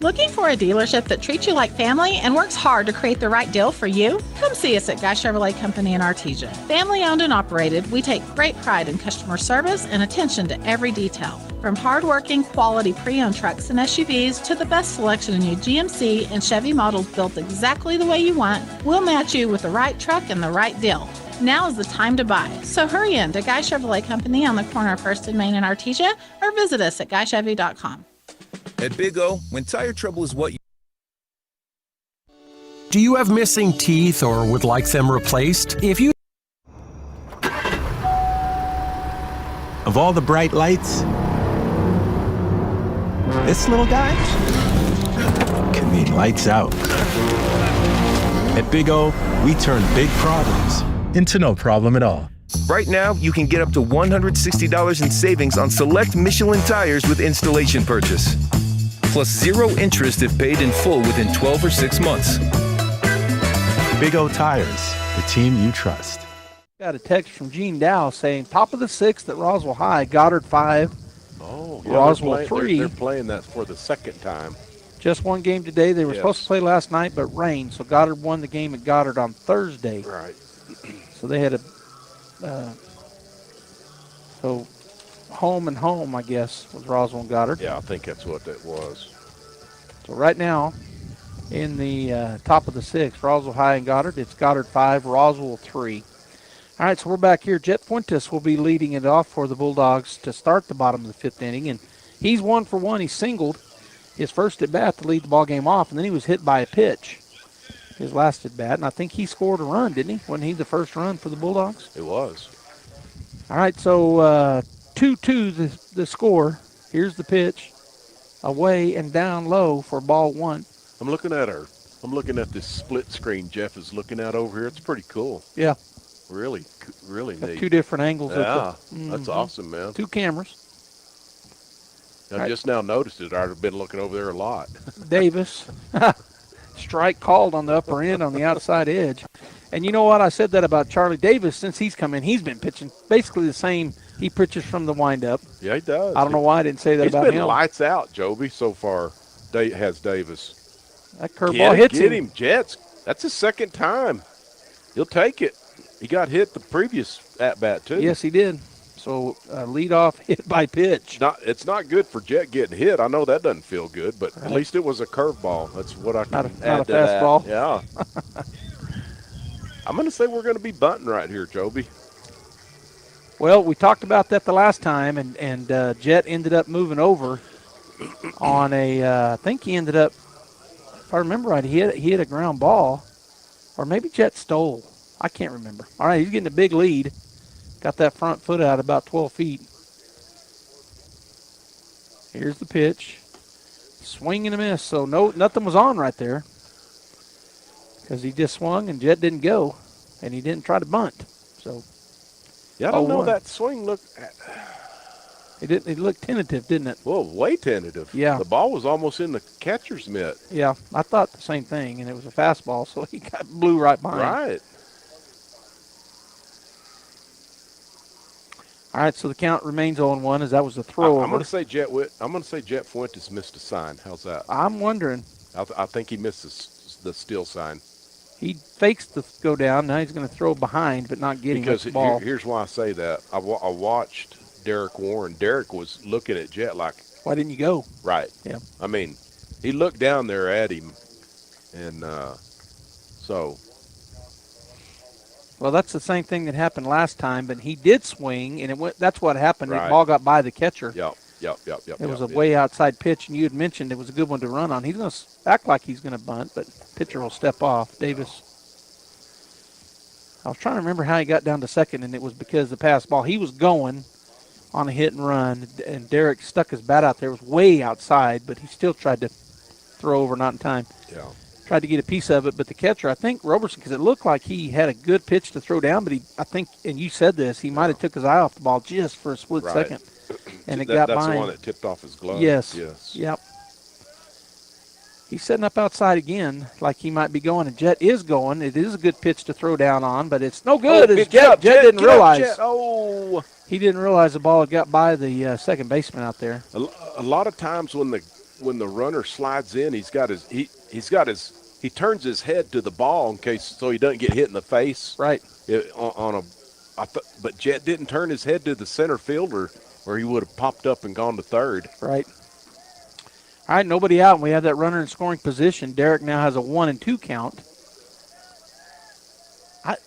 Looking for a dealership that treats you like family and works hard to create the right deal for you? Come see us at Guy Chevrolet Company in Artesia. Family owned and operated, we take great pride in customer service and attention to every detail. From hard-working, quality pre-owned trucks and SUVs to the best selection of new GMC and Chevy models built exactly the way you want, we'll match you with the right truck and the right deal. Now is the time to buy. So hurry in to Guy Chevrolet Company on the corner of 1st and Main in Artesia or visit us at GuyChevy.com. At Big O, when tire trouble is what you... Do you have missing teeth or would like them replaced? Of all the bright lights, this little guy can mean lights out. At Big O, we turn big problems into no problem at all. Right now, you can get up to $160 in savings on select Michelin tires with installation purchase. Plus 0 interest if paid in full within 12 or 6 months. Big O Tires, the team you trust. Got a text from Gene Dow saying top of the 6th at Roswell High, Goddard 5, Roswell 3. They're playing that for the second time. Just one game today. They were supposed to play last night, but rain. So Goddard won the game at Goddard on Thursday. Right. So they had a so home and home, I guess, was Roswell and Goddard. Yeah, I think that's what that was. So right now, in the top of the 6th, Roswell High and Goddard, it's Goddard 5, Roswell 3. All right, so we're back here. Jet Fuentes will be leading it off for the Bulldogs to start the bottom of the 5th inning, and he's 1 for 1. He singled his first at bat to lead the ball game off, and then he was hit by a pitch, his last at bat, and I think he scored a run, didn't he? Wasn't he the first run for the Bulldogs? It was. All right, so 2-2 the score. Here's the pitch, away and down low for ball 1. I'm looking at this split screen Jeff is looking at over here. It's pretty cool. Yeah. Really Got neat. 2 different angles. Yeah, that's awesome, man. 2 cameras. I just now noticed it. I'd have been looking over there a lot. Davis. Strike called on the upper end on the outside edge. And you know what? I said that about Charlie Davis. Since he's come in, he's been pitching basically the same. He pitches from the windup. Yeah, he does. I don't know why I didn't say that about him. He's been lights out, Joby, so far, has Davis. That curveball hits him. Get him, Jets. That's his second time. He'll take it. He got hit the previous at-bat, too. Yes, he did. So leadoff hit by pitch. It's not good for Jet getting hit. I know that doesn't feel good, but at least it was a curveball. That's what I can add to that. Not a fastball. Yeah. I'm going to say we're going to be bunting right here, Joby. Well, we talked about that the last time, and Jet ended up moving over on I think he ended up, if I remember right, he hit a ground ball, or maybe Jet stole. I can't remember. All right, he's getting a big lead. Got that front foot out about 12 feet. Here's the pitch. Swing and a miss. So nothing was on right there, because he just swung and Jet didn't go, and he didn't try to bunt. So yeah, I don't know, that swing looked. It looked tentative, didn't it? Well, way tentative. Yeah. The ball was almost in the catcher's mitt. Yeah, I thought the same thing, and it was a fastball, so he blew right behind. Right. All right, so the count remains 0-1 as that was the throw. I'm going to say Jet Fuentes missed a sign. How's that? I'm wondering. I think he missed the steal sign. He fakes the go down. Now he's going to throw behind, but not getting the ball. Here's why I say that. I watched Derek Warren. Derek was looking at Jet like, why didn't you go? Right. Yeah. I mean, he looked down there at him, and so. Well, that's the same thing that happened last time, but he did swing, and that's what happened. Right. The ball got by the catcher. Yep. It was a way outside pitch, and you had mentioned it was a good one to run on. He's going to act like he's going to bunt, but pitcher will step off. Davis. I was trying to remember how he got down to second, and it was because of the pass ball. He was going on a hit and run, and Derek stuck his bat out there. It was way outside, but he still tried to throw over, not in time. Yeah. Tried to get a piece of it, but the catcher, I think Roberson, because it looked like he had a good pitch to throw down, but I think, and you said this, he might have took his eye off the ball just for a split second, and it got by him. That's the one that tipped off his glove. Yes. Yep. He's setting up outside again, like he might be going, and Jet is going. It is a good pitch to throw down on, but it's no good. Jet didn't realize. He didn't realize the ball had got by the second baseman out there. A lot of times when the runner slides in, he turns his head to the ball in case so he doesn't get hit in the face. Right. But Jet didn't turn his head to the center fielder, or he would have popped up and gone to third. Right. All right, nobody out, and we have that runner in scoring position. Derek now has a 1-2 count.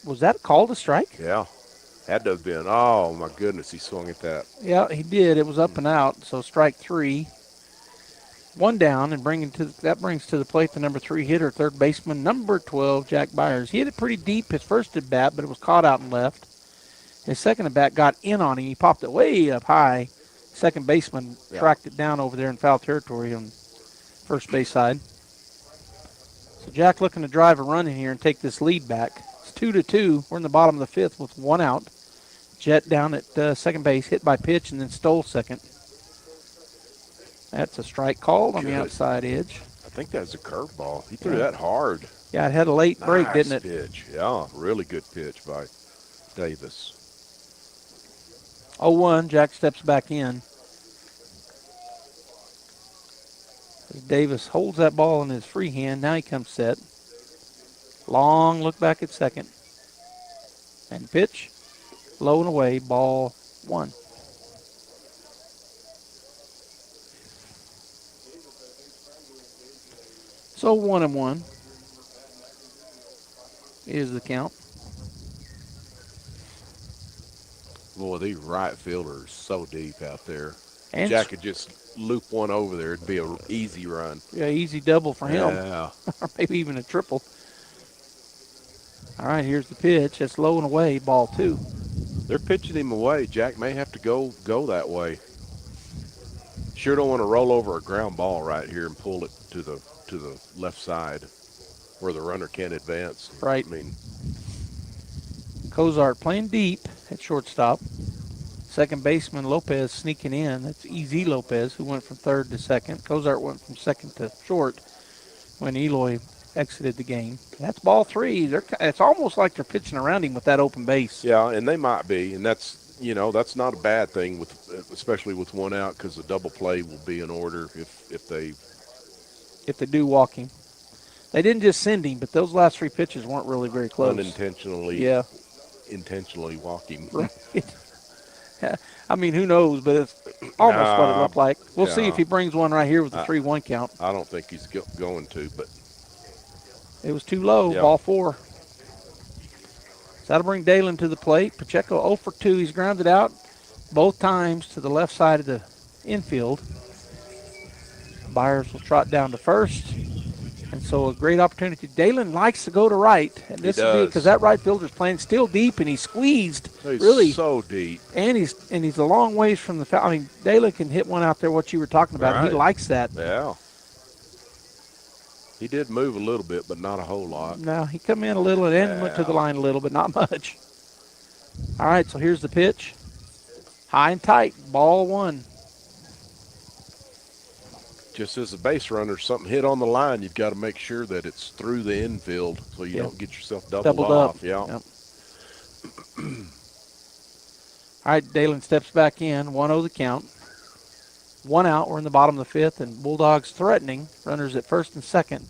Was that called a strike? Yeah. Had to have been. Oh, my goodness, he swung at that. Yeah, he did. It was up and out, so strike 3. 1 down, and that brings to the plate the number 3 hitter, third baseman, number 12, Jack Byers. He hit it pretty deep his first at bat, but it was caught out and left. His second at bat got in on him. He popped it way up high. Second baseman tracked it down over there in foul territory on first base side. So Jack looking to drive a run in here and take this lead back. It's 2-2. We're in the bottom of the fifth with one out. Jet down at second base, hit by pitch, and then stole second. That's a strike called on the outside edge. I think that's a curveball. He threw that hard. Yeah, it had a late break, didn't it? Pitch. Yeah, really good pitch by Davis. 0-1, Jack steps back in. Davis holds that ball in his free hand. Now he comes set. Long look back at second. And pitch. Low and away, ball 1. So 1-1 is the count. Boy, these right fielders so deep out there. And Jack could just loop one over there. It'd be an easy run. Yeah, easy double for him. Yeah. Or maybe even a triple. All right, here's the pitch. That's low and away, ball 2. They're pitching him away. Jack may have to go that way. Sure don't want to roll over a ground ball right here and pull it to the left side where the runner can't advance. Right. I mean, Cozart playing deep at shortstop. Second baseman Lopez sneaking in. That's Easy Lopez, who went from third to second. Cozart went from second to short when Eloy exited the game. That's ball 3. It's almost like they're pitching around him with that open base. yeah, and they might be, and that's not a bad thing especially with one out, because the double play will be in order if they do walk him. They didn't just send him, but those last 3 pitches weren't really very close. unintentionally. Yeah. Intentionally walk him. Right. I mean, who knows, but it's almost what it looked like. We'll see if he brings one right here with the 3-1 count. I don't think he's going to, but it was too low, yeah. Ball 4. So that'll bring Dalen to the plate. Pacheco 0 for 2. He's grounded out both times to the left side of the infield. Byers will trot down to first. And so a great opportunity. Dalen likes to go to right. And this would be because that right fielder's playing still deep, and he's squeezed. He's really so deep. And he's a long ways from the foul. I mean, Dalen can hit one out there, what you were talking about. Right. He likes that. Yeah. He did move a little bit, but not a whole lot. No, he come in a little and then went to the line a little, but not much. All right, so here's the pitch. High and tight, ball 1. Just as a base runner, something hit on the line, you've got to make sure that it's through the infield so you don't get yourself doubled off. Yeah. Yep. All right, Dalen steps back in, 1-0 the count. 1 out, we're in the bottom of the 5th, and Bulldogs threatening. Runners at first and second.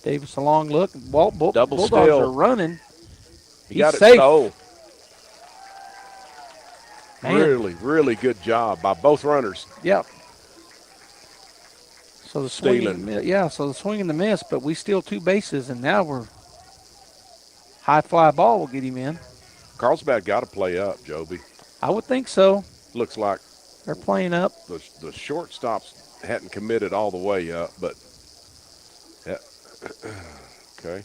Davis a long look. Bulldogs are running. He got safe. it stole. Man. Really, really good job by both runners. Yep. So the swing and the swing and the miss, but we steal 2 bases, and now we're high fly ball will get him in. Carlsbad got to play up, Joby. I would think so. Looks like they're playing up. The shortstops hadn't committed all the way up, but okay.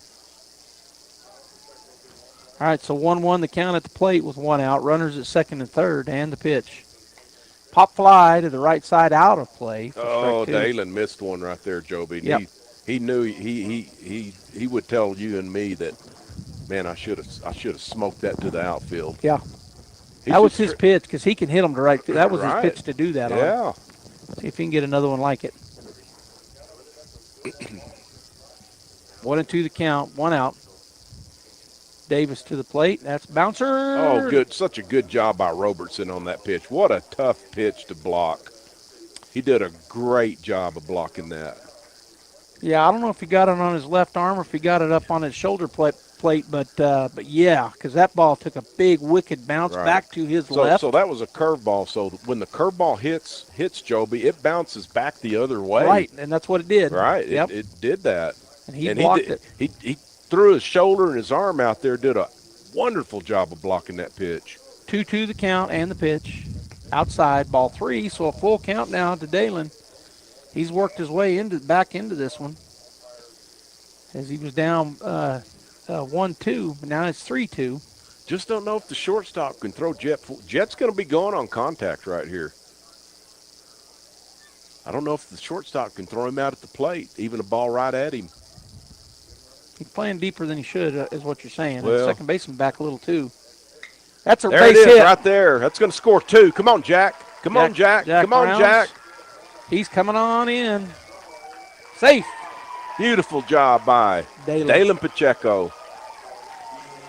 All right, so 1-1 the count at the plate with 1 out. Runners at second and third, and the pitch. Pop fly to the right side out of play. Oh, Dalen missed one right there, Joby. Yep. He knew he would tell you and me that, man, I should have smoked that to the outfield. Yeah. That was his pitch because he can hit them to right field. That was his pitch to do that on. Yeah. See if he can get another one like it. 1-2 the count, 1 out. Davis to the plate. That's bouncer. Oh, good. Such a good job by Robertson on that pitch. What a tough pitch to block. He did a great job of blocking that. Yeah, I don't know if he got it on his left arm or if he got it up on his shoulder plate, but yeah, because that ball took a big wicked bounce back to his left. So that was a curveball. So when the curveball hits Joby, it bounces back the other way. Right, and that's what it did. Right, yep. it did that. And he blocked it. He threw his shoulder and his arm out there, did a wonderful job of blocking that pitch. 2-2 the count and the pitch. Outside, ball 3, so a full count now to Dalen. He's worked his way back into this one as he was down 1-2, but now it's 3-2. Just don't know if the shortstop can throw Jet. Jet's going to be going on contact right here. I don't know if the shortstop can throw him out at the plate, even a ball right at him. He's playing deeper than he should, is what you're saying. Well, and second baseman back a little too. That's a there base it is hit right there. That's going to score 2. Come on, Jack. Come on, Jack. Come on, Rounds. Jack. He's coming on in. Safe. Beautiful job by Dalen Pacheco.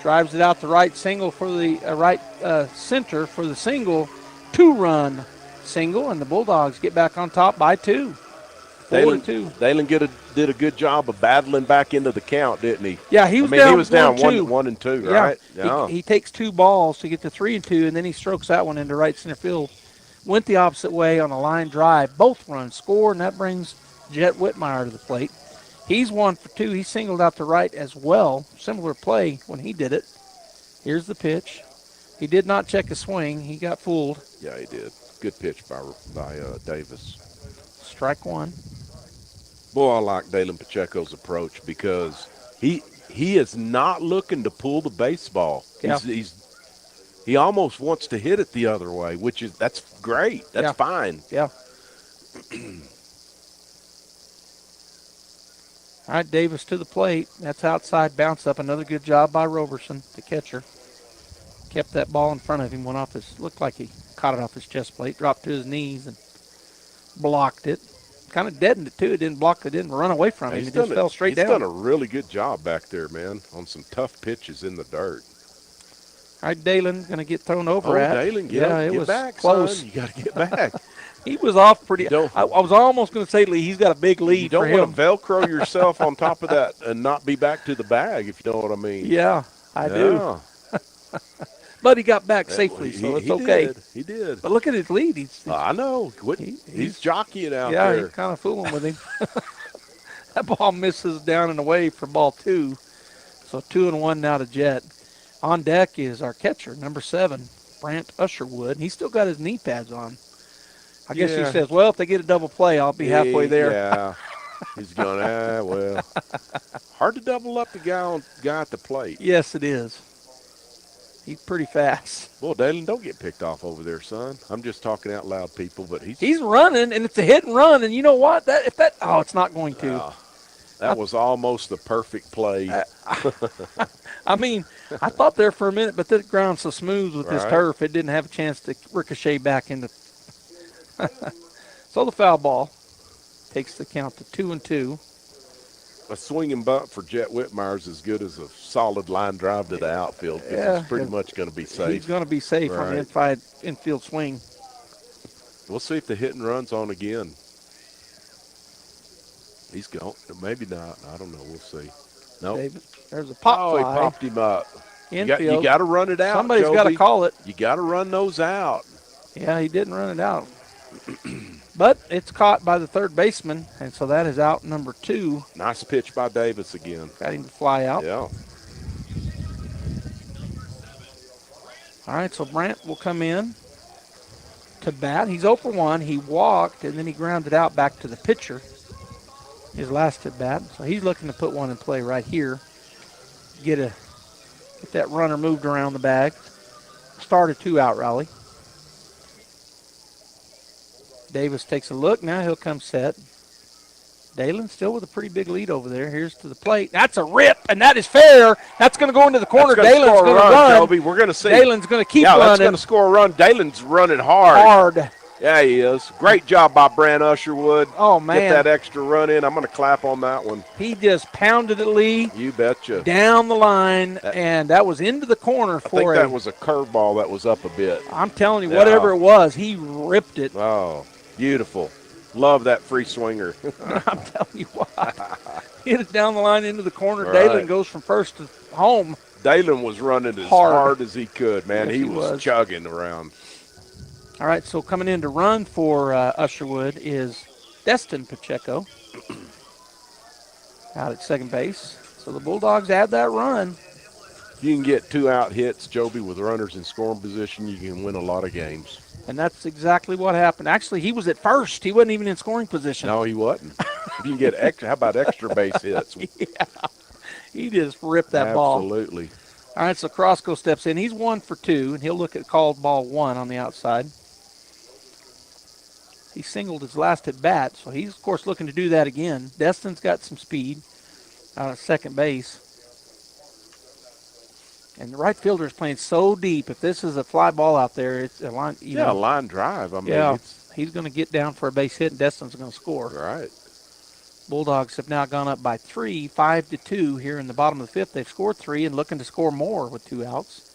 Drives it out the right single for the right center for the single. 2-run single, and the Bulldogs get back on top by 2. 4-2. Dalen did a good job of battling back into the count, didn't he? Yeah, he was down 1 and 2, right? Yeah. He takes 2 balls to get to 3 and 2, and then he strokes that one into right center field. Went the opposite way on a line drive. Both runs score, and that brings Jet Whitmire to the plate. He's 1 for 2. He singled out to right as well. Similar play when he did it. Here's the pitch. He did not check a swing. He got fooled. Yeah, he did. Good pitch by Davis. Strike 1. Boy, I like Dalen Pacheco's approach because he is not looking to pull the baseball. Yeah. He almost wants to hit it the other way, that's great. That's fine. Yeah. All right, Davis to the plate. That's outside bounce up. Another good job by Roberson, the catcher. Kept that ball in front of him. Looked like he caught it off his chest plate, dropped to his knees and blocked it. Kind of deadened it too. It didn't run away from him. It just fell straight down. He's done a really good job back there, man, on some tough pitches in the dirt. All right, Dalen going to get thrown over at. Dalen, it was back, close. Son. You got to get back. He was off pretty. I was almost going to say he's got a big lead. You don't for him. want to Velcro yourself on top of that and not be back to the bag, if you know what I mean. Yeah, I do. But he got back safely, so it's okay. He did. But look at his lead. I know. He's jockeying out there. there. He's kind of fooling with him. That ball misses down and away for ball 2. So 2-1 now to Jet. On deck is our catcher, number 7, Brant Usherwood. He's still got his knee pads on. I guess he says, well, if they get a double play, I'll be halfway there. Yeah. He's going, well. Hard to double up the guy at the plate. Yes, it is. He's pretty fast. Well, Dalen, don't get picked off over there, son. I'm just talking out loud, people, but he's running, and it's a hit and run, and you know what? It's not going to. That was almost the perfect play. I mean, I thought there for a minute, but the ground's so smooth with this turf, it didn't have a chance to ricochet back into. So the foul ball takes the count to 2-2. A swinging bunt for Jet Whitmire is as good as a solid line drive to the outfield because he's pretty much going to be safe. He's going to be safe on the infield swing. We'll see if the hit and run's on again. He's gone. Maybe not. I don't know. We'll see. No. Nope. There's a pop fly. He popped him up. Infield. You got to run it out. Somebody's got to call it. You got to run those out. Yeah, he didn't run it out. But it's caught by the third baseman, and so that is out number 2. Nice pitch by Davis again. Got him to fly out. Yeah. All right, so Brant will come in to bat. He's 0 for 1. He walked, and then he grounded out back to the pitcher, his last at bat. So he's looking to put one in play right here. Get that runner moved around the bag. Start a 2-out rally. Davis takes a look. Now he'll come set. Dalen still with a pretty big lead over there. Here's to the plate. That's a rip, and that is fair. That's going to go into the corner. Dalen's going to run. Toby. We're going to see. Dalen's going to keep running. Yeah, that's going to score a run. Dalen's running hard. Yeah, he is. Great job by Brant Usherwood. Oh, man. Get that extra run in. I'm going to clap on that one. He just pounded it, Lee. You betcha. Down the line, and that was into the corner for I think that was a curveball that was up a bit. I'm telling you, whatever it was, he ripped it. Oh, beautiful. Love that free swinger. I'm telling you what. Hit it down the line into the corner. Right. Dalen goes from first to home. Dalen was running as hard as he could, man. Yes, he was chugging around. All right, so coming in to run for Usherwood is Destin Pacheco out at second base. So the Bulldogs add that run. You can get 2-out hits, Joby, with runners in scoring position. You can win a lot of games. And that's exactly what happened. Actually, he was at first. He wasn't even in scoring position. No, he wasn't. If you can get extra, how about extra base hits? Yeah. He just ripped that ball. Absolutely. All right, so Crosco steps in. He's 1 for 2, and he'll look at called ball 1 on the outside. He singled his last at bat, so he's, of course, looking to do that again. Destin's got some speed. out at second base. And the right fielder is playing so deep. If this is a fly ball out there, it's a line. A line drive. I mean, yeah, he's going to get down for a base hit, and Destin's going to score. Right. Bulldogs have now gone up by 3, 5-2 here in the bottom of the fifth. They've scored 3 and looking to score more with 2 outs.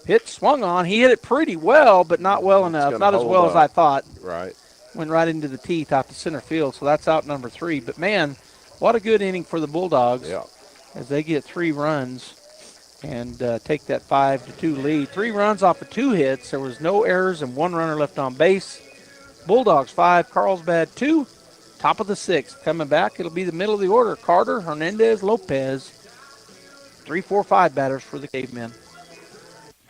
Pitch swung on. He hit it pretty well, but not well enough. Not as well as I thought. Right. Went right into the teeth out to center field, so that's out number 3. But, man, what a good inning for the Bulldogs as they get 3 runs and take that 5-2 lead. 3 runs off of 2 hits. There was no errors and 1 runner left on base. Bulldogs 5, Carlsbad 2. Top of the 6th. Coming back, it'll be the middle of the order. Carter, Hernandez, Lopez. 3, 4, 5 batters for the Cavemen.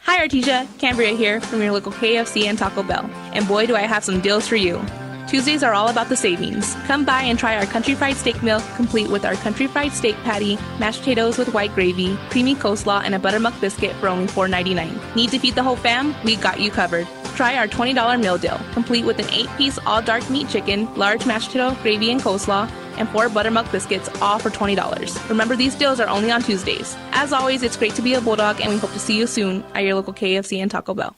Hi Artesia, Cambria here from your local KFC and Taco Bell. And boy do I have some deals for you. Tuesdays are all about the savings. Come by and try our country fried steak meal, complete with our country fried steak patty, mashed potatoes with white gravy, creamy coleslaw, and a buttermilk biscuit for only $4.99. Need to feed the whole fam? We got you covered. Try our $20 meal deal, complete with an 8-piece all dark meat chicken, large mashed potato, gravy, and coleslaw, and 4 buttermilk biscuits, all for $20. Remember, these deals are only on Tuesdays. As always, it's great to be a Bulldog, and we hope to see you soon at your local KFC and Taco Bell.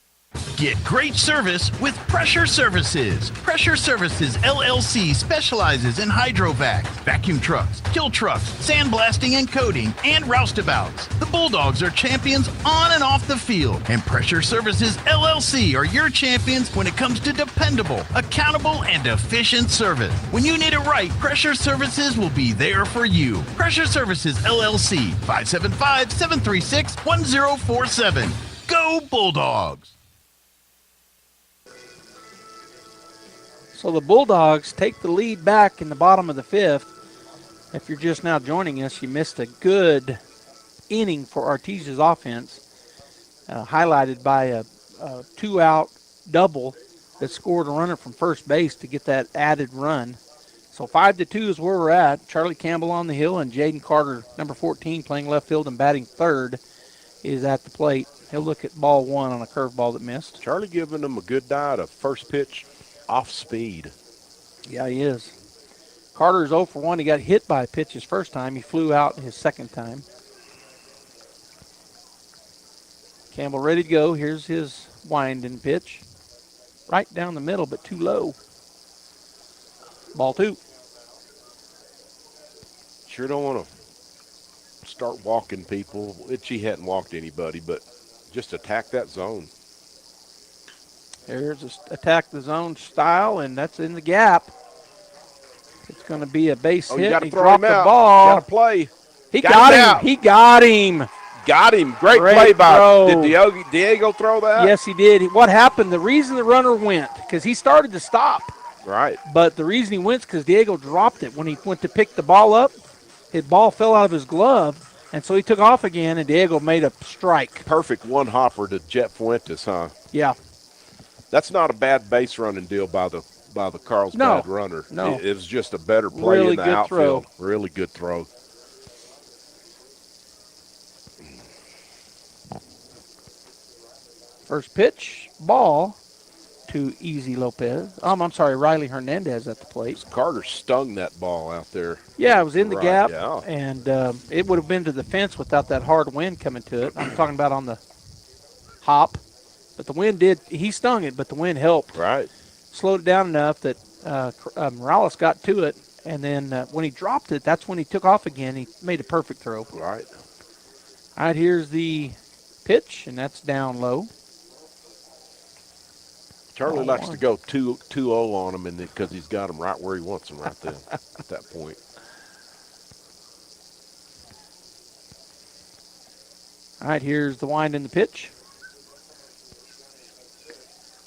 Get great service with Pressure Services. Pressure Services LLC specializes in hydrovac, vacuum trucks, kill trucks, sandblasting and coating, and roustabouts. The Bulldogs are champions on and off the field, and Pressure Services LLC are your champions when it comes to dependable, accountable, and efficient service. When you need it right, Pressure Services will be there for you. Pressure Services LLC, 575-736-1047. Go Bulldogs! So the Bulldogs take the lead back in the bottom of the 5th. If you're just now joining us, you missed a good inning for Artesia's offense, highlighted by a 2-out double that scored a runner from first base to get that added run. So 5-2 is where we're at. Charlie Campbell on the hill and Jaden Carter, number 14, playing left field and batting third, is at the plate. He'll look at ball 1 on a curveball that missed. Charlie giving them a good diet of first pitch off speed. Yeah, he is. Carter's 0 for 1. He got hit by a pitch his first time. He flew out his second time. Campbell ready to go. Here's his winding pitch. Right down the middle, but too low. Ball 2. Sure don't want to start walking people. Itchy hadn't walked anybody, but just attack that zone. There's a attack the zone style, and that's in the gap. It's going to be a base hit. You got to he throw dropped him the out. ball. Got to play. He got him. He got him. Got him. Great play by. Did Diego throw that? Yes, he did. What happened? The reason the runner went, because he started to stop. Right. But the reason he went is because Diego dropped it. When he went to pick the ball up, his ball fell out of his glove, and so he took off again, and Diego made a strike. Perfect one hopper to Jet Fuentes, huh? Yeah. That's not a bad base running deal by the Carlsbad runner. No. It was just a better play really in the good outfield. Throw. Really good throw. First pitch, ball to Easy Lopez. I'm sorry, Riley Hernandez at the plate. Carter stung that ball out there. Yeah, it was in the gap, yeah. and it would have been to the fence without that hard wind coming to it. I'm talking about on the hop. But the wind he stung it, but the wind helped. Right. Slowed it down enough that Morales got to it, and then when he dropped it, that's when he took off again. He made a perfect throw. Right. All right, here's the pitch, and that's down low. Charlie likes to go 2-0 on him because he's got him right where he wants him right then at that point. All right, here's the wind in the pitch.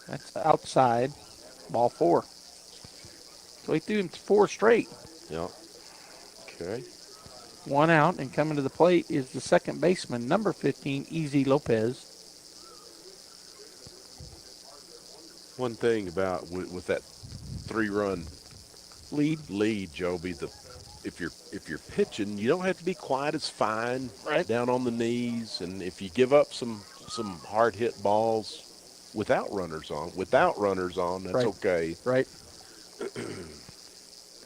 That's outside, ball 4. So he threw him 4 straight. Yeah. Okay. 1 out, and coming to the plate is the second baseman, number 15, Easy Lopez. One thing about with that 3-run lead, Joby, if you're pitching, you don't have to be quite as fine down on the knees, and if you give up some hard hit balls without runners on, that's okay. Right.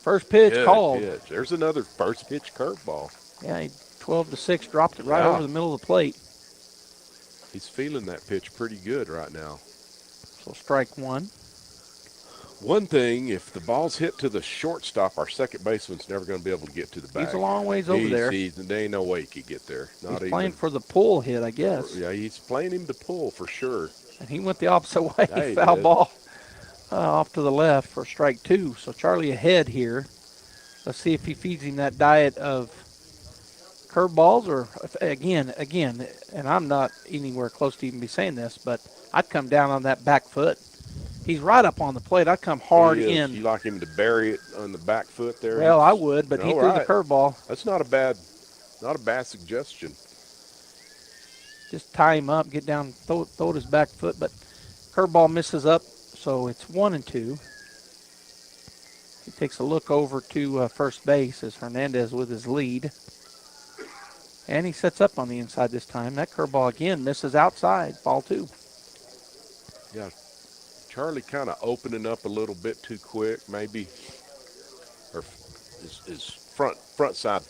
First pitch Good called. pitch. There's another first pitch curveball. Yeah, he 12-6, dropped it right Yeah. over the middle of the plate. He's feeling that pitch pretty good right now. So strike one. One thing, if the ball's hit to the shortstop, our second baseman's never going to be able to get to the bag. He's a long ways over there. There ain't no way he could get there. He's playing for the pull hit, I guess. Yeah, he's playing him to pull for sure. And he went the opposite way. Yeah, he Foul did. ball off to the left for strike two. So Charlie ahead here. Let's see if he feeds him that diet of curveballs or, again, and I'm not anywhere close to even be saying this, but I'd come down on that back foot. He's right up on the plate. I'd come hard He is. in. You like him to bury it on the back foot there? Well, I would, but he threw the curveball. That's not a bad suggestion. Just tie him up, get down, throw it his back foot, but curveball misses up, so it's 1-2. He takes a look over to first base as Hernandez with his lead. And he sets up on the inside this time. That curveball again misses outside, ball two. Yeah, Charlie kind of opening up a little bit too quick, maybe, or his front side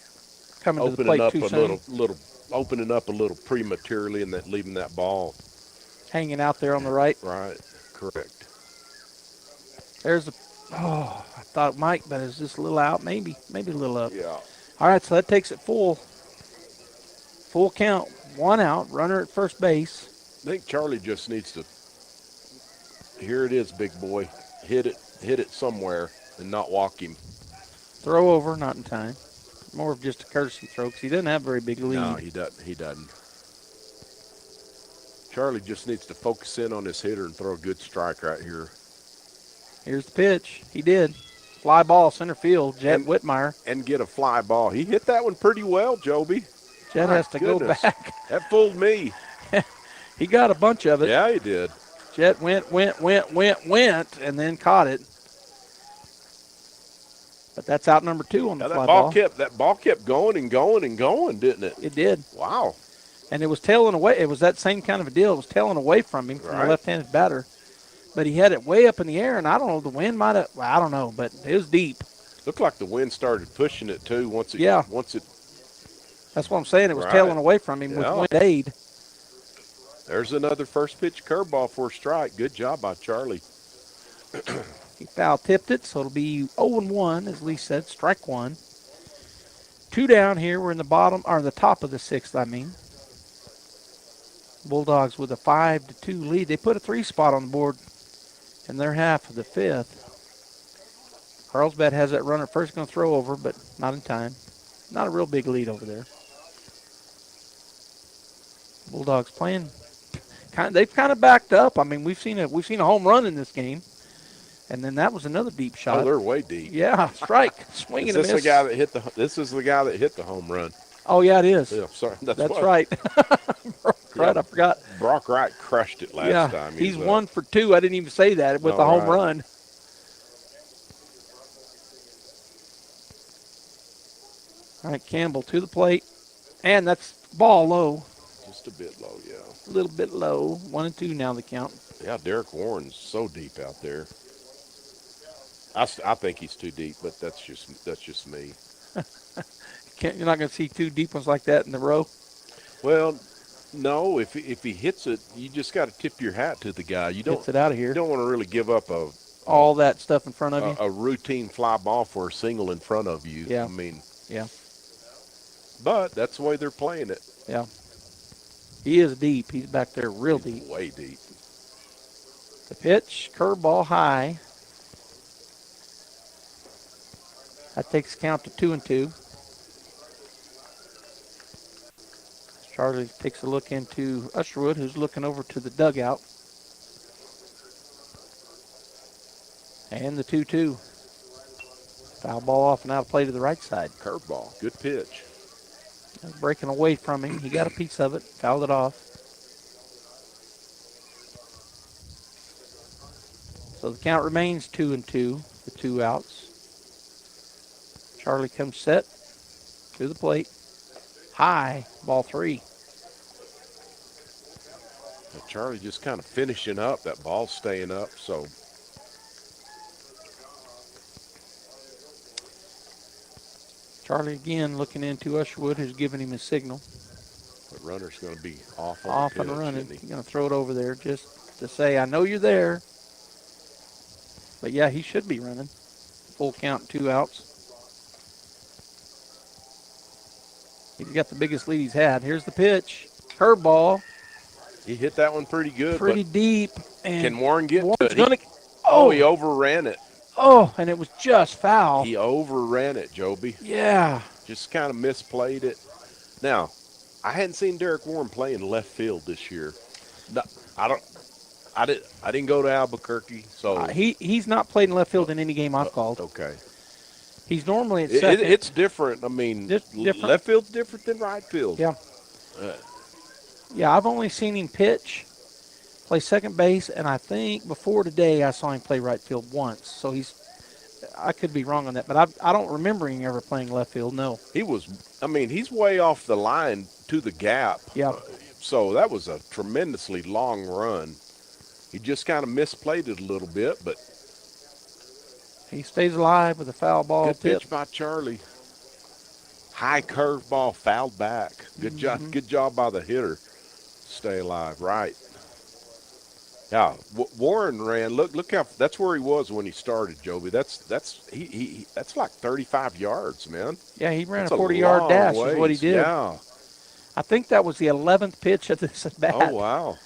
coming to the opening plate up too a soon. little opening up a little prematurely, and that leaving that ball hanging out there on the right. Right, correct. There's I thought Mike, but it's just a little out, maybe a little up. Yeah. All right, so that takes it full count, one out, runner at first base. I think Charlie just needs to. Here it is, big boy. Hit it somewhere and not walk him. Throw over, not in time. More of just a courtesy throw because he doesn't have a very big lead. No, he doesn't. Charlie just needs to focus in on his hitter and throw a good strike right here. Here's the pitch. He did. Fly ball, center field, Jet Whitmire. And get a fly ball. He hit that one pretty well, Joby. Jet has to go back. That fooled me. He got a bunch of it. Yeah, he did. Jet went, and then caught it. But that's out number two on the fly ball. That ball kept going and going and going, didn't it? It did. Wow. And it was tailing away. It was that same kind of a deal. It was tailing away from him, from the left-handed batter. But he had it way up in the air, and I don't know, the wind might have, I don't know, but it was deep. Looked like the wind started pushing it, too, once it. That's what I'm saying. It was tailing away from him with wind aid. There's another first pitch curveball for a strike. Good job by Charlie. He foul tipped it, so it'll be 0-1, as Lee said, strike one. Two down here. We're in the bottom, or the top of the sixth, I mean. Bulldogs with a 5-2 lead. They put a 3 spot on the board in their half of the fifth. Carlsbad has that runner first, going to throw over, but not in time. Not a real big lead over there. Bulldogs playing. They've kind of backed up. I mean, we've seen a home run in this game, and then that was another deep shot. Oh, they're way deep. Yeah, strike, swing and a miss. This is the guy that hit the home run. Oh yeah, it is. Yeah, sorry, that's right. I forgot. Brock Wright crushed it last time. He's 1 for 2. I didn't even say that with the home run. All right, Campbell to the plate, and that's ball low. Just a bit low, yeah. A little bit low. 1-2 now the count. Yeah, Derek Warren's so deep out there. I think he's too deep, but that's just me. You're not going to see 2 deep ones like that in the row. Well, no. If he hits it, you just got to tip your hat to the guy. You don't Gets it out of here. You don't want to really give up all that stuff in front of you. A routine fly ball for a single in front of you. Yeah. I mean. Yeah. But that's the way they're playing it. Yeah. He is deep. He's back there real deep. Way deep. The pitch, curveball high. That takes count to 2-2. Charlie takes a look into Usherwood, who's looking over to the dugout. And the 2-2. Foul ball off and out of play to the right side. Curveball. Good pitch. Breaking away from him. He got a piece of it. Fouled it off. So the count remains 2-2 with 2 outs. Charlie comes set to the plate. High, ball 3. Charlie just kind of finishing up. That ball's staying up, so. Charlie again looking into Usherwood, who's giving him a signal. The runner's going to be off on Off the pitch, and running. isn't he? He's going to throw it over there just to say, I know you're there. But, yeah, he should be running. Full count, 2 outs. He's got the biggest lead he's had. Here's the pitch. Curveball. He hit that one pretty good. Pretty deep. And can Warren get Warren's to it? He overran it. Oh, and it was just foul. He overran it, Joby. Yeah. Just kind of misplayed it. Now, I hadn't seen Derek Warren play in left field this year. No, I didn't go to Albuquerque, so he's not played in left field in any game I've called. Okay. He's normally at second. It's different. I mean, different. Left field's different than right field. Yeah. Yeah, I've only seen him pitch, play second base, and I think before today I saw him play right field once. So I could be wrong on that, but I don't remember him ever playing left field, no. He's way off the line to the gap. Yeah. So that was a tremendously long run. He just kind of misplayed it a little bit, but he stays alive with a foul ball. Good pitch by Charlie. High curve ball fouled back. Good job. Good job by the hitter. Stay alive. Right. Yeah. Warren ran. Look how that's where he was when he started, Joby. That's like 35 yards, man. Yeah, he ran a 40-yard dash. Is what he did. Yeah. I think that was the 11th pitch of this at bat. Oh wow.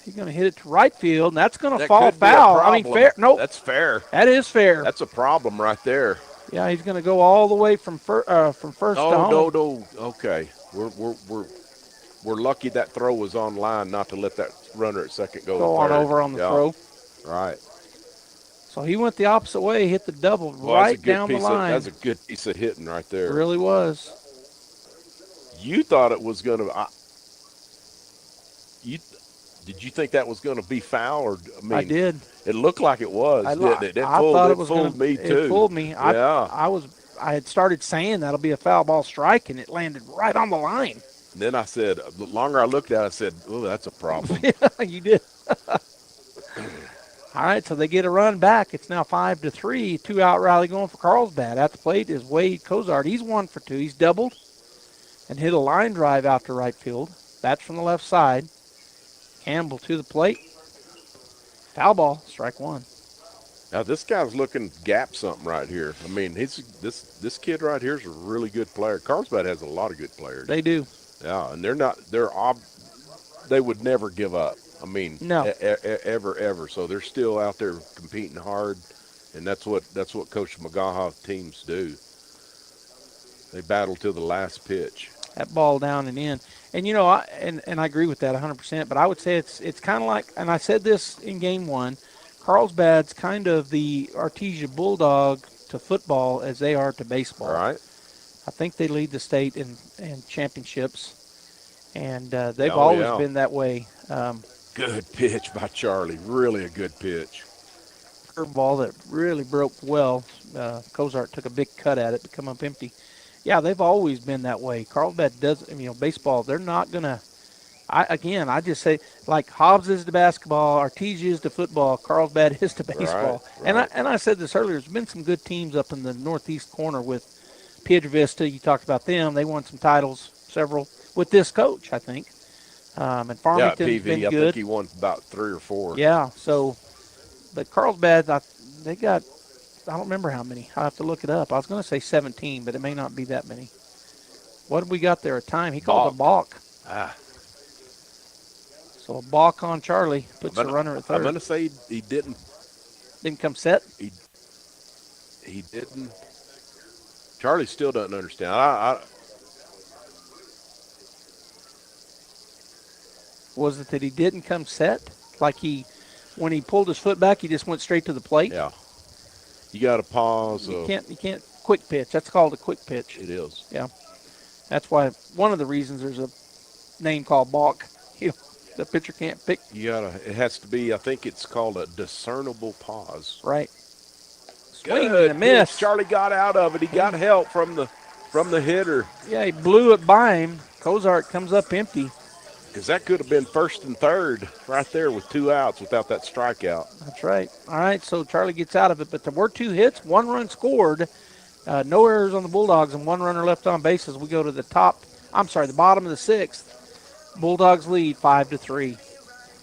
He's going to hit it to right field, and that's going to fall foul. I mean, fair. Nope. That's fair. That is fair. That's a problem right there. Yeah, he's going to go all the way from first to home. No. Okay. We're lucky that throw was on line, not to let that runner at second go on over on the throw. Right. So he went the opposite way, hit the double right down the line. That's a good piece of hitting right there. It really was. You thought it was going to Did you think that was going to be foul? Or I did. It looked like it was, didn't it? I thought it was fooled me too. It fooled me. Yeah. I had started saying that'll be a foul ball strike, and it landed right on the line. And then I said, the longer I looked at it, I said, oh, that's a problem. Yeah, you did. All right, so they get a run back. It's now 5-3. 2-out rally going for Carlsbad. At the plate is Wade Cozart. He's 1 for 2. He's doubled and hit a line drive out to right field. That's from the left side. Campbell to the plate. Foul ball, strike 1. Now this guy's looking to gap something right here. I mean, this kid right here is a really good player. Carlsbad has a lot of good players. They do. Yeah, and they would never give up. I mean, no, ever. So they're still out there competing hard, and that's what Coach McGaha teams do. They battle to the last pitch. That ball down and in. And, I agree with that 100%, but I would say it's kind of like, and I said this in game 1, Carlsbad's kind of the Artesia Bulldog to football as they are to baseball. All right. I think they lead the state in championships, and they've always been that way. Good pitch by Charlie. Really a good pitch. Curveball that really broke well. Cozart took a big cut at it to come up empty. Yeah, they've always been that way. Carlsbad does, baseball, they're not going to, I just say, like Hobbs is to basketball, Artesia is to football, Carlsbad is to baseball. Right. And I said this earlier, there's been some good teams up in the northeast corner with Piedra Vista. You talked about them. They won some titles, several, with this coach, I think. And Farmington's been good. I think he won about 3 or 4. Yeah, so, but Carlsbad, they got, I don't remember how many. I'll have to look it up. I was going to say 17, but it may not be that many. What did we got there at time? He called a balk. So a balk on Charlie puts the runner at third. I'm going to say he didn't. Didn't come set? He didn't. Charlie still doesn't understand. Was it that he didn't come set? Like when he pulled his foot back, he just went straight to the plate? Yeah. You got to pause. You can't quick pitch. That's called a quick pitch. It is. Yeah. That's why one of the reasons there's a name called balk. The pitcher can't pick. It has to be, I think it's called a discernible pause. Right. Swing and a miss. Charlie got out of it. He got help from the hitter. Yeah, he blew it by him. Cozart comes up empty. Because that could have been first and third right there with 2 outs without that strikeout. That's right. All right, so Charlie gets out of it, but there were 2 hits, 1 run scored. No errors on the Bulldogs and 1 runner left on base as we go to the bottom of the 6th. Bulldogs lead 5-3.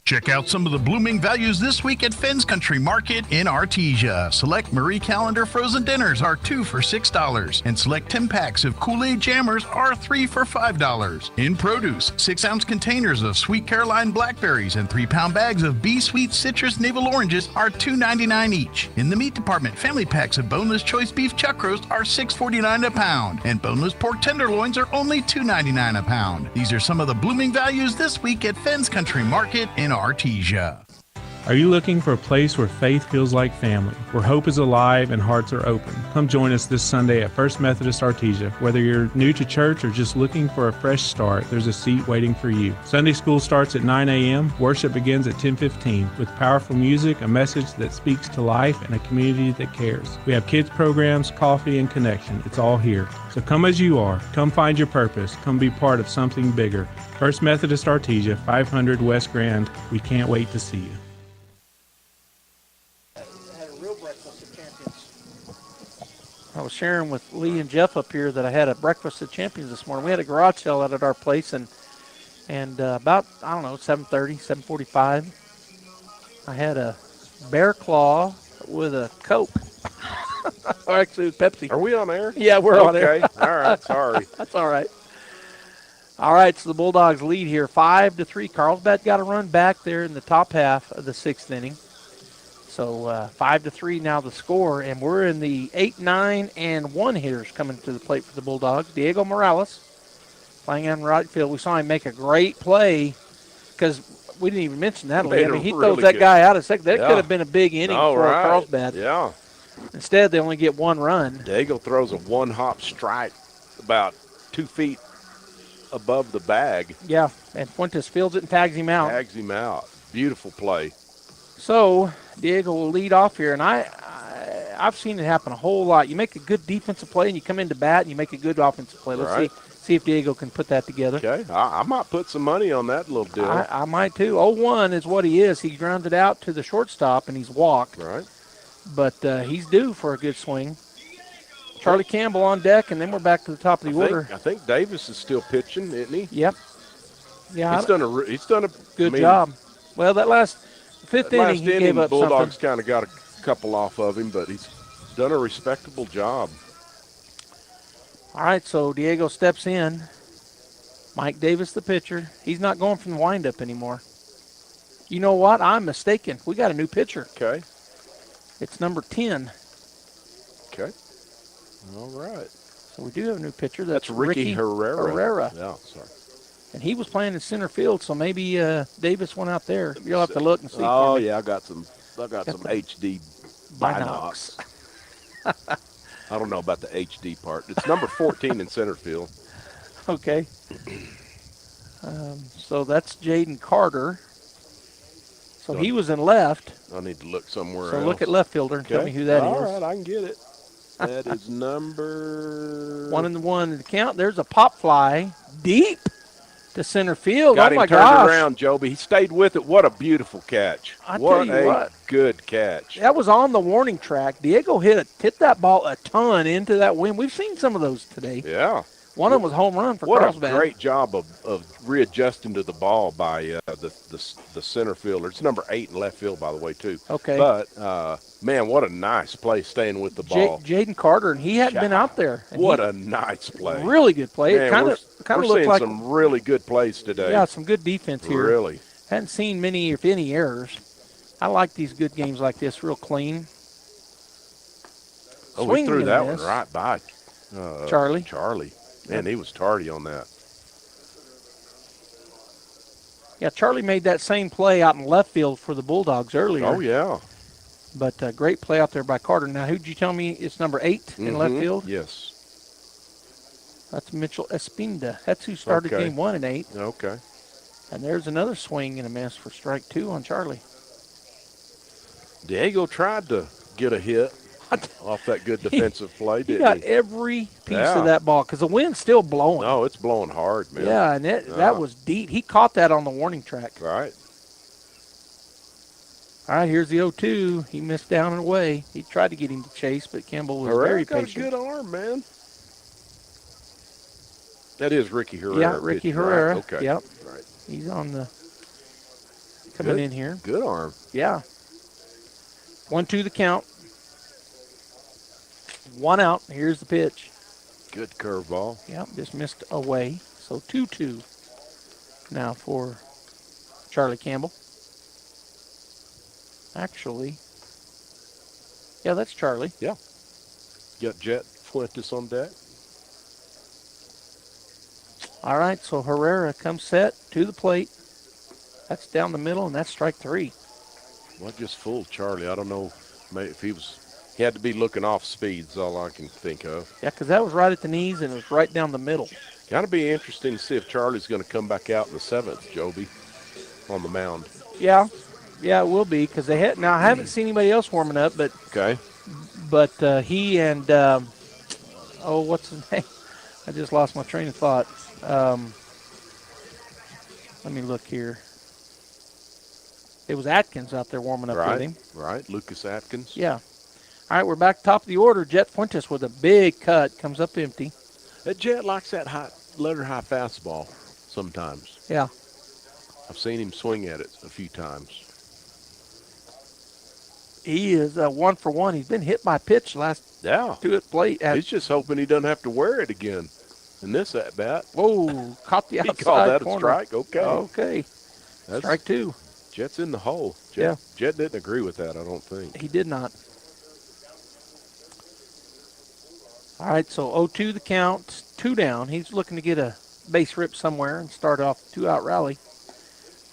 Check out some of the blooming values this week at Fenn's Country Market in Artesia. Select Marie Calendar frozen dinners are 2 for $6, and select 10 packs of Kool-Aid Jammers are 3 for $5. In produce, 6-ounce containers of Sweet Caroline blackberries and 3-pound bags of B-Sweet citrus navel oranges are $2.99 each. In the meat department, family packs of boneless choice beef chuck roast are $6.49 a pound, and boneless pork tenderloins are only $2.99 a pound. These are some of the blooming values this week at Fenn's Country Market in Artesia. Are you looking for a place where faith feels like family, where hope is alive and hearts are open? Come join us this Sunday at First Methodist Artesia. Whether you're new to church or just looking for a fresh start, there's a seat waiting for you. Sunday school starts at 9 a.m. Worship begins at 10:15 with powerful music, a message that speaks to life, and a community that cares. We have kids programs, coffee, and connection. It's all here. So come as you are. Come find your purpose. Come be part of something bigger. First Methodist Artesia, 500 West Grand. We can't wait to see you. I was sharing with Lee and Jeff up here that I had a breakfast of champions this morning. We had a garage sale out at our place, and about, 7:30, 7:45, I had a Bear Claw with a Coke. Or actually, it was Pepsi. Are we on air? Yeah, we're on air. Okay, all right, sorry. That's all right. All right, so the Bulldogs lead here 5-3. Carlsbad got a run back there in the top half of the 6th inning. So 5-3 now the score, and we're in the 8, 9, and 1 hitters coming to the plate for the Bulldogs. Diego Morales playing on right field. We saw him make a great play because we didn't even mention that. I mean, he throws that guy out of second. That could have been a big inning for Carlsbad. Yeah. Instead, they only get 1 run. Diego throws a 1-hop strike about 2 feet above the bag. Yeah, and Fuentes fields it and tags him out. Beautiful play. So Diego will lead off here, and I've seen it happen a whole lot. You make a good defensive play, and you come into bat, and you make a good offensive play. Let's see if Diego can put that together. Okay, I might put some money on that little deal. I might too. 0-1 is what he is. He grounded out to the shortstop, and he's walked. Right. But he's due for a good swing. Charlie Campbell on deck, and then we're back to the top of the order. I think Davis is still pitching, isn't he? Yep. Yeah. He's done a good job. Well, that last 5th inning, he gave up Bulldogs something. kind of got a couple off of him, but he's done a respectable job. All right, so Diego steps in. Mike Davis, the pitcher. He's not going from the windup anymore. You know what? I'm mistaken. We got a new pitcher. Okay. It's number 10. Okay. All right. So we do have a new pitcher. That's Ricky Herrera. Yeah, sorry. And he was playing in center field, so maybe Davis went out there. You'll have to look and see. Oh yeah, I got some HD binocs. I don't know about the HD part. It's number 14 in center field. Okay. So that's Jaden Carter. So he was in left. I need to look somewhere else. So look at left fielder and tell me who that is. All right, I can get it. That is number 1 in the count. There's a pop fly deep to center field. Got oh my him turned gosh. around, Joby. He stayed with it. What a beautiful catch. What a good catch. That was on the warning track. Diego hit that ball a ton into that wind. We've seen some of those today. Yeah. One of them was a home run for Carlsbad. What a great job of readjusting to the ball by the center fielder. It's number 8 in left field, by the way, too. Okay. But, man, what a nice play staying with the ball. Jaden Carter, and he hadn't been out there. What a nice play. Really good play. Man, It kind of we're looked seeing like some really good plays today. Yeah, some good defense here. Really. Hadn't seen many, if any, errors. I like these good games like this, real clean. Oh, we threw that one right by Charlie. Man, he was tardy on that. Yeah, Charlie made that same play out in left field for the Bulldogs earlier. Oh, yeah. But great play out there by Carter. Now, who'd you tell me it's number 8 in left field? Yes. That's Mitchell Espinda. That's who started game 1 and 8. Okay. And there's another swing and a miss for strike 2 on Charlie. Diego tried to get a hit off that good defensive play, didn't he? He got every piece of that ball because the wind's still blowing. No, it's blowing hard, man. Yeah, and that was deep. He caught that on the warning track. Right. All right, here's the 0-2. He missed down and away. He tried to get him to chase, but Campbell was very got patient. a good arm, man. That is Ricky Herrera. Yeah, Ricky Herrera. Right? Okay. Yep. Right. He's on the coming in here. Good arm. Yeah. 1-2 the count. 1 out. Here's the pitch. Good curveball. Yep, just missed away. So 2-2 now for Charlie Campbell. Actually, yeah, that's Charlie. Yeah. Got Jet Fuentes on deck. All right, so Herrera comes set to the plate. That's down the middle, and that's strike 3. Well, just fooled Charlie. I don't know if he had to be looking off speed is all I can think of. Yeah, because that was right at the knees, and it was right down the middle. Got to be interesting to see if Charlie's going to come back out in the 7th, Joby, on the mound. Yeah, it will be, because I haven't seen anybody else warming up, but okay. But he and what's his name? I just lost my train of thought. Let me look here. It was Atkins out there warming up with him. Right, Lucas Atkins. Yeah. All right, we're back top of the order. Jet Fuentes with a big cut, comes up empty. That Jet likes that letter high fastball sometimes. Yeah. I've seen him swing at it a few times. He is 1 for 1. He's been hit by a pitch last 2 at plate. He's just hoping he doesn't have to wear it again in this at bat. Whoa, caught the outside He called that corner. a strike. Okay. That's strike 2. Jet's in the hole. Yeah. Jet didn't agree with that, I don't think. He did not. All right, so 0-2 the count, 2 down. He's looking to get a base rip somewhere and start off a 2-out rally.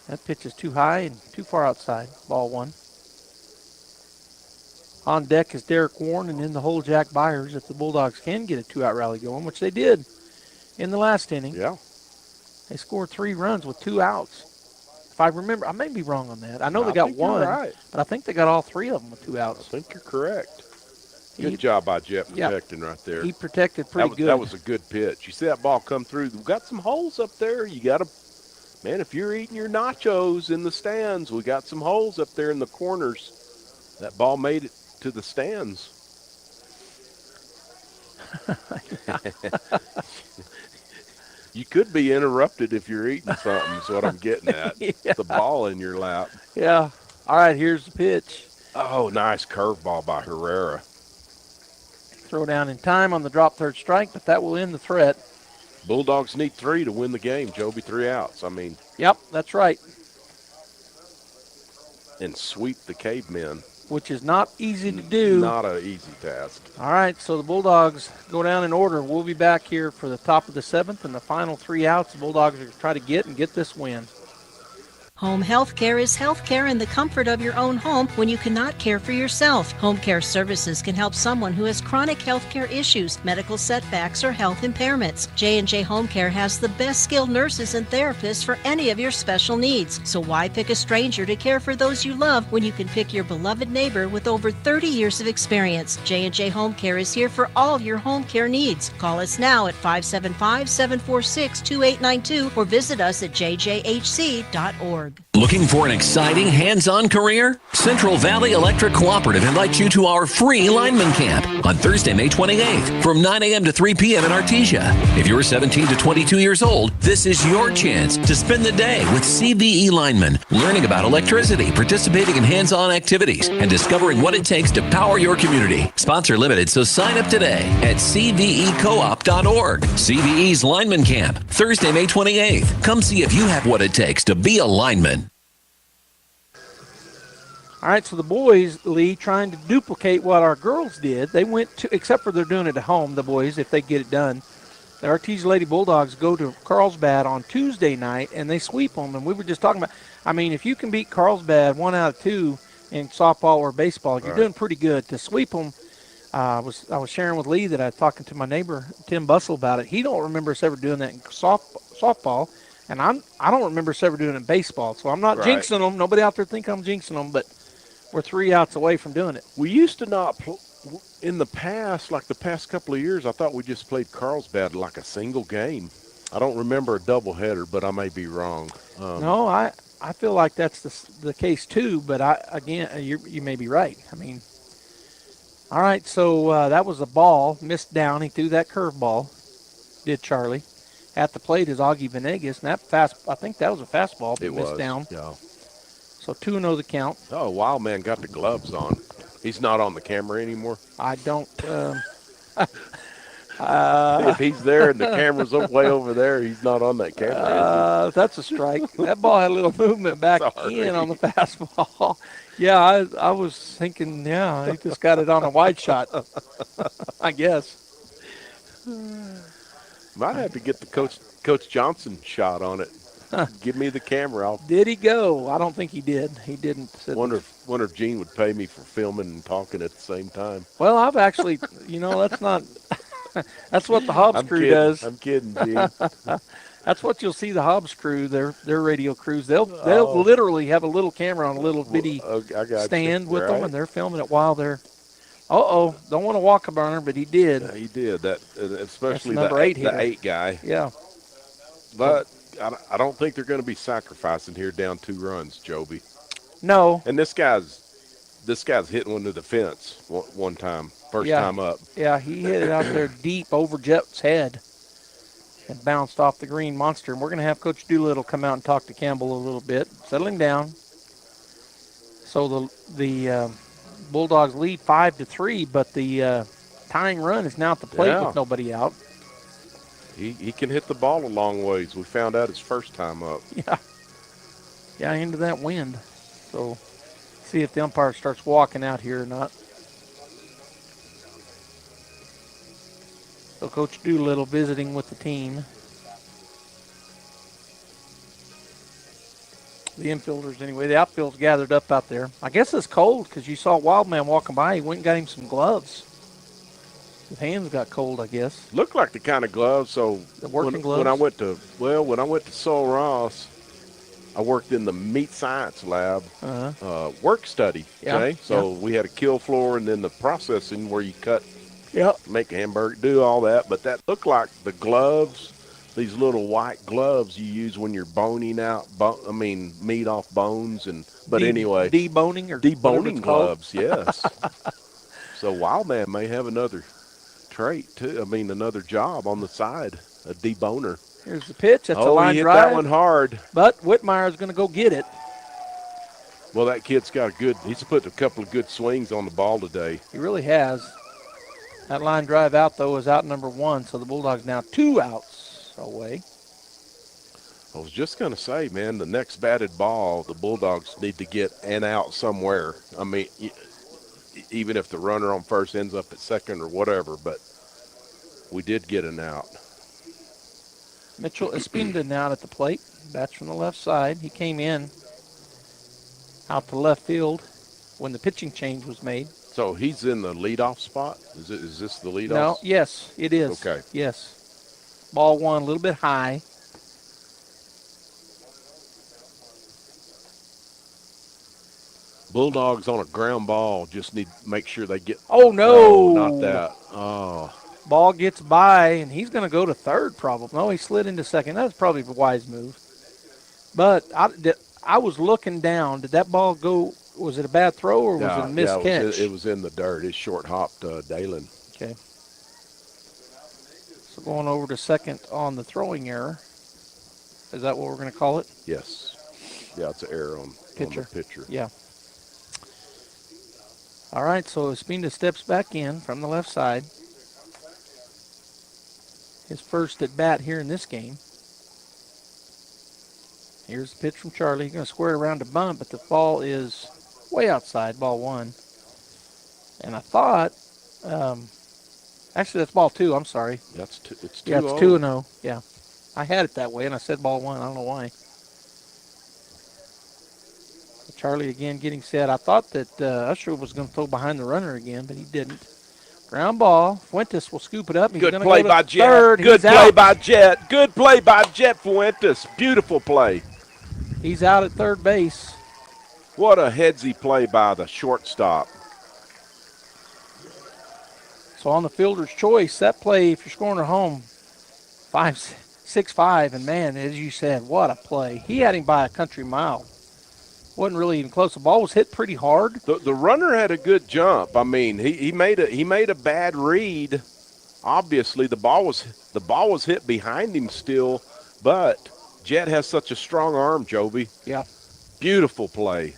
That pitch is too high and too far outside. Ball 1. On deck is Derek Warren, and in the hole Jack Byers if the Bulldogs can get a 2-out rally going, which they did in the last inning. Yeah. They scored 3 runs with 2 outs. If I remember, I may be wrong on that. I know they I got think you're 1, right. but I think they got all 3 of them with 2 outs. I think you're correct. Good job by Jet protecting right there. He protected pretty good. That was a good pitch. You see that ball come through. We've got some holes up there. You got to, man, if you're eating your nachos in the stands, we got some holes up there in the corners. That ball made it to the stands. You could be interrupted if you're eating something, is what I'm getting at. Yeah. The ball in your lap. Yeah. All right, here's the pitch. Oh, nice curveball by Herrera. Throw down in time on the drop third strike, but that will end the threat. Bulldogs need 3 to win the game, Joby. 3 outs. I mean. Yep, that's right. And sweep the cavemen. Which is not easy to do. Not an easy task. All right, so the Bulldogs go down in order. We'll be back here for the top of the 7th and the final 3 outs the Bulldogs are going to try to get this win. Home health care is health care in the comfort of your own home when you cannot care for yourself. Home care services can help someone who has chronic health care issues, medical setbacks, or health impairments. J&J Home Care has the best skilled nurses and therapists for any of your special needs. So why pick a stranger to care for those you love when you can pick your beloved neighbor with over 30 years of experience? J&J Home Care is here for all your home care needs. Call us now at 575-746-2892 or visit us at jjhc.org. Looking for an exciting hands-on career? Central Valley Electric Cooperative invites you to our free lineman camp on Thursday, May 28th from 9 a.m. to 3 p.m. in Artesia. If you're 17 to 22 years old, this is your chance to spend the day with CVE linemen, learning about electricity, participating in hands-on activities, and discovering what it takes to power your community. Sponsor limited, so sign up today at cvecoop.org. CVE's Lineman Camp, Thursday, May 28th. Come see if you have what it takes to be a lineman. All right, so the boys, Lee, trying to duplicate what our girls did. They went to, except for they're doing it at home, the boys, if they get it done. The Artesia Lady Bulldogs go to Carlsbad on Tuesday night, and they sweep them. And we were just talking about, I mean, if you can beat Carlsbad 1 out of 2 in softball or baseball, you're doing pretty good. To sweep them, I was sharing with Lee that I was talking to my neighbor, Tim Bussell, about it. He don't remember us ever doing that in softball. And I don't remember us ever doing it in baseball. So I'm not jinxing them. Nobody out there think I'm jinxing them, but we're 3 outs away from doing it. We used to not, in the past, like the past couple of years, I thought we just played Carlsbad like a single game. I don't remember a doubleheader, but I may be wrong. No, I feel like that's the case too, but you may be right. I mean, all right, so that was a ball, missed down. He threw that curveball, did Charlie. At the plate is Augie Venegas, and I think that was a fastball, but missed down. Yeah. So 2-0 the count. Oh, Wildman got the gloves on. He's not on the camera anymore. I don't. If he's there and the camera's way over there, he's not on that camera. That's a strike. That ball had a little movement back in on the fastball. Yeah, I was thinking, he just got it on a wide shot, I guess. Might have to get the Coach Johnson shot on it. Give me the camera. Did he go? I don't think he did. He didn't. Wonder if Gene would pay me for filming and talking at the same time. Well, I've actually, that's not. That's what the Hobbs crew does. I'm kidding, Gene. That's what you'll see the Hobbs crew, their radio crews. They'll literally have a little camera on a little bitty stand with them, and they're filming it while they're. Don't want to walk a burner, but he did. Yeah, he did that, especially the 8 guy. Yeah, but I don't think they're going to be sacrificing here down 2 runs, Joby. No. And this guy's hitting one to the fence one time, first time up. Yeah, he hit it out there deep over Jet's head and bounced off the green monster. And we're going to have Coach Doolittle come out and talk to Campbell a little bit, settling down. So the Bulldogs lead 5-3, but the tying run is now at the plate with nobody out. He can hit the ball a long ways. We found out his first time up. Yeah, into that wind. So see if the umpire starts walking out here or not. So Coach Doolittle visiting with the team. The infielders anyway. The outfield's gathered up out there. I guess it's cold because you saw Wildman walking by. He went and got him some gloves. His hands got cold, I guess. Looked like the kind of gloves. So the working gloves. When I went to Sol Ross, I worked in the meat science lab, work study. Okay, so we had a kill floor and then the processing where you cut, make a hamburger, do all that. But that looked like the gloves, these little white gloves you use when you're boning out, meat off bones anyway, deboning gloves. Yes. So Wildman may have another trait too. Another job on the side, a deboner. Here's the pitch. That's a line he hit drive. That one hard. But Whitmire's going to go get it. Well, that kid's he's put a couple of good swings on the ball today. He really has. That line drive out, though, is out number 1, so the Bulldogs now 2 outs away. I was just going to say, man, the next batted ball, the Bulldogs need to get an out somewhere. Even if the runner on first ends up at second or whatever, but we did get an out. Mitchell Espinda now at the plate. Bats from the left side. He came in out to left field when the pitching change was made. So he's in the leadoff spot? Is this the leadoff? No, yes, it is. Okay. Yes. Ball 1 a little bit high. Bulldogs on a ground ball just need to make sure they get. Oh, no. Not that. Oh. Ball gets by, and he's going to go to third probably. No, he slid into second. That's probably a wise move. But I was looking down. Did that ball go? Was it a bad throw or was it a missed catch? It was in the dirt. It short hopped Dalen. Okay. So going over to second on the throwing error. Is that what we're going to call it? Yes. Yeah, it's an error on the pitcher. Yeah. All right, so Espinda steps back in from the left side. His first at bat here in this game. Here's the pitch from Charlie. He's going to square it around to bunt, but the ball is way outside, ball 1. And I thought, actually that's ball 2, I'm sorry. It's 2-0. Yeah, it's 2-0. Yeah. I had it that way, and I said ball 1. I don't know why. Charlie again getting set. I thought that Usher was going to throw behind the runner again, but he didn't. Ground ball. Fuentes will scoop it up. He's Good play by Jet. Third. Good play by Jet. Good play by Jet Fuentes. Beautiful play. He's out at third base. What a headsy play by the shortstop. So on the fielder's choice, that play, if you're scoring at home, 5-6 6'5", and man, as you said, what a play. He had him by a country mile. Wasn't really even close. The ball was hit pretty hard. The runner had a good jump. I mean, he made a bad read. Obviously, the ball was hit behind him still, but Jet has such a strong arm, Joby. Yeah. Beautiful play.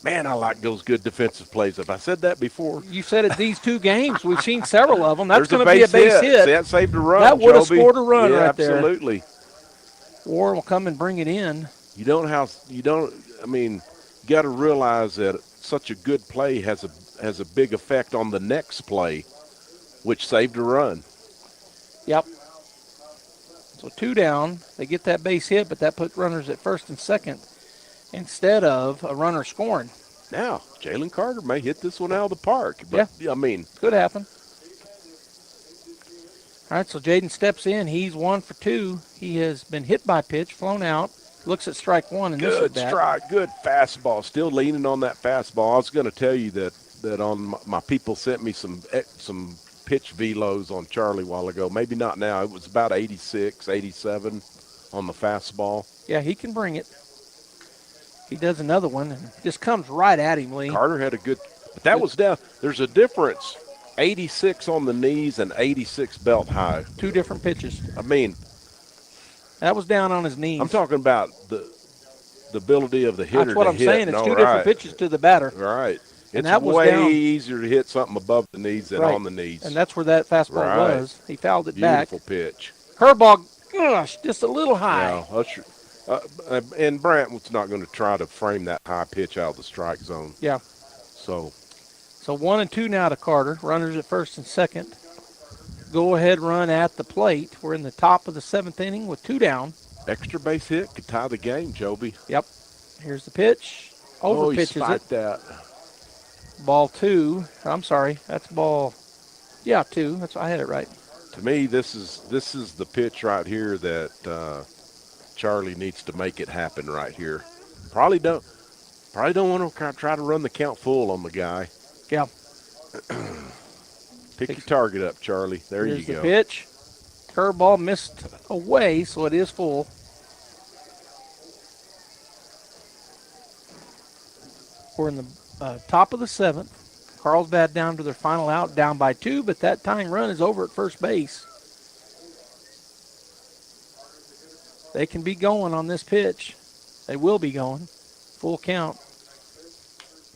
Man, I like those good defensive plays. Have I said that before? You said it these 2 games. We've seen several of them. That's There's going to be a base hit. That saved a run, That would have Joby. scored a run yeah, right there. Absolutely. Warren will come and bring it in. You got to realize that such a good play has a big effect on the next play, which saved a run. Yep. So 2 down. They get that base hit, but that put runners at first and second instead of a runner scoring. Now, Jalen Carter may hit this one out of the park. But, yeah. I mean. Could happen. All right, so Jaden steps in. He's 1 for 2. He has been hit by pitch, flown out. Looks at strike 1 in this at bat. Good strike, good fastball. Still leaning on that fastball. I was going to tell you that on my people sent me some pitch velos on Charlie a while ago. Maybe not now. It was about 86, 87 on the fastball. Yeah, he can bring it. He does another one and just comes right at him, Lee. Carter had a good, but that was down. There's a difference. 86 on the knees and 86 belt high. 2 different pitches. I mean, that was down on his knees. I'm talking about the ability of the hitter. That's what I'm hit. saying. It's 2 different pitches to the batter. Right. And it's that was way down. easier to hit something above the knees than on the knees. And that's where that fastball was. He fouled it back. Beautiful pitch. Curveball, gosh, just a little high. Yeah, and Brant was not going to try to frame that high pitch out of the strike zone. Yeah. So 1 and 2 now to Carter. Runners at first and second. Go-ahead run at the plate. We're in the top of the 7th inning with 2 down. Extra base hit could tie the game, Joby. Yep. Here's the pitch. Over pitches it. That. Ball 2. I'm sorry. That's ball. Yeah, 2. I had it right. To me, this is the pitch right here that Charlie needs to make it happen right here. Probably don't want to try to run the count full on the guy. Yeah. Pick your target up, Charlie. There Here's you go. The pitch. Curveball missed away, so it is full. We're in the top of the 7th. Carlsbad down to their final out, down by 2, but that tying run is over at first base. They can be going on this pitch. They will be going. Full count.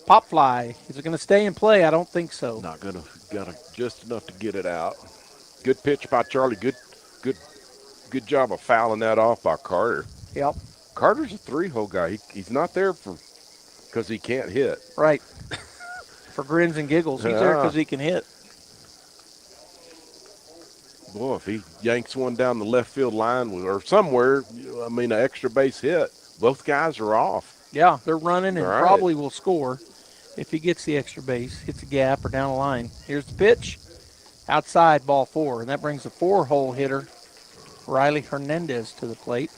Pop fly. Is it going to stay in play? I don't think so. Not going to. Got just enough to get it out. Good pitch by Charlie. Good job of fouling that off by Carter. Yep. Carter's a 3-hole guy. He's not there because he can't hit. Right. For grins and giggles. He's there because he can hit. Boy, if he yanks one down the left field line or somewhere, an extra base hit, both guys are off. Yeah, they're running and probably will score if he gets the extra base, hits a gap or down the line. Here's the pitch. Outside, ball 4. And that brings the 4-hole hitter, Riley Hernandez, to the plate.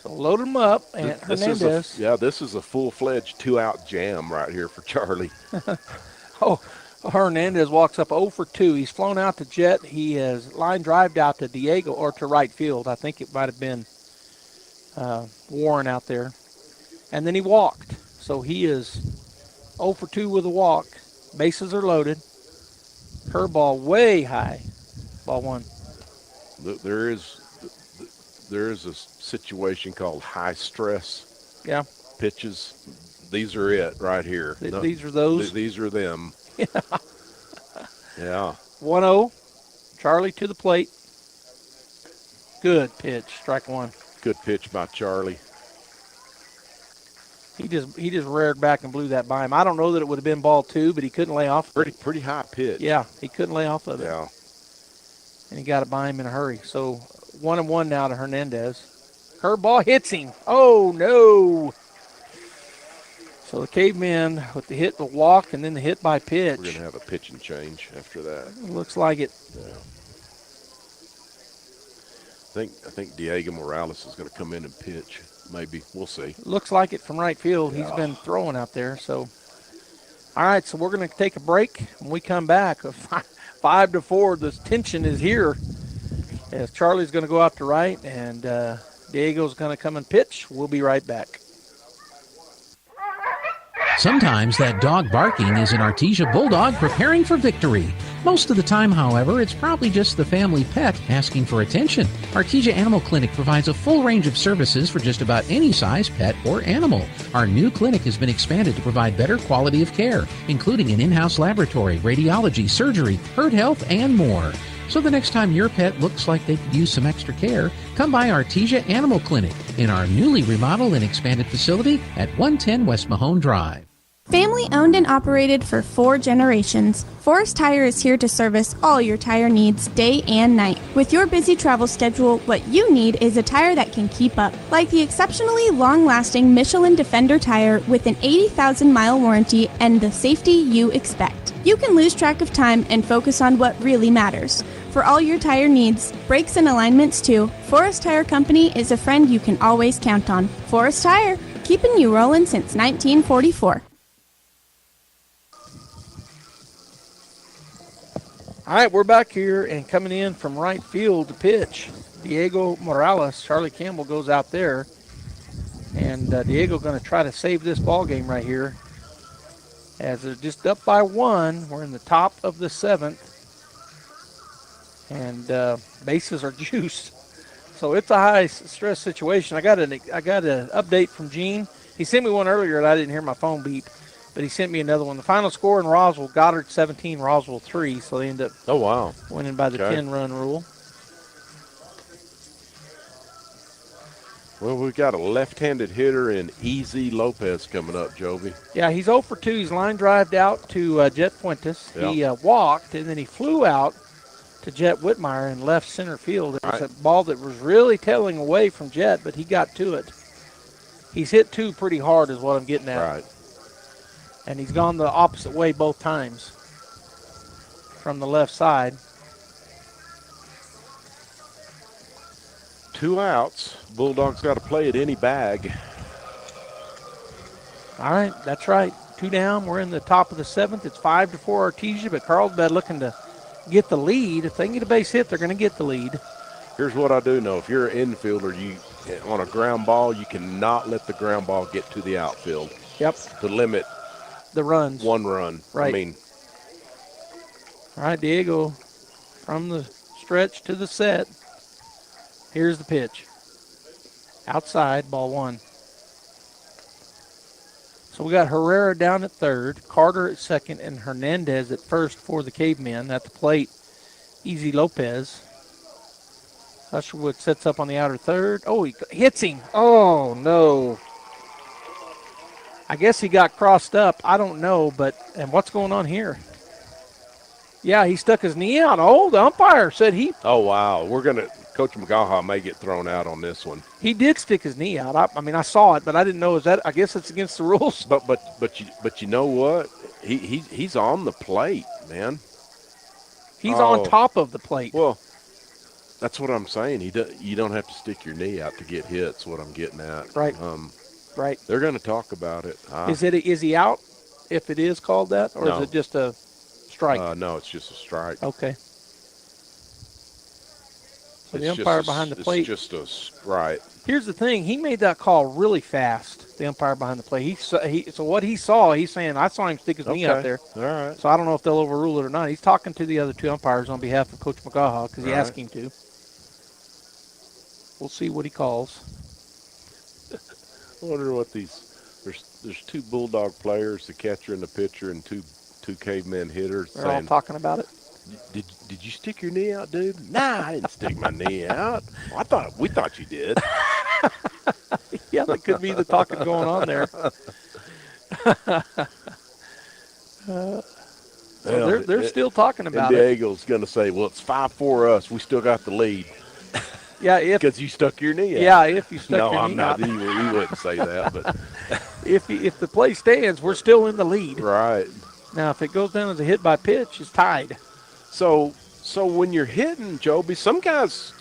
So load him up, and Hernandez. This is a full-fledged 2-out jam right here for Charlie. Hernandez walks up 0 for 2. He's flown out to Jet. He has line drived out to Diego or to right field. I think it might have been Warren out there. And then he walked. So he is 0 for 2 with a walk. Bases are loaded. Curveball way high. Ball 1. There is a situation called high stress pitches. These are it right here. These are those? These are them. Yeah. 1-0. Charlie to the plate. Good pitch. Strike 1. Good pitch by Charlie. He just reared back and blew that by him. I don't know that it would have been ball 2, but he couldn't lay off. Pretty high pitch. Yeah, he couldn't lay off of it. Yeah. And he got it by him in a hurry. So 1-1 now to Hernandez. Curveball hits him. Oh, no. So the caveman with the hit, the walk, and then the hit by pitch. We're going to have a pitch and change after that. Looks like it. Yeah. I think Diego Morales is going to come in and pitch. Maybe. We'll see. Looks like it from right field. Yeah. He's been throwing out there. So, all right, so we're going to take a break. When we come back, 5-4. The tension is here as Charlie's going to go out to right, and Diego's going to come and pitch. We'll be right back. Sometimes that dog barking is an Artesia Bulldog preparing for victory. Most of the time, however, it's probably just the family pet asking for attention. Artesia Animal Clinic provides a full range of services for just about any size pet or animal. Our new clinic has been expanded to provide better quality of care, including an in-house laboratory, radiology, surgery, herd health, and more. So the next time your pet looks like they could use some extra care, come by Artesia Animal Clinic in our newly remodeled and expanded facility at 110 West Mahone Drive. Family owned and operated for 4 generations, Forest Tire is here to service all your tire needs day and night. With your busy travel schedule, what you need is a tire that can keep up, like the exceptionally long-lasting Michelin Defender tire with an 80,000-mile warranty and the safety you expect. You can lose track of time and focus on what really matters. For all your tire needs, brakes and alignments too, Forest Tire Company is a friend you can always count on. Forest Tire, keeping you rolling since 1944. All right, we're back here, and coming in from right field to pitch, Diego Morales. Charlie Campbell goes out there, and Diego going to try to save this ball game right here. As they're just up by 1, we're in the top of the 7th, and bases are juiced. So it's a high-stress situation. I got an update from Gene. He sent me one earlier, and I didn't hear my phone beep. But he sent me another one. The final score in Roswell, Goddard 17, Roswell 3. So they end up winning by the 10-run rule. Well, we've got a left-handed hitter in Easy Lopez coming up, Joby. Yeah, he's 0 for 2. He's line drived out to Jet Fuentes. Yep. He walked, and then he flew out to Jet Whitmire in left center field. It was a ball that was really tailing away from Jet, but he got to it. He's hit 2 pretty hard is what I'm getting at. Right. And he's gone the opposite way both times from the left side. 2 outs. Bulldogs got to play at any bag. All right, that's right. 2 down. We're in the top of the 7th. It's 5-4 Artesia, but Carlsbad looking to get the lead. If they can get a base hit, they're going to get the lead. Here's what I do know. If you're an infielder, on a ground ball, you cannot let the ground ball get to the outfield. Yep. To limit the runs. 1 run. Right. I mean. All right, Diego, from the stretch to the set. Here's the pitch. Outside, ball 1. So we got Herrera down at third, Carter at second, and Hernandez at first for the Cavemen. At the plate, Easy Lopez. Usherwood sets up on the outer third. Oh, he hits him. Oh, no. I guess he got crossed up. I don't know, and what's going on here? Yeah, he stuck his knee out. Oh, the umpire said he. Oh, wow. Coach McGaha may get thrown out on this one. He did stick his knee out. I saw it, but I didn't know. I guess it's against the rules. But you know what? He's on the plate, man. He's on top of the plate. Well, that's what I'm saying. You don't have to stick your knee out to get hits. What I'm getting at. Right. Right. They're going to talk about it. Is he out if it is called that, or no. is it just a strike? No, it's just a strike. Okay. So the umpire behind the plate. It's just right. Here's the thing. He made that call really fast, the umpire behind the plate. So what he saw, he's saying, I saw him stick his knee out there. All right. So I don't know if they'll overrule it or not. He's talking to the other 2 umpires on behalf of Coach McGaha because he asked him to. We'll see what he calls. I wonder what there's 2 Bulldog players, the catcher and the pitcher, and two Cavemen hitters. They're all talking about it. Did you stick your knee out, dude? Nah, I didn't stick my knee out. Well, we thought you did. Yeah, that could be the talking going on there. So they're still talking about it. And Diego's going to say, well, it's 5-4 us. We still got the lead. Yeah, because you stuck your knee out. Yeah, if you stuck your knee out. No, I'm not. He wouldn't say that. But if the play stands, we're still in the lead. Right. Now, if it goes down as a hit by pitch, it's tied. So when you're hitting, Joby, some guys.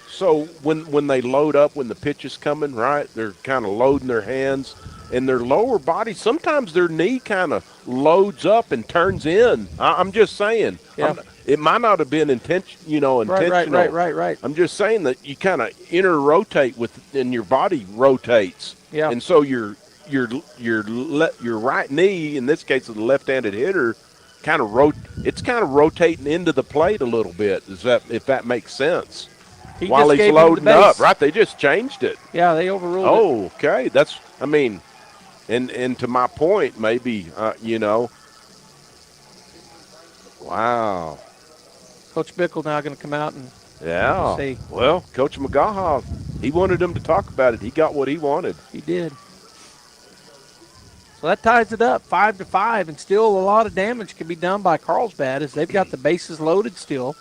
So when they load up, when the pitch is coming, right, they're kind of loading their hands, and their lower body, sometimes their knee kind of loads up and turns in. I'm just saying. Yeah. It might not have been intentional. Right. I'm just saying that you kind of rotate and your body rotates. Yeah. And so your right knee, in this case of the left-handed hitter, it's kind of rotating into the plate a little bit. If that makes sense? While he's loading up, right? They just changed it. Yeah, they overruled it. Oh, okay. And to my point, maybe, wow. Coach Bickle now going to come out and say. Well, Coach McGaha, he wanted them to talk about it. He got what he wanted. He did. So that ties it up 5-5, and still a lot of damage can be done by Carlsbad as they've got the bases loaded still.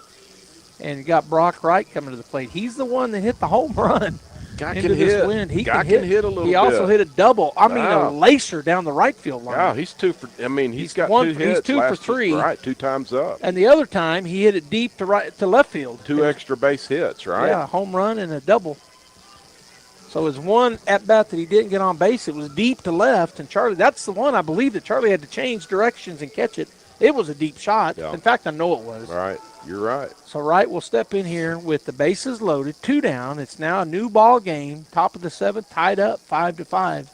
And you got Brock Wright coming to the plate. He's the one that hit the home run. Guy into can this hit. wind. He Guy can hit a little bit. He also hit a double. A lacer down the right field line. Yeah, he's 2 for. He's got 2 hits. He's 2 for 3. Right, 2 times up. And the other time he hit it deep to left field. 2 extra base hits, right? Yeah, home run and a double. So his one at bat that he didn't get on base, it was deep to left. And Charlie, that's the one I believe that Charlie had to change directions and catch it. It was a deep shot. Yeah. In fact, I know it was. Right. You're right. So Wright will step in here with the bases loaded, 2 down. It's now a new ball game. Top of the 7th, tied up 5-5.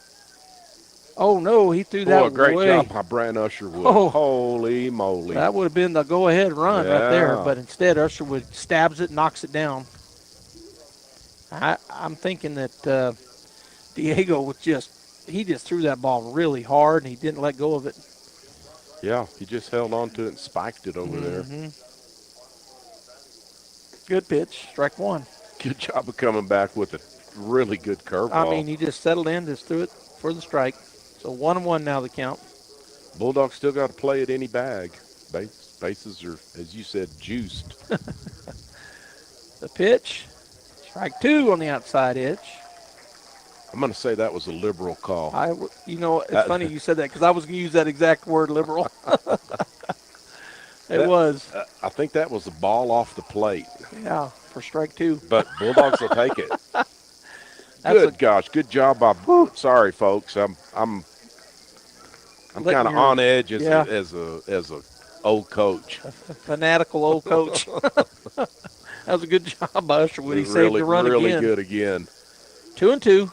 Oh no, he threw that. Great job by Brant Usherwood. Oh, holy moly! That would have been the go-ahead run right there, but instead Usherwood stabs it, knocks it down. I'm thinking that Diego was just threw that ball really hard and he didn't let go of it. Yeah, he just held on to it and spiked it over there. Good pitch, strike 1. Good job of coming back with a really good curveball. I mean, he just settled in, just threw it for the strike. So 1-1 now the count. Bulldogs still got to play at any bag. Bases are, as you said, juiced. The pitch, strike 2 on the outside edge. I'm going to say that was a liberal call. It's funny you said that because I was going to use that exact word, liberal. It was. I think that was the ball off the plate. Yeah, for strike 2. But Bulldogs will take it. Good job by. Sorry, folks. I'm kind of on edge as a old coach. A fanatical old coach. That was a good job by Usherwood. He saved the run really again. Really good again. 2-2.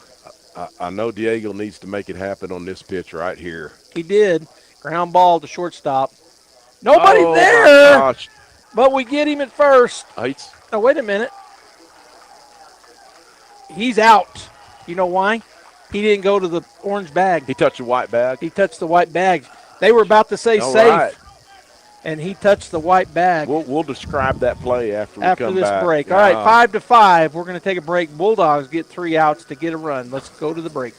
I know Diego needs to make it happen on this pitch right here. He did. Ground ball to shortstop. Nobody there. Gosh. But we get him at first. Oh, wait a minute. He's out. You know why? He didn't go to the orange bag. He touched the white bag? He touched the white bag. They were about to say safe. Right. And he touched the white bag. We'll describe that play after we come back. After this break. All right, 5-5. We're going to take a break. Bulldogs get 3 outs to get a run. Let's go to the break.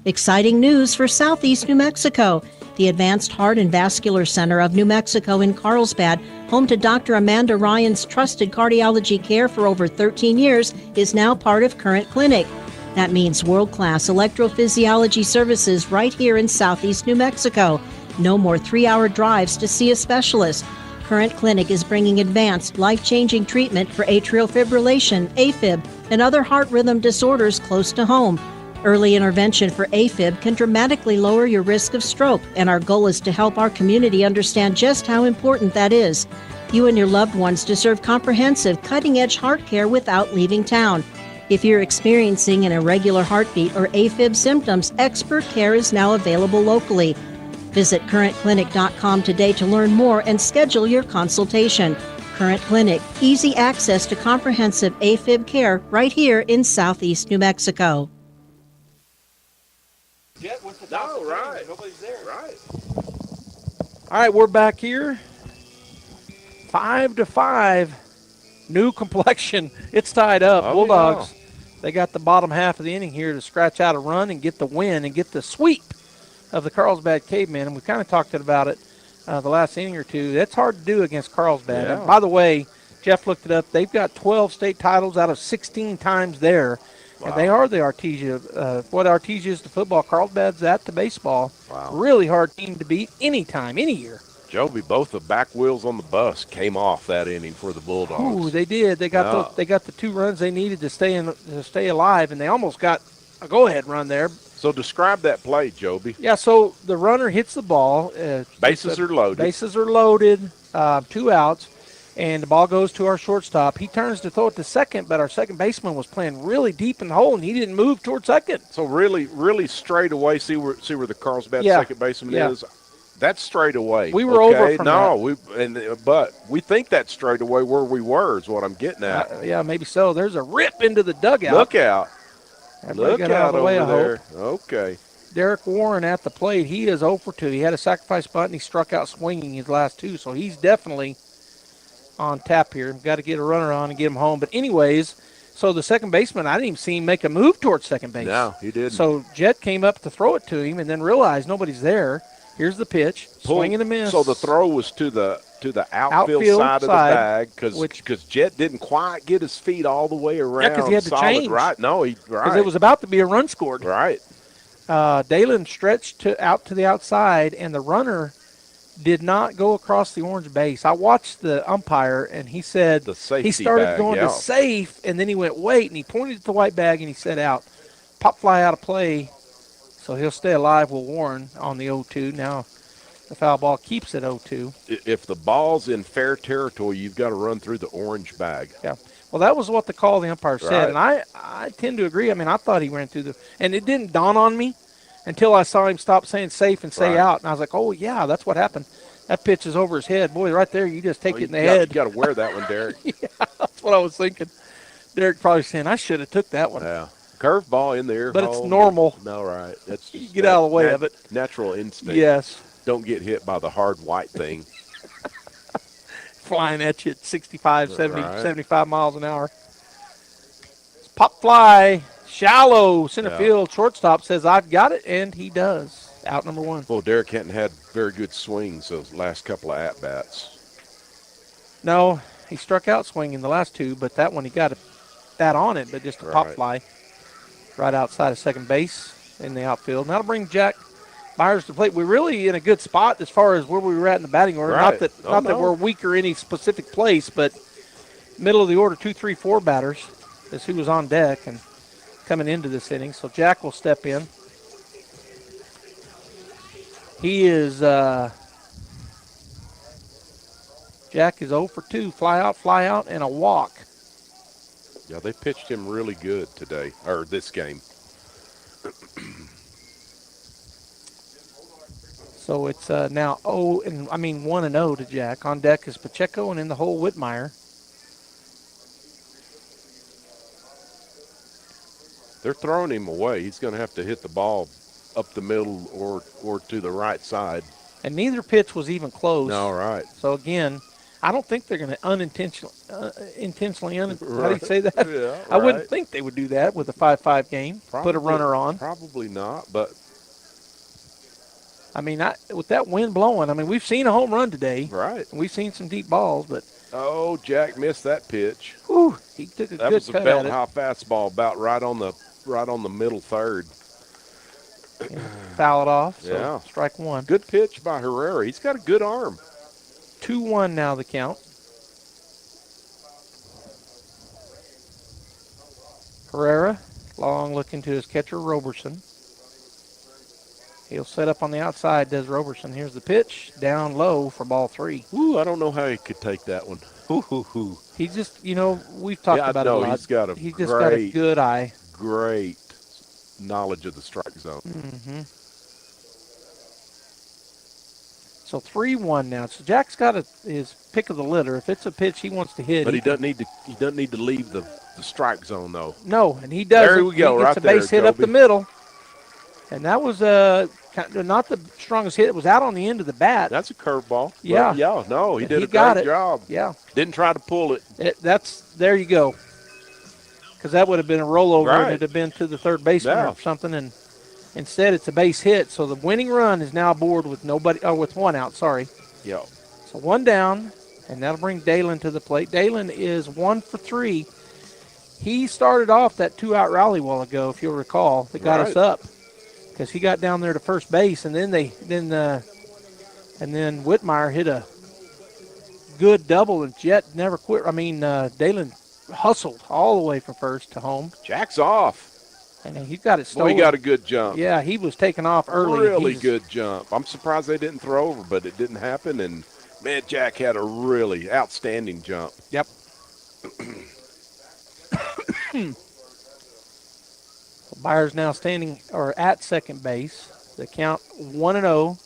Exciting news for Southeast New Mexico. The Advanced Heart and Vascular Center of New Mexico in Carlsbad, home to Dr. Amanda Ryan's trusted cardiology care for over 13 years, is now part of Current Clinic. That means world-class electrophysiology services right here in Southeast New Mexico. No more 3-hour drives to see a specialist. Current Clinic is bringing advanced, life-changing treatment for atrial fibrillation, AFib, and other heart rhythm disorders close to home. Early intervention for AFib can dramatically lower your risk of stroke, and our goal is to help our community understand just how important that is. You and your loved ones deserve comprehensive, cutting-edge heart care without leaving town. If you're experiencing an irregular heartbeat or AFib symptoms, expert care is now available locally. Visit currentclinic.com today to learn more and schedule your consultation. Current Clinic, easy access to comprehensive AFib care right here in Southeast New Mexico. Right. Nobody's there. Right. All right, we're back here. 5-5. New complexion. It's tied up. Bulldogs, they got the bottom half of the inning here to scratch out a run and get the win and get the sweep of the Carlsbad Cavemen. And we kind of talked about it the last inning or two. That's hard to do against Carlsbad. Yeah. And by the way, Jeff looked it up. They've got 12 state titles out of 16 times there. Wow. And they are the Artesia. What Artesia is to football, Carlsbad's that to baseball. Wow. Really hard team to beat anytime, any year. Joby, both the back wheels on the bus came off that inning for the Bulldogs. Ooh, they did. They got the 2 runs they needed to stay alive, and they almost got a go-ahead run there. So describe that play, Joby. Yeah, so the runner hits the ball. Bases are loaded. Bases are loaded, 2 outs, and the ball goes to our shortstop. He turns to throw it to second, but our second baseman was playing really deep in the hole, and he didn't move toward second. So really straight away, see where the Carlsbad second baseman is? That's straight away. We were over from that. But we think that's straight away where we were is what I'm getting at. Yeah, maybe so. There's a rip into the dugout. Look out. Look out over there. Okay. Derek Warren at the plate. He is 0 for 2. He had a sacrifice bunt, and he struck out swinging his last 2. So he's definitely on tap here. Got to get a runner on and get him home. But anyways, so the second baseman, I didn't even see him make a move towards second base. No, he didn't. So Jet came up to throw it to him and then realized nobody's there. Here's the pitch, swing and a miss. So the throw was to the outfield side of the bag because Jet didn't quite get his feet all the way around. Yeah, because he had to change. Right? No, because it was about to be a run scored. Right. Dalen stretched out to the outside, and the runner did not go across the orange base. I watched the umpire, and he said the safety he started bag, going to safe, and then he went wait, and he pointed at the white bag, and he said out. Pop fly out of play. So he'll stay alive with Warren on the 0-2. Now the foul ball keeps it 0-2. If the ball's in fair territory, you've got to run through the orange bag. Yeah. Well, that was what the call the umpire said, and I tend to agree. I mean, I thought he ran through the – and it didn't dawn on me until I saw him stop saying safe and say out. And I was like, oh, yeah, that's what happened. That pitch is over his head. Boy, right there, you just take it in the head. You got to wear that one, Derek. Yeah, that's what I was thinking. Derek probably saying, I should have took that one. Yeah. Curveball in there. But it's normal. No, right. That's just you get out of the way of it. Natural instinct. Yes. Don't get hit by the hard white thing. Flying at you at 65, 70, 75 miles an hour. Pop fly, shallow, center field. Shortstop says, I've got it, and he does. Out number 1. Well, Derek hadn't had very good swings those last couple of at-bats. No, he struck out swinging the last 2, but that one he got that on it, but just a pop fly. Right outside of second base in the outfield. Now to bring Jack Byers to the plate. We're really in a good spot as far as where we were at in the batting order. Right. Not that we're weaker any specific place, but middle of the order, 2, 3, 4 batters is who was on deck and coming into this inning. So Jack will step in. He is Jack is 0 for 2. Fly out, and a walk. Yeah, they pitched him really good today, or this game. So it's now 1-0 to Jack. On deck is Pacheco, and in the hole, Whitmire. They're throwing him away. He's going to have to hit the ball up the middle or to the right side. And neither pitch was even close. No, right. So, again, I don't think they're going to how do you say that? Yeah, right. I wouldn't think they would do that with a 5-5 game, put a runner on. Probably not, but. I mean, with that wind blowing, I mean, we've seen a home run today. Right. We've seen some deep balls, but. Oh, Jack missed that pitch. Whew, he took a good cut at it. That was a belt-high fastball about right on the middle third. Foul it off, so strike 1. Good pitch by Herrera. He's got a good arm. 2-1 now the count. Herrera, long looking to his catcher, Roberson. He'll set up on the outside, does Roberson. Here's the pitch, down low for ball 3. Ooh, I don't know how he could take that one. Ooh. He just, we've talked about it a lot. He's got a good eye. Great knowledge of the strike zone. Mm-hmm. So 3-1 now. So Jack's got his pick of the litter. If it's a pitch he wants to hit, but he doesn't need to leave the strike zone though. No, and he does. There we go. He gets a base hit up the middle, and that was not the strongest hit. It was out on the end of the bat. That's a curveball. Yeah. No, he did a great job. Yeah. Didn't try to pull it. There you go. Because that would have been a rollover and it'd have been to the third baseman or something, and instead it's a base hit. So the winning run is now aboard with with 1 out. Sorry. Yeah. So 1 down, and that'll bring Dalen to the plate. Dalen is 1 for 3. He started off that 2-out rally a while ago, if you'll recall, that got us up. Because he got down there to first base, and then Whitmire hit a good double, and Jet never quit. I mean, Dalen hustled all the way from first to home. Jack's off. And he got it stolen. Boy, he got a good jump. Yeah, he was taking off early. Really good jump. I'm surprised they didn't throw over, but it didn't happen. And, man, Jack had a really outstanding jump. Yep. Byers now standing or at second base. The count 1-0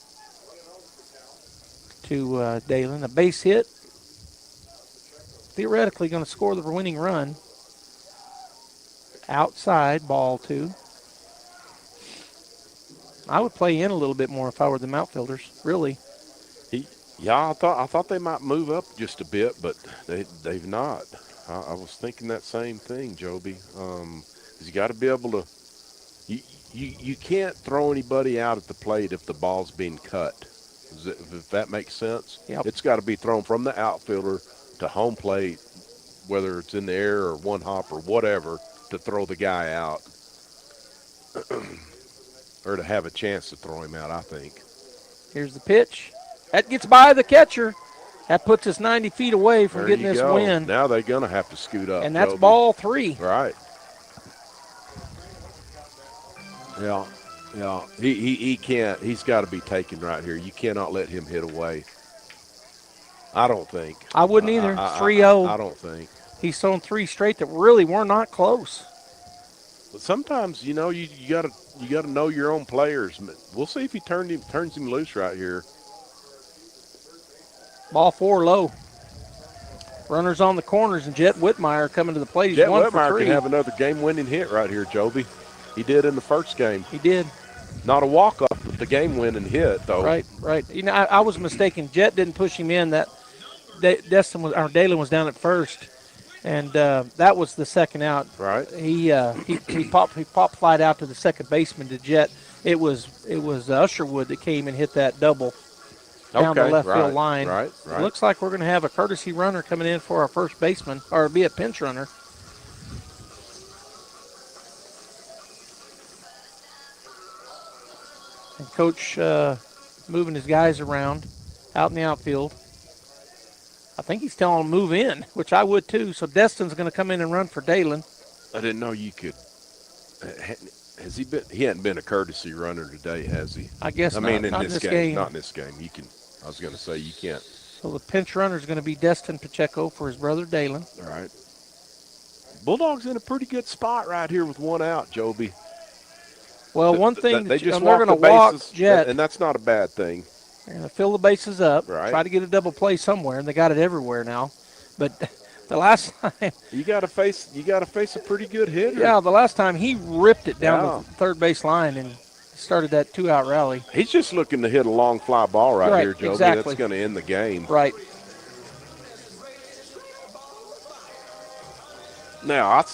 to Dalen. A base hit. Theoretically going to score the winning run. Outside, ball 2. I would play in a little bit more if I were the outfielders, really. I thought they might move up just a bit, but they've not. I was thinking that same thing, Joby. 'Cause you got to be able to. You can't throw anybody out at the plate if the ball's being cut. If that makes sense. Yep. It's got to be thrown from the outfielder to home plate, whether it's in the air or one hop or whatever, to throw the guy out. Or to have a chance to throw him out, I think. Here's the pitch. That gets by the catcher. That puts us 90 feet away from getting this win. Now they're going to have to scoot up. And that's Joby. ball 3. Right. Yeah. He can't. He's got to be taken right here. You cannot let him hit away. I don't think. I wouldn't either. 3-0. I don't think. He's thrown 3 straight that really were not close. But sometimes, you gotta know your own players. We'll see if he turns him loose right here. Ball 4 low. Runners on the corners, and Jet Whitmire coming to the plate. He's Jet 1 for Whitmire 3. can have another game-winning hit right here, Joby. He did in the first game. He did. Not a walk-off, but the game-winning hit, though. Right. I was mistaken. Jet didn't push him in. That Dalen was down at first, and that was the second out. Right. He popped flight out to the second baseman to Jet. It was Usherwood that came and hit that double down the left field line. Right. It looks like we're going to have a courtesy runner coming in for our first baseman, or be a pinch runner. And Coach moving his guys around out in the outfield. I think he's telling them move in, which I would too. So Destin's going to come in and run for Dalen. I didn't know you could. Has he been? He hadn't been a courtesy runner today, has he? I guess not. In not this game. Not in this game. You can. I was going to say you can't. So the pinch runner is going to be Destin Pacheco for his brother Dalen. All right. Bulldogs in a pretty good spot right here with 1 out, Joby. Well, one thing they're going to walk Jet, and that's not a bad thing. They're going to fill the bases up, right. Try to get a double play somewhere, and they got it everywhere now. But the last time you got to face a pretty good hitter. Yeah, the last time he ripped it down the third base line and started that 2-out rally. He's just looking to hit a long fly ball right here, Joby. Exactly. That's going to end the game. Right. Now,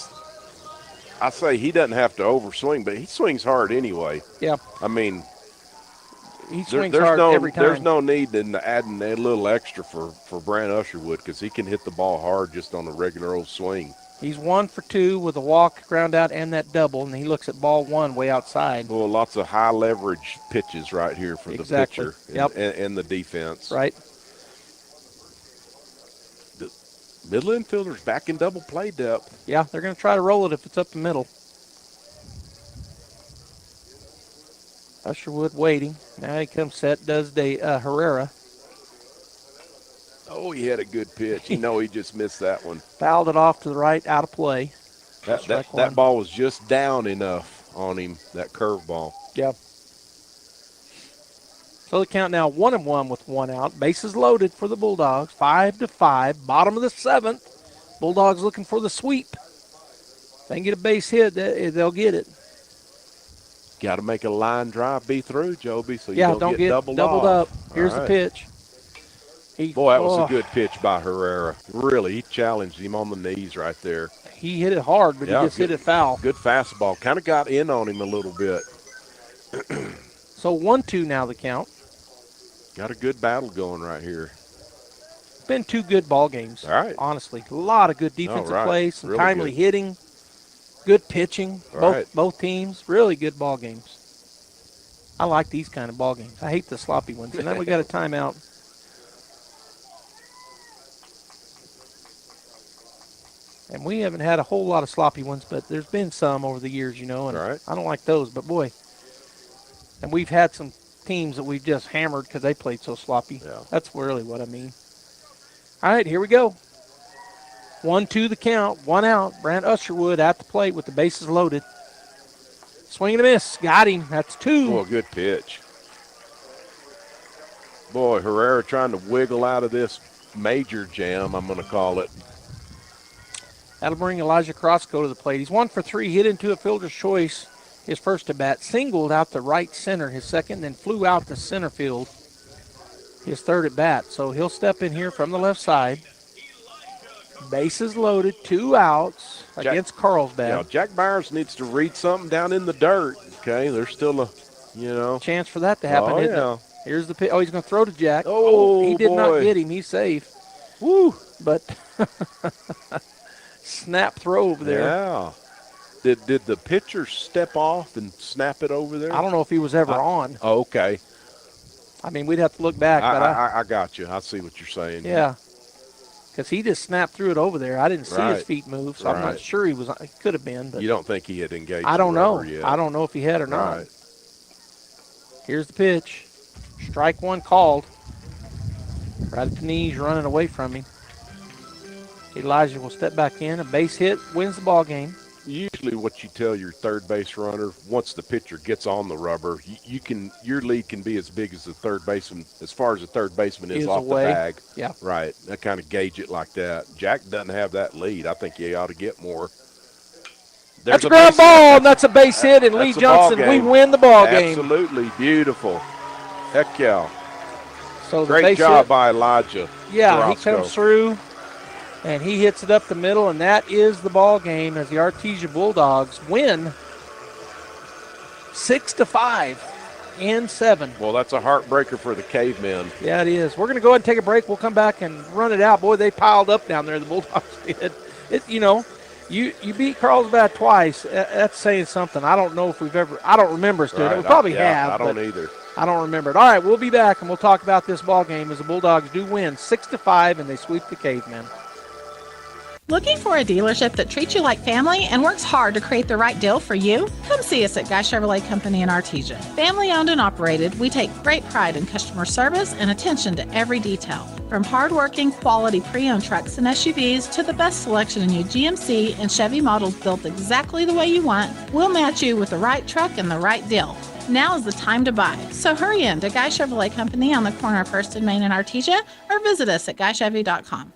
I say he doesn't have to overswing, but he swings hard anyway. Yeah. I mean, he swings hard every time. There's no need in adding a little extra for Brant Usherwood because he can hit the ball hard just on a regular old swing. He's 1 for 2 with a walk, ground out, and that double, and he looks at ball 1 way outside. Well, lots of high leverage pitches right here for the pitcher and the defense. Right. The middle infielder's back in double play depth. Yeah, they're going to try to roll it if it's up the middle. Usherwood waiting. Now he comes set, does Herrera. Oh, he had a good pitch. He just missed that one. Fouled it off to the right, out of play. That ball was just down enough on him, that curveball. Yeah. So the count now 1-1 with 1 out. Bases loaded for the Bulldogs. 5-5. Bottom of the 7th. Bulldogs looking for the sweep. If they can get a base hit, they'll get it. Got to make a line drive be through, Joby, so you don't get doubled up. Here's the pitch. Boy, that was a good pitch by Herrera. Really, he challenged him on the knees right there. He hit it hard, but he just hit it foul. Good fastball. Kind of got in on him a little bit. So 1-2 now the count. Got a good battle going right here. Been 2 good ball games. All right. Honestly, a lot of good defensive plays, some really timely hitting, good pitching. Both teams, really good ball games. I like these kind of ball games. I hate the sloppy ones. And then we got a timeout. And we haven't had a whole lot of sloppy ones, but there's been some over the years, and right. I don't like those. But, boy, and we've had some teams that we've just hammered because they played so sloppy. Yeah. That's really what I mean. All right, here we go. 1-2 the count, 1 out. Brant Usherwood at the plate with the bases loaded. Swing and a miss. Got him. That's 2. Boy, good pitch. Boy, Herrera trying to wiggle out of this major jam, I'm going to call it. That'll bring Elijah Crosco to the plate. He's 1 for 3, hit into a fielder's choice his first at bat, singled out the right center his second, then flew out to center field his third at bat. So he'll step in here from the left side. Bases loaded, 2 outs against Carlsbad. Yeah, Jack Byers needs to read something down in the dirt. Okay, there's still a chance for that to happen. Oh, isn't yeah. it? Here's the pitch. Oh, he's going to throw to Jack. Oh, he did not boy. get him. He's safe. Woo! But snap throw over there. Yeah. Did the pitcher step off and snap it over there? I don't know if he was ever on. Oh, okay. I mean, we'd have to look back. I got you. I see what you're saying. Yeah. Because he just snapped through it over there. I didn't see his feet move, so I'm not sure he was. He could have been. But you don't think he had engaged I don't the know. rubber yet? I don't know if he had or not. Right. Here's the pitch. Strike 1 called. Right at the knees, running away from him. Elijah will step back in. A base hit wins the ball game. Usually what you tell your third base runner, once the pitcher gets on the rubber, your lead can be as big as the third baseman, as far as the third baseman is off away. the bag. Yeah. Right. I kind of gauge it like that. Jack doesn't have that lead. I think he ought to get more. That's a ground ball, and that's a base hit, and Lee Johnson, we win the ball game. Absolutely. Beautiful. Heck yeah. So great job by Elijah. Yeah, Carrasco. he comes through, and he hits it up the middle, and that is the ball game as the Artesia Bulldogs win 6-5 in 7. Well, that's a heartbreaker for the Cavemen. Yeah, it is. We're going to go ahead and take a break. We'll come back and run it out. Boy, they piled up down there, the Bulldogs did. You beat Carlsbad twice. That's saying something. I don't know if we've ever – I don't remember us doing it. We probably have. I don't either. I don't remember it. All right, we'll be back, and we'll talk about this ball game as the Bulldogs do win 6-5, and they sweep the Cavemen. Looking for a dealership that treats you like family and works hard to create the right deal for you? Come see us at Guy Chevrolet Company in Artesia. Family owned and operated, we take great pride in customer service and attention to every detail. From hardworking, quality pre-owned trucks and SUVs to the best selection in new GMC and Chevy models built exactly the way you want, we'll match you with the right truck and the right deal. Now is the time to buy. So hurry in to Guy Chevrolet Company on the corner of 1st and Main in Artesia or visit us at guychevy.com.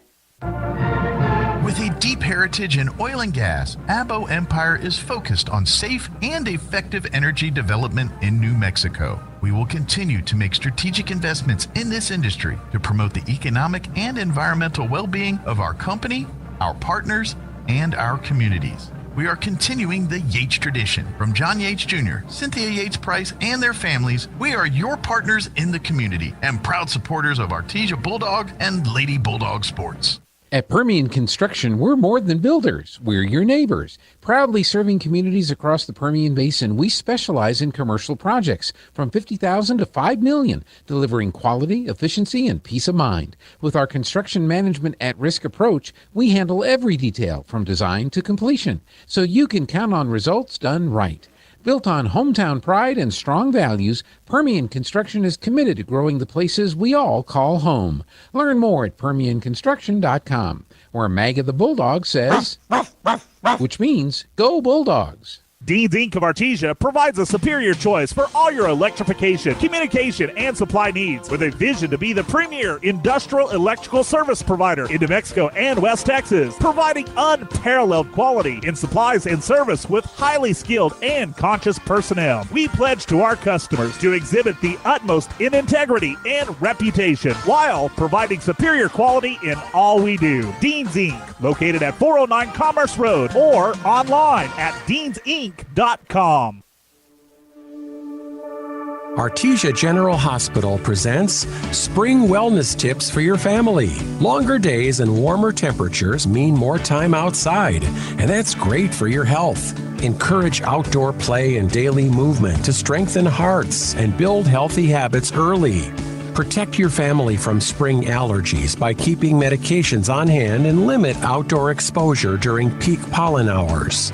With a deep heritage in oil and gas, Abo Empire is focused on safe and effective energy development in New Mexico. We will continue to make strategic investments in this industry to promote the economic and environmental well-being of our company, our partners, and our communities. We are continuing the Yates tradition. From John Yates Jr., Cynthia Yates Price, and their families, we are your partners in the community and proud supporters of Artesia Bulldog and Lady Bulldog Sports. At Permian Construction, we're more than builders. We're your neighbors. Proudly serving communities across the Permian Basin, we specialize in commercial projects from $50,000 to $5 million, delivering quality, efficiency, and peace of mind. With our construction management at-risk approach, we handle every detail from design to completion, so you can count on results done right. Built on hometown pride and strong values, Permian Construction is committed to growing the places we all call home. Learn more at PermianConstruction.com, where Maggie the Bulldog says, which means go Bulldogs. Dean's Inc. of Artesia provides a superior choice for all your electrification, communication, and supply needs with a vision to be the premier industrial electrical service provider in New Mexico and West Texas, providing unparalleled quality in supplies and service with highly skilled and conscious personnel. We pledge to our customers to exhibit the utmost in integrity and reputation while providing superior quality in all we do. Dean's Inc., located at 409 Commerce Road or online at deansinc.com. Artesia General Hospital presents Spring Wellness Tips for your family. Longer days and warmer temperatures mean more time outside, and that's great for your health. Encourage outdoor play and daily movement to strengthen hearts and build healthy habits early. Protect your family from spring allergies by keeping medications on hand and limit outdoor exposure during peak pollen hours.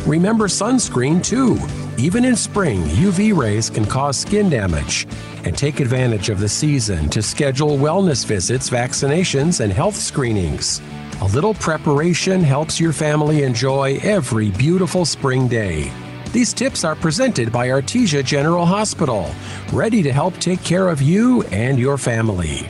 Remember sunscreen too. Even in spring, UV rays can cause skin damage. And take advantage of the season to schedule wellness visits, vaccinations, and health screenings. A little preparation helps your family enjoy every beautiful spring day. These tips are presented by Artesia General Hospital, ready to help take care of you and your family.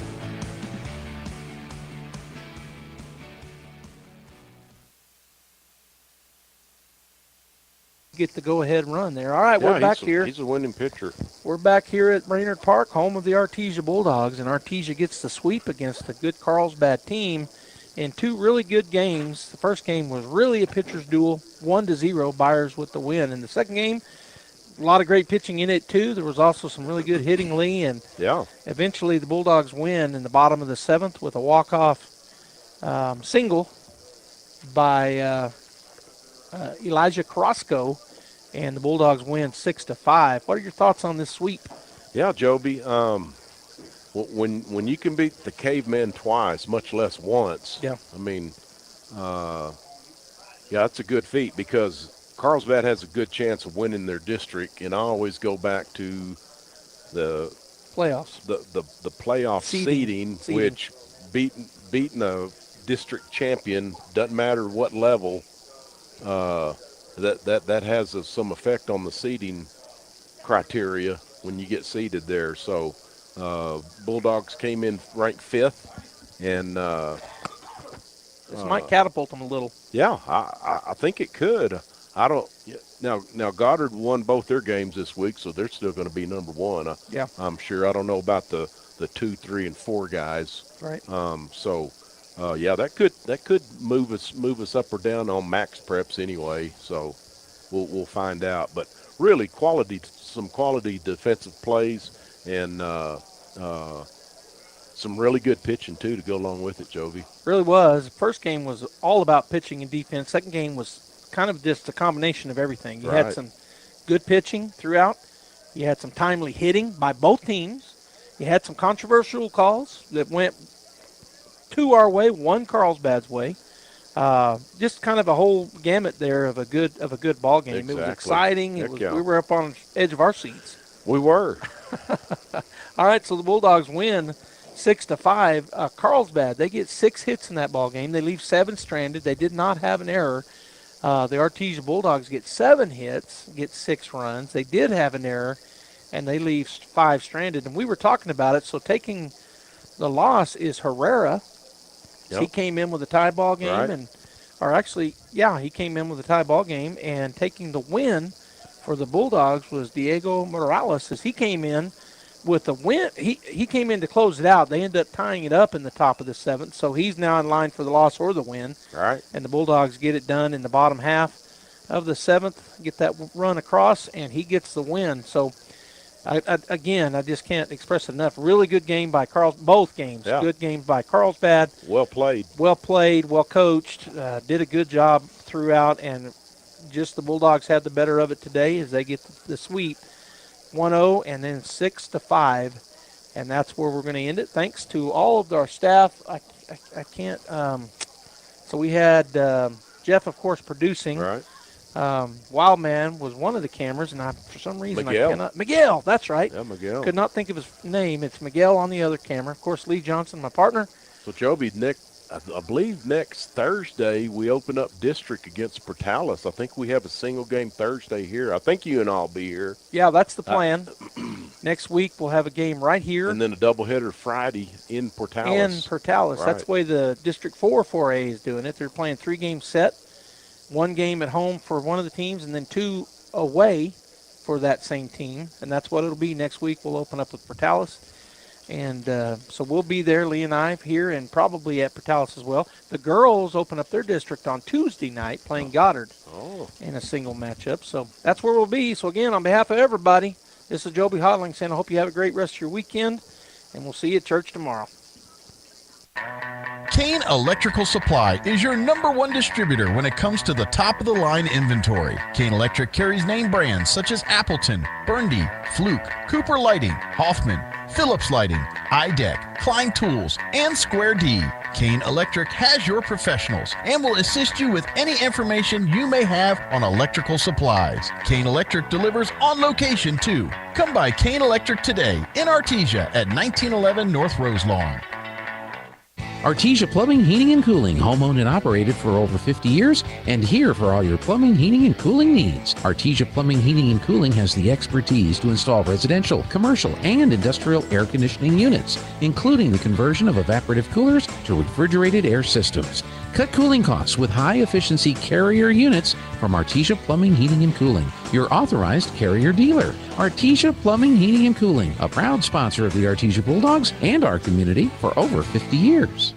Get the go-ahead run there. All right, we're back here. He's a winning pitcher. We're back here at Brainerd Park, home of the Artesia Bulldogs, and Artesia gets the sweep against a good Carlsbad team in two really good games. The first game was really a pitcher's duel, 1-0, Byers with the win. In the second game, a lot of great pitching in it, too. There was also some really good hitting, Lee, and eventually the Bulldogs win in the bottom of the seventh with a walk-off single by Elijah Carrasco, and the Bulldogs win 6-5. What are your thoughts on this sweep? Yeah, Joby. When you can beat the Cavemen twice, much less once. Yeah. I mean, that's a good feat because Carlsbad has a good chance of winning their district, and I always go back to the playoffs, the playoff seeding, which beating a district champion doesn't matter what level. That has some effect on the seeding criteria when you get seeded there. So Bulldogs came in ranked 5th, and this might catapult them a little. Yeah, I think it could. I don't now Goddard won both their games this week, so they're still going to be number 1. I'm sure. I don't know about the 2, 3, and 4 guys. Right. That could move us up or down on max preps anyway. So we'll find out. But really, some quality defensive plays and some really good pitching too to go along with it, Jovi. Really was. The first game was all about pitching and defense. Second game was kind of just a combination of everything. You had some good pitching throughout. You had some timely hitting by both teams. You had some controversial calls that went 2 our way, 1 Carlsbad's way. Just kind of a whole gamut there of a good ball game. Exactly. It was exciting. We were up on the edge of our seats. We were. All right, so the Bulldogs win 6-5. Carlsbad, they get 6 hits in that ball game. They leave 7 stranded. They did not have an error. The Artesia Bulldogs get 7 hits, get 6 runs. They did have an error, and they leave 5 stranded. And we were talking about it. So taking the loss is Herrera. He came in with a tie ball game, he came in with a tie ball game, and taking the win for the Bulldogs was Diego Morales, as he came in with the win. He came in to close it out. They ended up tying it up in the top of the 7th, so he's now in line for the loss or the win. Right. And the Bulldogs get it done in the bottom half of the 7th, get that run across, and he gets the win. So, I just can't express it enough. Really good game by both games. Yeah. Good games by Carlsbad. Well played, well coached. Did a good job throughout, and just the Bulldogs had the better of it today as they get the sweep, 1-0 and then 6-5, and that's where we're going to end it. Thanks to all of our staff. I can't. So we had Jeff, of course, producing. Right. Wildman was one of the cameras, and for some reason I cannot. Miguel, that's right. Yeah, Miguel. Could not think of his name. It's Miguel on the other camera. Of course, Lee Johnson, my partner. So, Joby, I believe next Thursday we open up district against Portales. I think we have a single game Thursday here. I think you and I'll be here. Yeah, that's the plan. Next week we'll have a game right here. And then a doubleheader Friday in Portales. Right. That's the way the District 4A is doing it. They're playing 3-game set. 1 game at home for one of the teams, and then 2 away for that same team. And that's what it'll be next week. We'll open up with Portales. And so we'll be there, Lee and I, here, and probably at Portales as well. The girls open up their district on Tuesday night playing Goddard in a single matchup. So that's where we'll be. So, again, on behalf of everybody, this is Joby Hodling saying I hope you have a great rest of your weekend, and we'll see you at church tomorrow. Kane Electrical Supply is your #1 distributor when it comes to the top-of-the-line inventory. Kane Electric carries name brands such as Appleton, Burndy, Fluke, Cooper Lighting, Hoffman, Phillips Lighting, IDEC, Klein Tools, and Square D. Kane Electric has your professionals and will assist you with any information you may have on electrical supplies. Kane Electric delivers on location too. Come by Kane Electric today in Artesia at 1911 North Roselawn. Artesia Plumbing, Heating, and Cooling, home-owned and operated for over 50 years, and here for all your plumbing, heating, and cooling needs. Artesia Plumbing, Heating, and Cooling has the expertise to install residential, commercial, and industrial air conditioning units, including the conversion of evaporative coolers to refrigerated air systems. Cut cooling costs with high-efficiency Carrier units from Artesia Plumbing, Heating, and Cooling, your authorized Carrier dealer. Artesia Plumbing, Heating, and Cooling, a proud sponsor of the Artesia Bulldogs and our community for over 50 years.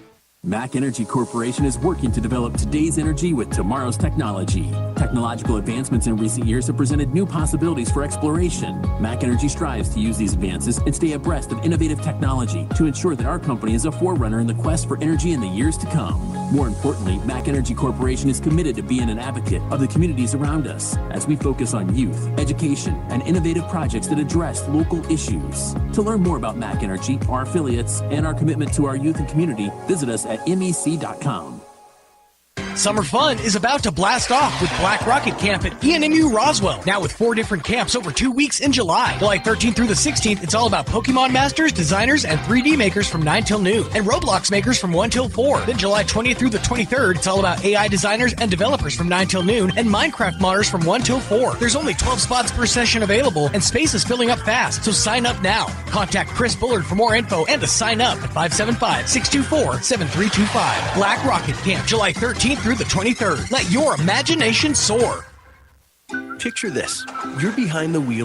Mac Energy Corporation is working to develop today's energy with tomorrow's technology. Technological advancements in recent years have presented new possibilities for exploration. Mac Energy strives to use these advances and stay abreast of innovative technology to ensure that our company is a forerunner in the quest for energy in the years to come. More importantly, Mac Energy Corporation is committed to being an advocate of the communities around us as we focus on youth, education, and innovative projects that address local issues. To learn more about Mac Energy, our affiliates, and our commitment to our youth and community, visit us at MEC.com. Summer fun is about to blast off with Black Rocket Camp at ENMU Roswell. Now with 4 different camps over 2 weeks in July. July 13th through the 16th, it's all about Pokemon masters, designers, and 3D makers from 9 till noon, and Roblox makers from 1 till 4. Then July 20th through the 23rd, it's all about AI designers and developers from 9 till noon, and Minecraft modders from 1 till 4. There's only 12 spots per session available, and space is filling up fast, so sign up now. Contact Chris Bullard for more info and to sign up at 575-624-7325. Black Rocket Camp, July 13th through the 23rd. Let your imagination soar. Picture this. You're behind the wheel